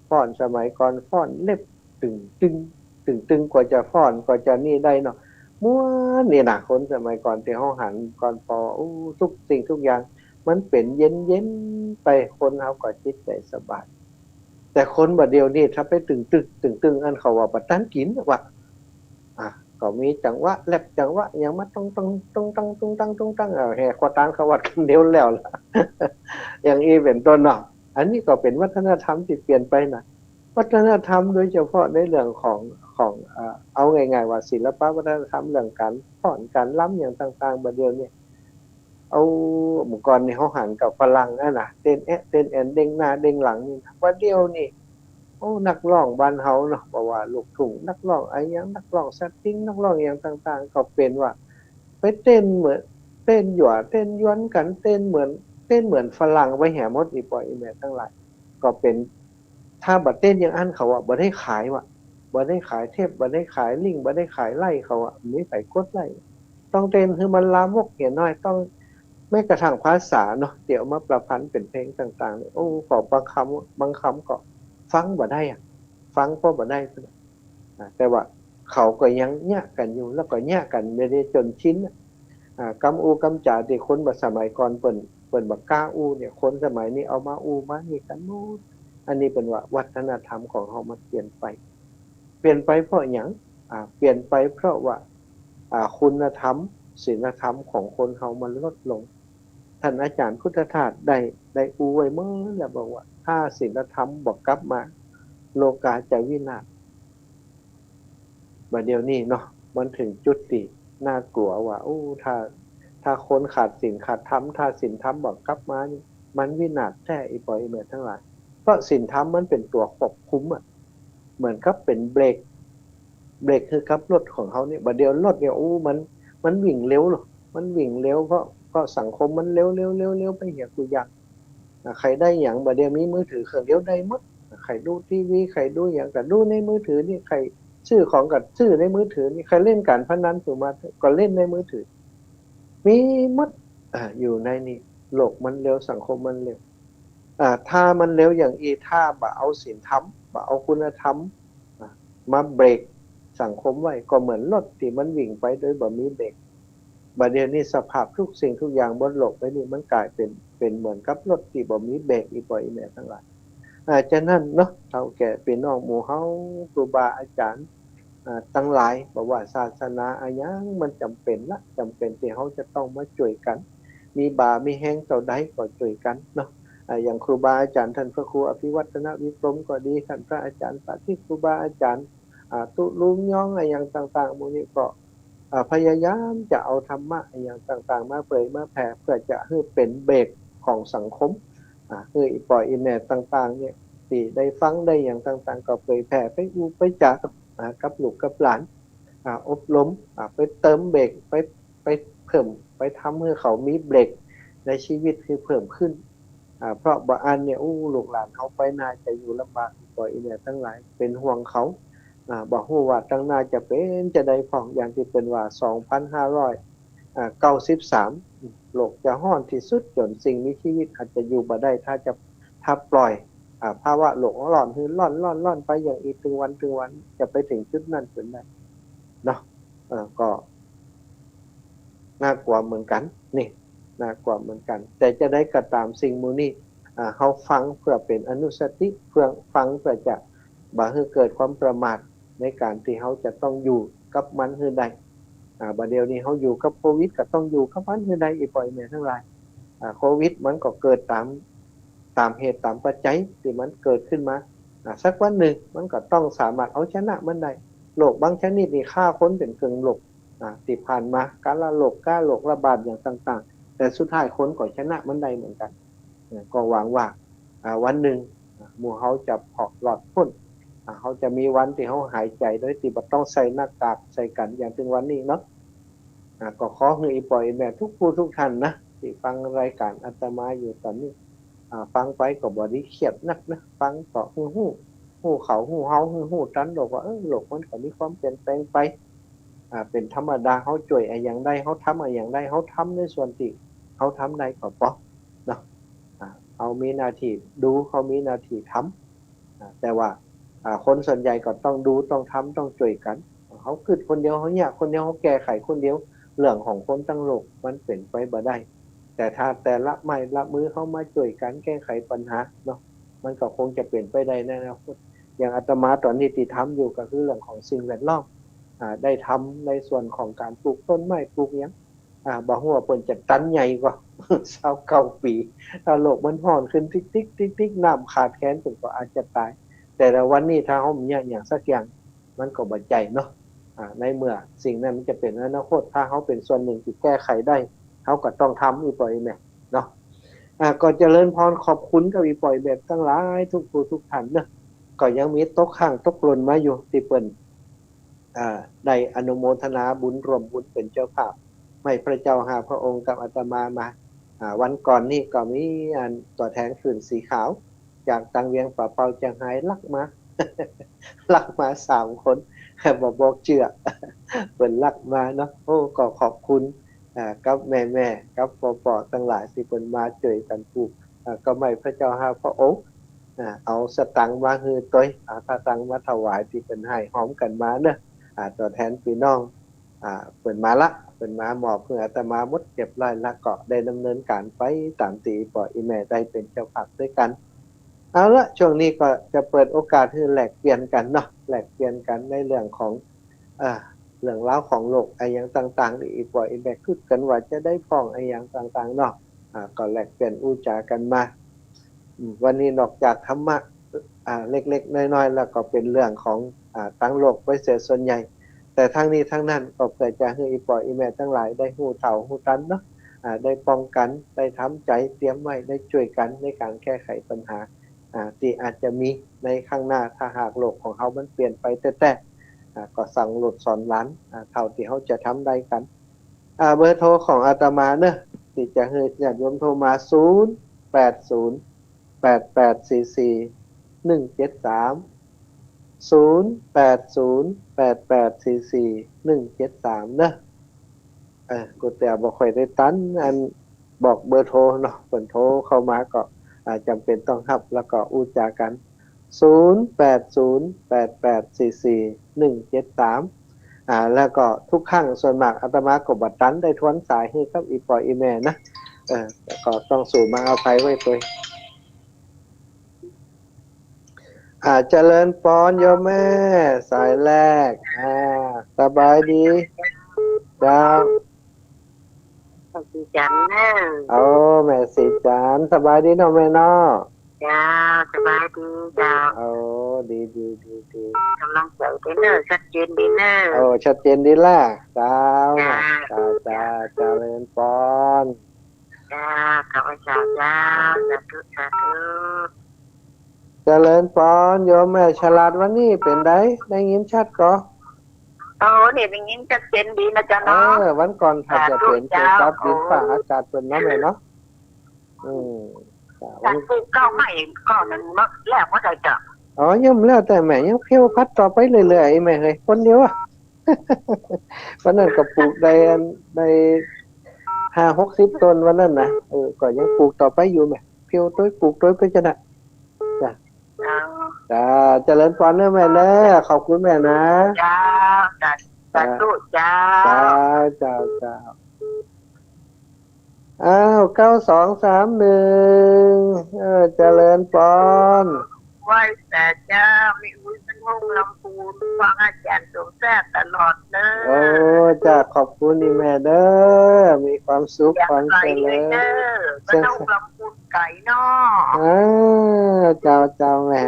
ฟ้อนสมัยก่อนฟ้อนเล็บตึงกว่าจะฟ้อนกว่าจะนี่ได้เนาะม่วนนี่น่ะคนสมัยก่อนที่เฮาหันก่อนพอทุกสิ่งทุกอย่างมันเป็นเย็นๆไปคนเฮาก็จิตใจสบายแต่คนบัดเดียวนี่ถ้าไปตึงอันเขาว่าบ่ทันกินว่าก็มีจังหวะแลบจังหวะหยังมาต้องแห่ขอตานเขาวัดกันเดียวแล้วล่ะ อย่างนี้เป็นต้นเนาะอันนี้ก็เป็นวัฒนธรรมที่เปลี่ยนไปนะวัฒนธรรมโดยเฉพาะในเรื่องของเอาง่ายๆว่าศิลปะวัฒนธรรมเรื่องการฟ้อนการล้ำอย่างต่างๆบัดเดียวนี่เอาเมื่อก่อนนี่เฮาหันกับฝรั่งนะเต้นเด้งหน้าเด้งหลังนี่บัดเดียวนี่นักร้องบ้านเฮาเนาะบอกว่าลูกทุ่งนักร้องอะไรอย่างนักร้องสตริงนักร้องอย่างต่างๆก็เป็นว่าไปเต้นเหมือนเต้นหยั่วเต้นย้อนกันเต้นเหมือนฝรั่งไปแห่มดอีปอยอีแม่ทั้งหลายก็เป็นถ้าบ่เต้นอย่างอันเขาบ่ได้ขายบ่ได้ขายเทปบ่ได้ขายลิงก์บ่ได้ขายไล่เขามีไผกดไล่ต้องเต้นคือมันลามกเห็นน้อยต้องแม้กระทั่งภาษาเนาะเดี๋ยวมาประพันธ์เป็นเพลงต่างๆก็บางคำก็ฟังบ่ได้ฟังก็บ่ได้แต่ว่าเขาก็ยังแยกกันอยู่แล้วก็แยกกันไม่ได้จนชินกำกำจ่าที่คนสมัยก่อนเปิ้นบ่กล้าเนี่ยคนสมัยนี้เอามามานี่กันหมดอันนี้เป็นว่าวัฒนธรรมของเฮามันเปลี่ยนไปเพราะหยังเปลี่ยนไปเพราะว่าคุณธรรมศีลธรรมของคนเฮามันลดลงท่านอาจารย์พุทธทาสได้ไว้เมื่อแล้วบอกว่าถ้าศีลธรรมบ่กลับมาโลกาจะวินาศบัดเดี๋ยวนี้เนาะมันถึงจุดที่น่ากลัวว่าถ้าคนขาดศีลขาดธรรมถ้าศีลธรรมบ่กลับมานี่มันวินาศแท้อีปอยอีแม่ทั้งหลายเพราะศีลธรรมมันเป็นตัวควบคุมเหมือนกับเป็นเบรกคือขับรถของเขาเนี่ยบัดเดี๋ยวรถเนี่ยมันวิ่งเร็วหรอมันวิ่งเร็วเพราะสังคมมันเร็วไปเหี้ยกูอยากใครได้หยังบัดเดี๋ยวมีมือถือเครื่องเดียวได้หมดใครดูทีวีใครดูหยังก็ดูในมือถือนี่ใครซื้อของก็ซื้อในมือถือนี่ใครเล่นการพนันมาก็เล่นในมือถือมีหมดอยู่ในนี่โลกมันเร็วสังคมมันเร็ว ถ้ามันเร็วอย่างอีถ้าบ่เอาศีลธรรมบ่เอาคุณธรรมมาเบรกสังคมไว้ก็เหมือนรถที่มันวิ่งไปโดยบ่มีเบรกบัดเดี๋ยวนี้สภาพทุกสิ่งทุกอย่างบนโลกใบนี้มันกลายเป็นเหมือนกับรถที่บ่มีเบรกอีปล่อยอีแม่ทั้งหลายฉะนั้นเนาะเฒ่าแก่พี่น้องหมู่เฮาครูบาอาจารย์ทั้งหลายบอกว่าศาสนาอะหยังมันจำเป็นละจำเป็นที่เฮาจะต้องมาช่วยกันมีบ่ามีแห้งเท่าใดก็ช่วยกันเนาะอย่างครูบาอาจารย์ท่านพระครูอภิวัฒนวิกรมก็ดีท่านพระอาจารย์สาธิตครูบาอาจารย์ตุลุงย่องอะไรอย่างต่างๆพวกนี้ก็พยายามจะเอาธรรมะอย่างต่างๆมาเผยมาแผ่เพื่อจะให้เป็นเบรกของสังคมคืออีปล่อยอีแม่ต่างๆเนี่ยที่ได้ฟังได้อย่างต่างๆก็เผยแผ่ไปอูไปจากกับลูกกับหลานอบรมไปเติมเบรกไปเพิ่มไปทำให้เขามีเบรกในชีวิตคือเพิ่มขึ้นเพราะบางอันเนี่ยลูกหลานเขาไปน่าจะอยู่ลำบากปล่อยอีแม่ทั้งหลายเป็นห่วงเขาบอกว่าตั้งนาจะเป็นจะได้ของอย่างที่เป็นว่า2,593โลกจะห้อนที่สุดจนสิ่งมีชีวิตอาจจะอยู่บ่ได้ถ้าปล่อยภาวะโลกร้อนคือร้อนไปอย่างอีกถึงวันจะไปถึงจุดนั้นจนได้เนาะก็น่ากลัวเหมือนกันนี่น่ากลัวเหมือนกันแต่จะได้กระตามสิ่งมูนี้เขาฟังเพื่อเป็นอนุสติเพื่อฟังเพื่อจะบ่ให้เกิดความประมาทในการที่เขาจะต้องอยู่กับมันให้ได้บัดเดี๋ยวนี้เขาอยู่กับโควิดก็ต้องอยู่กับมันให้ได้อีกปล่อยแม่ทั้งหลายโควิดมันก็เกิดตามเหตุตามปัจจัยที่มันเกิดขึ้นมาสักวันหนึ่งมันก็ต้องสามารถเอาชนะมันได้โรคบางชนิดนี่ฆ่าคนเป็นเกินโรคที่ผ่านมาการละโรคระบาดอย่างต่างๆแต่สุดท้ายคนก็ชนะมันได้เหมือนกันก็หวังว่าวันหนึ่งหมู่เขาจะพอหลอดพ้นเขาจะมีวันที่เขาหายใจโดยที่บ่ต้องใส่หน้ากากใส่กันอย่างถึงวันนี้เนาะก็ขอให้อีปล่อยแม่ทุกผู้ทุกท่านนะที่ฟังรายการอาตมาอยู่ตอนนี้ฟังไปก็บ่ได้เครียดนักนะฟังก็ฮู้เขาฮู้เฮาฮู้ตันดอกว่าโลกมันก็มีความเปลี่ยนแปลงไปเป็นธรรมดาเขาช่วยอย่างใดเขาทำอย่างใดเขาทำในส่วนที่เขาทำได้ก็พอเนาะเขามีหน้าที่ดูเขามีหน้าที่ทำแต่ว่าคนส่วนใหญ่ก็ต้องดูต้องทำต้องช่วยกันเขาคิดคนเดียวเขาอยากคนเดียวเขาแก้ไขคนเดียวเรื่องของคนทั้งโลกมันเป็นไปบ่ได้แต่ถ้าแต่ละไม้ละมือเขามาช่วยกันแก้ไขปัญหาเนาะมันก็คงจะเปลี่ยนไปได้แน่นะอย่างอาตมาตอนนี้ที่ทำอยู่ก็คือเรื่องของสิ่งแวดล้อมได้ทำในส่วนของการปลูกต้นไม้ปลูกอย่างบ่ฮู้ว่าเพิ่นจะตันใหญ่กว่า29 ปีถ้าโลกมันร้อนขึ้นติ๊กๆน้ำขาดแคลนจนก็อาจจะตายแต่ละวันนี้ถ้าเฮามีอย่างสักอย่างมันก็บ่ใจเนาะในเมื่อสิ่งนั้นมันจะเป็นอนาคตถ้าเฮาเป็นส่วนหนึ่งที่แก้ไขได้เฮาก็ต้องทำอีปล่อยแม่เนาะก็เจริญพรขอบคุณกับอีปล่อยแบบทั้งหลายทุกผู้ทุกท่านเนาะก็ยังมีตกข้างตกหล่นมาอยู่ที่เปิ้นได้อนุโมทนาบุญรวมบุญเป็นเจ้าภาพไม่พระเจ้าหาพระองค์กับอาตมามาวันก่อนนี่ก็มีตัวแทนคืนสีขาวจากตังเวียงป่าเปาจังไห้ลักมา3 คนบอกเชื่อเปิ่นลักมาเนาะก็ขอบคุณกับแม่กับปอทั้งหลายที่เปิ่นมาช่วยกันปลูกก็ไม่พระเจ้าหาพระองค์เอาสตังค์มาฮือต้อยถ้าตังค์มาถวายที่เปิ่นให้หอมกันมาเนาะตัวแทนพี่น้องเปิ่นมาละเปิ่นมาหมอบเพื่ออาตมาหมดเรียบร้อยแล้วก็ได้ดำเนินการไปตามที่ปออีแม่ได้เป็นเจ้าภาพด้วยกันเอาละช่วงนี้ก็จะเปิดโอกาสให้แลกเปลี่ยนกันเนาะแลกเปลี่ยนกันในเรื่องของเรื่องราวของโลกอย่างต่างๆที่อีปออีแม่คิดกันว่าจะได้ฟ้องอย่างต่างๆเนาะก็แลกเปลี่ยนอุจากันมาวันนี้นอกจากธรรมะเล็กๆน้อยๆแล้วก็เป็นเรื่องของทั้งโลกไว้เสียส่วนใหญ่แต่ทั้งนี้ทั้งนั้นก็เพื่อจะให้อีปออีแม่ทั้งหลายได้ฮู้เฒ่าฮู้ทันเนาะได้ป้องกันได้ทำใจเตรียมไว้ได้ช่วยกันในการแก้ไขปัญหาที่อาจจะมีในข้างหน้าถ้าหากโลกของเขามันเปลี่ยนไปแต่ก็สั่งหลุดสอนหลานเท่าที่เขาจะทำได้กันเบอร์โทรของอาตมาเนอะที่จะให้ญาติโยมโทรมา0808844 0808844 นะกูแต่บ่ค่อยได้ตันอันบอกเบอร์โทรเนาะเพิ่นโทรเข้ามาก็ จำเป็นต้องรับแล้วก็อู้จากัน0808844173แล้วก็ทุกครั้งส่วนมากอาตมาก็บัดตันได้ทวนสายให้กับอีปออีแม่นะแล้วก็ต้องสู่มาเอาภัยไว้ตัวเจริญปอนโยมแม่สายแรกสบายดีจ้าสีจันนะแม่สีจันสบายดีเนาะแม่เนาะจ้าสบายดีจ้าดีกำลังใจดีเนอะชัดเจนดีเนอะชัดเจนดีล่ะจ้าเจริญปอนจ้าข้าพเจ้าจ้าสาธุเจริญปอนโยมแม่ฉลาดวันนี้เป็นได้ยินชัดก็เนี่ยได้ยินชัดเจนดีนะจ๊ะเนาะวันก่อนถ้าจะเป็นเกี่ยวกับดินฟ้าอากาศเป็นน้ำเลยเนาะการปลูกเก้าใหม่ก็นั้นแล้วว่าใจจ้ะย่อมแล้วแต่แม่ยังเพี้ยวพัดต่อไปเรื่อยๆแม่เลยคนเดียววันนั้นก็ปลูกได้50-60 ต้นวันนั้นนะก็ยังปลูกต่อไปอยู่แม่เพี้ยวต้อยปลูกต้อยไปจะนะจ้าเจริญพรเนอะแม่เนอะขอบคุณแม่นะจ้าสาธุจ้า9231เจริญพรไหว้แต่จ้ามีอุ้ยเป็นห้องลำพูนฟังอาจารย์สมแท้ตลอดเลยจ้าขอบคุณนี่แม่เด้อมีความสุขความเจริญเป็นห้องลำพูนไก่เนาะเจ้าแม่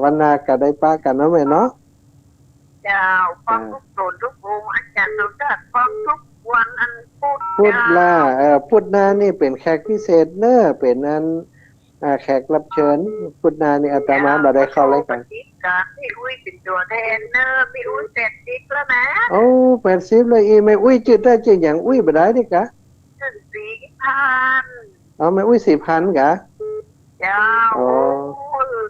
วันหน้าก็ได้ป้ากันเนาะแม่เนาะเจ้าฟังทุกโซนทุกวงอาจารย์สมแท้ฟังทุกวันอันพุทธล่ะพุทธนานี่เป็นแขกพิเศษเนอะเป็นอันแขกรับเชิญพุทธนานี่อาตมาบ่ได้เข้ารายการพี่อุ้ยเป็นตัวแทนเนอะพี่อุ้ย80แล้วนะ80เลยแม่อุ้ยจืดได้จริงอย่างอุ้ยบ่ได้ดิกะ4,000แม่อุ้ย4,000กะเจ้า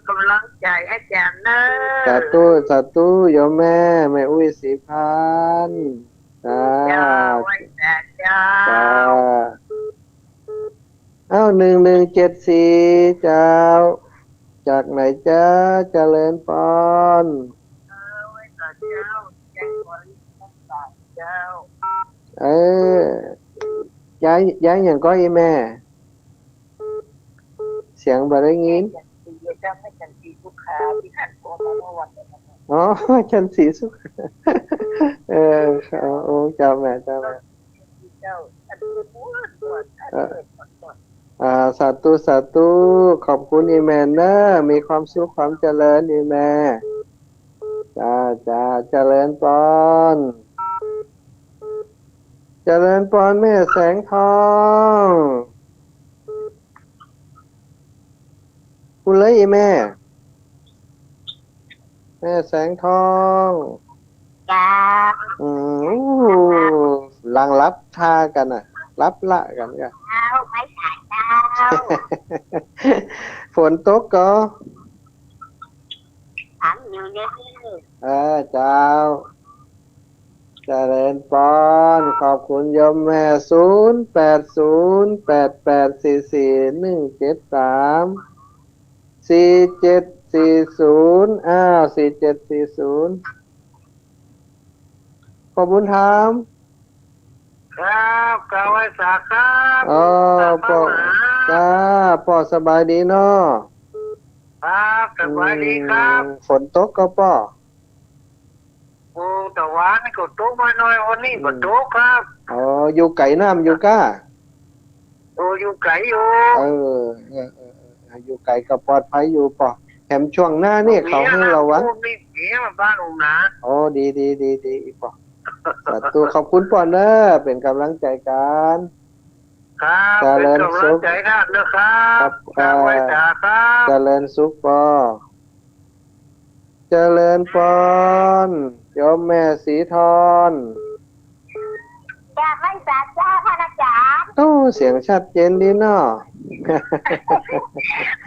กำลังใจอาจารย์เนอะสาธุโยมแม่อุ้ย4,000เจ้าไว้แต่เจ้า1174เจ้าจากไหนจ้าเจริญพรไว้แต่เจ้าแจ้งบริษัทเจ้าย้ายอย่างก็อีแม่เสียงบ่ได้ยินจะไม่จันทร์สีสุขาที่ท่านโทรมาเมื่อวันจันทร์สีสุขาเจ้าแม่เจ้าสาธุขอบคุณอีแม่นะมีความสุขความเจริญอีแม่จ้าเจริญพรแม่แสงทองคุณเลยอีแม่แสงทองจ้าหลังรับทากันรับละกันไม่ใช่เจ้าฝนตกก็อยู่เนี่ยเจ้าเจริญพรขอบคุณโยมแม่08088441734740ขอบคุณถามครับกาไว้สาครับพ่อจ้าพ่อสบายดีเนาะครับสบายดีครับฝนตกก็พ่อแต่ว่านี่ก็ตกมาหน่อยวันนี้ก็ตกครับอยู่ไก่น้ำอยู่ก้าอยู่ไก่อยู่อยู่ไก่ก็ปลอดภัยอยู่ป่ะแถมช่วงหน้านี่เขาให้เราวะมีเมียมาบ้านองค์นะดีอีป่ะตัวขอบคุณป่ะเนอะเป็นกำลังใจกันครับเป็นกำลังใจกันนะครับไว้จ้าครับเจริญสุขป่ะเจริญพรโยมแม่สีทอนจ้าไม่สาจ้าพระอาจารย์เสียงชัดเจนดีเนาะ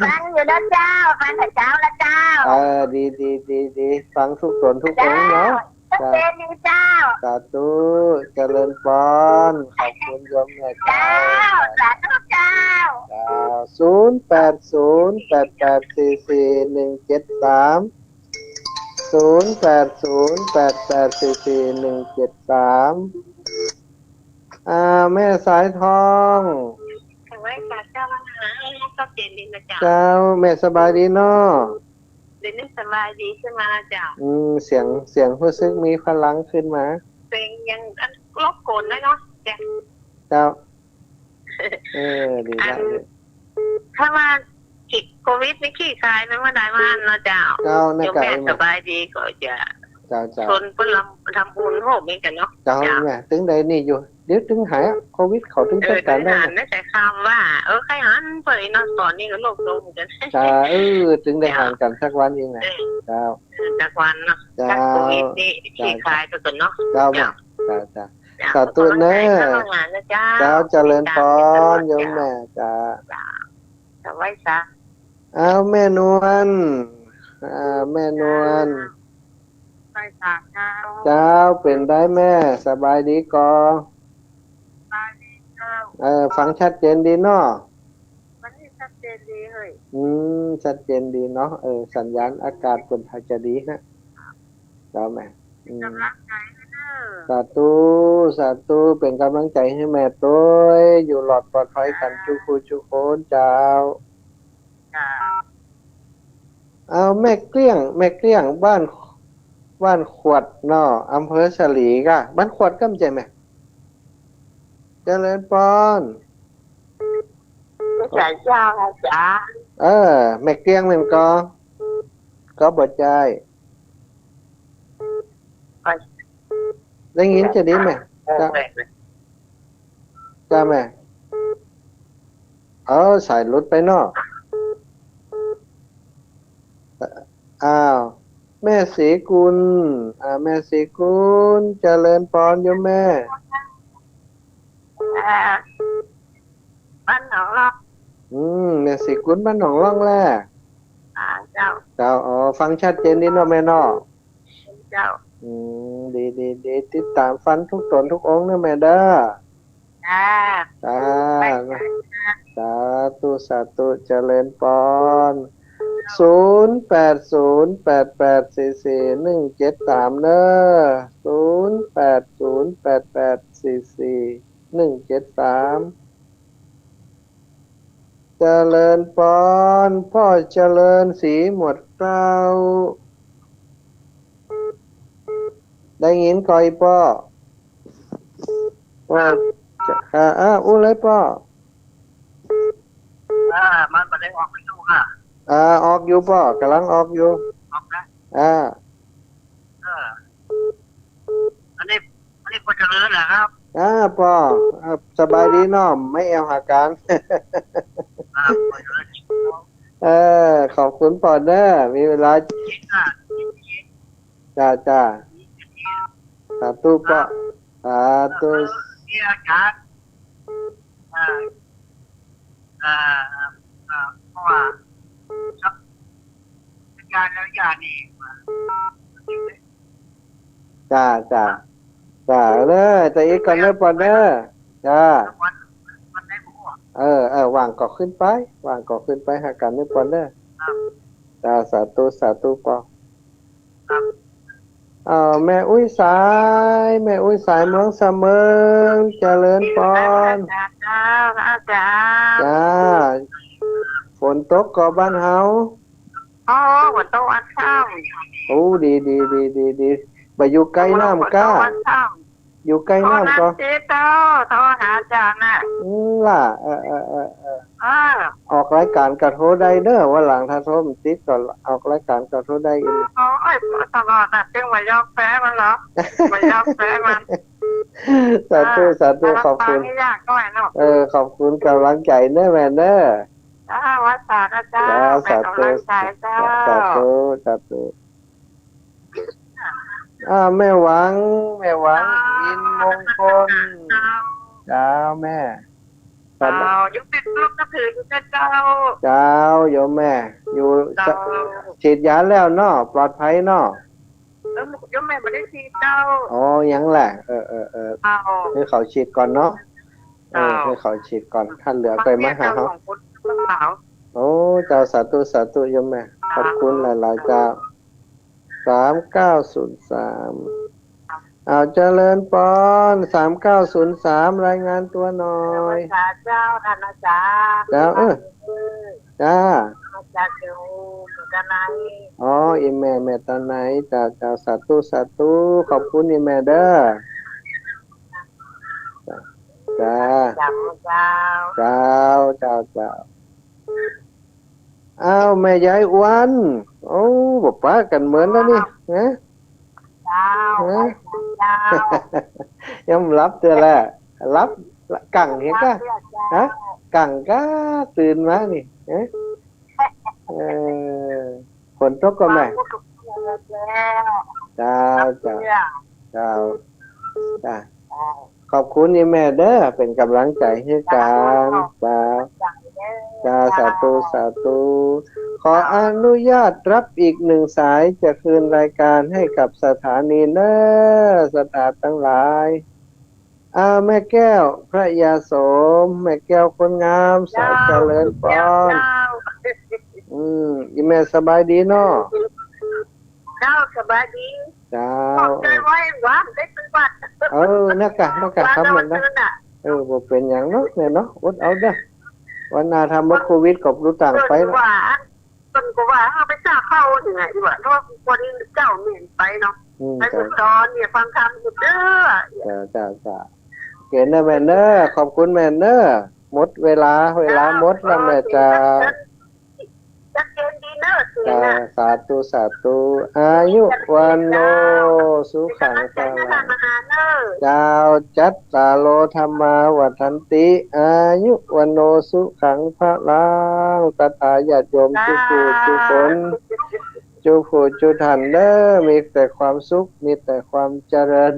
ฟังอยู่นะเจ้าฟังแต่เจ้าละเจ้าดีฟังทุกคนทุกองเนาะชัดเจนดีเจ้าสาธุเจริญพรขอบคุณโยมแม่เจ้าสาธุเจ้า แม่สายทองไว้ฝากเจ้ามาหาก็เจนดินนะจ๊ะ เจ้าแม่สบายดีเนาะ เดี๋ยวนี้สบายดีใช่ไหมจ๊ะ เสียงรู้สึกมีพลังขึ้นมา เป็นยังลบกลได้เนาะจ๊ะ เจ้าดีละ ถ้ามาติดโควิดไม่ขี้คายไม่ว่าได้มาเนาะจ๊ะ เจ้าน่า โยม ไก่ แม่ มา สบายดีก็จะ เจ้า ชนเพื่อทำบุญโหมกันเนาะ เจ้าแม่ถึงใดนี่อยู่เดี๋ยวถึงหายโควิดเขาถึงจัดการได้ ได้แต่คำว่าใครหันเปิดนอนตอนนี้ก็โลกลงกัน จ้าถึงได้ห่างกันสักวันเองนะเจ้า จากวันเนาะจากโควิดนี่ขี้คายไปก่อนเนาะ เจ้าแม่จ้าสาธุเนอะเจ้าเจริญพรโยมแม่จ้า เอาไว้ซะ เอาแม่นวลแม่นวล ไว้ซะเจ้า เจ้าเป็นได้แม่สบายดีกอ บายดีเจ้า ฟังชัดเจนดีเนาะ วันนี้ชัดเจนดีเฮ้ย ชัดเจนดีเนาะสัญญาณอากาศคนไทยจะดีฮะเจ้าแม่ กำลังใจเด้อ สาธุเป็นกำลังใจให้แม่ตัวอยู่หลอดปลอดภัยกันทุกคนทุกคนเจ้า จ้า เอาแม่เกลี้ยงบ้านขวดเนาะอำเภอฉลีกะบ้านขวดกำใจไหมเจริญปอน ไม่ใช่เจ้านะจ๊ะ แม่เกลี้ยงมันก็บ่ใจได้ยินจะดีไหมจ้าแม่สายรุดไปเนาะแม่ศรีกุลแม่ศรีกุลเจริญปอนโยมแม่ บ้านหนองลอก แม่ศรีกุลบ้านหนองร่องแร่ เจ้า เจ้าฟังชัดเจนดีเนาะแม่เนาะ เจ้า ดีติดตามฟันทุกตนทุกองค์เนาะแม่เด้อ จ้า สาธุเจริญปอน0808844173เนอะ0808844173เจริญปอนพ่อเจริญสีหมวดเกล้าได้ยินก่อยป้อว่าอู้เลยป้อมันมาได้ออกไปดูค่ะ ออกอยู่ป้อกำลังออกอยู่ ออกนะ อันนี้พอเจริญเหรอครับ ป้อสบายดีเนาะไม่เอาหาการพอเจริญ ขอบคุณป้อเด้อมีเวลาจ้าสาธุป้อสาธุ ที่อาจารย์เพราะว่าการแล้วยานี่จ้าเลยแต่อีกก่อนเด้อป้อเด้อจ้าวันไหนผมวางก่อขึ้นไปหากันเด้อป้อเด้อจ้าสาธุป้อแม่อุ้ยสายเมืองเสมิงเจริญปอนจ้าฝนตกก่อบ้านเฮาฝนตกวันข้ามดีไปอยู่ใกล้น้ำก้าอยู่ใกล้น้ำก็โทรหาจานน่ะล่ะออกรายการกระโทรได้เด้อว่าหลังถ้าโทรมันติดก็ออกรายการกระโทรได้อีกตลอดน่ะจึงมายอมแพ้มันเหรอมายอมแพ้มันสาธุขอบคุณขอบคุณกำลังใจเด้อแม่เด้อวัดสานะจ้าสาธุแม่หวังอินมงคลเจ้าแม่ยุติลูกก็ถือเจ้าโยมแม่อยู่ฉีดยาแล้วเนาะปลอดภัยเนาะโยมแม่ไม่ได้ฉีดเจ้ายังแหละคือเขาฉีดก่อนเนาะ ให้เขาฉีดก่อนท่านเหลือไปมาหาเขา สาว โอ้เจ้าสาธุโยมแม่ขอบคุณหลายๆเจ้า3903เอาเจริญปอน3903รายงานตัวหน่อย เจ้าท่านอาจารย์ เจ้าจ้า จากเกี่ยวกันไหน อ๋ออีแม่ตาไหนเจ้าสาธุขอบคุณอีแม่เด้อจ้า เจ้า เจ้าอ้าวแม่ยายอ้วนโอ้บอกป้ากันเหมือนแล้วนี่นะ เจ้าเจ้า ยังรับเจอแล้วรับกังเห็นกะฮะกังก็ตื่นมานี่ฮะฝนตกก็แม่เจ้าจ้าขอบคุณนี่แม่เด้อเป็นกำลังใจให้กันจ้าสาธุขออนุญาตรับอีกหนึ่งสายจะคืนรายการให้กับสถานีเนอสถานทั้งหลายแม่แก้วพระยาโสมแม่แก้วคนงามสาวเจริญพรอีแม่สบายดีเนาะ เจ้าสบายดี เจ้า ขอบใจไว้หวานได้เป็นบัตร นักกะครับเหมือนนะบ่เป็นอย่างเนาะแม่เนาะอดเอาเด้อวันนาทำว่าโควิดกับรู้ต่างไปแล้วคนก็ว่าเอาไปจ้าเข้าถึงไงดีกว่าเพราะวันนี้เจ้าเหม็นไปเนาะไปสุดตอนเนี่ยฟังคำสุดเด้อจ้าเห็นนะแม่เนอขอบคุณแม่เนอหมดเวลาหมดแล้วแม่จ้าจะเกณฑ์ดีเนอร์จ้าสาธุอายุวันโนสุขังภะลังเจ้าจัตตาโลธรรมาวัฏันติอายุวันโนสุขังภะลังตถาญาติโยมทุกผู้ทุกคนจุผู้จุทันเด้อมีแต่ความสุขมีแต่ความเจริญ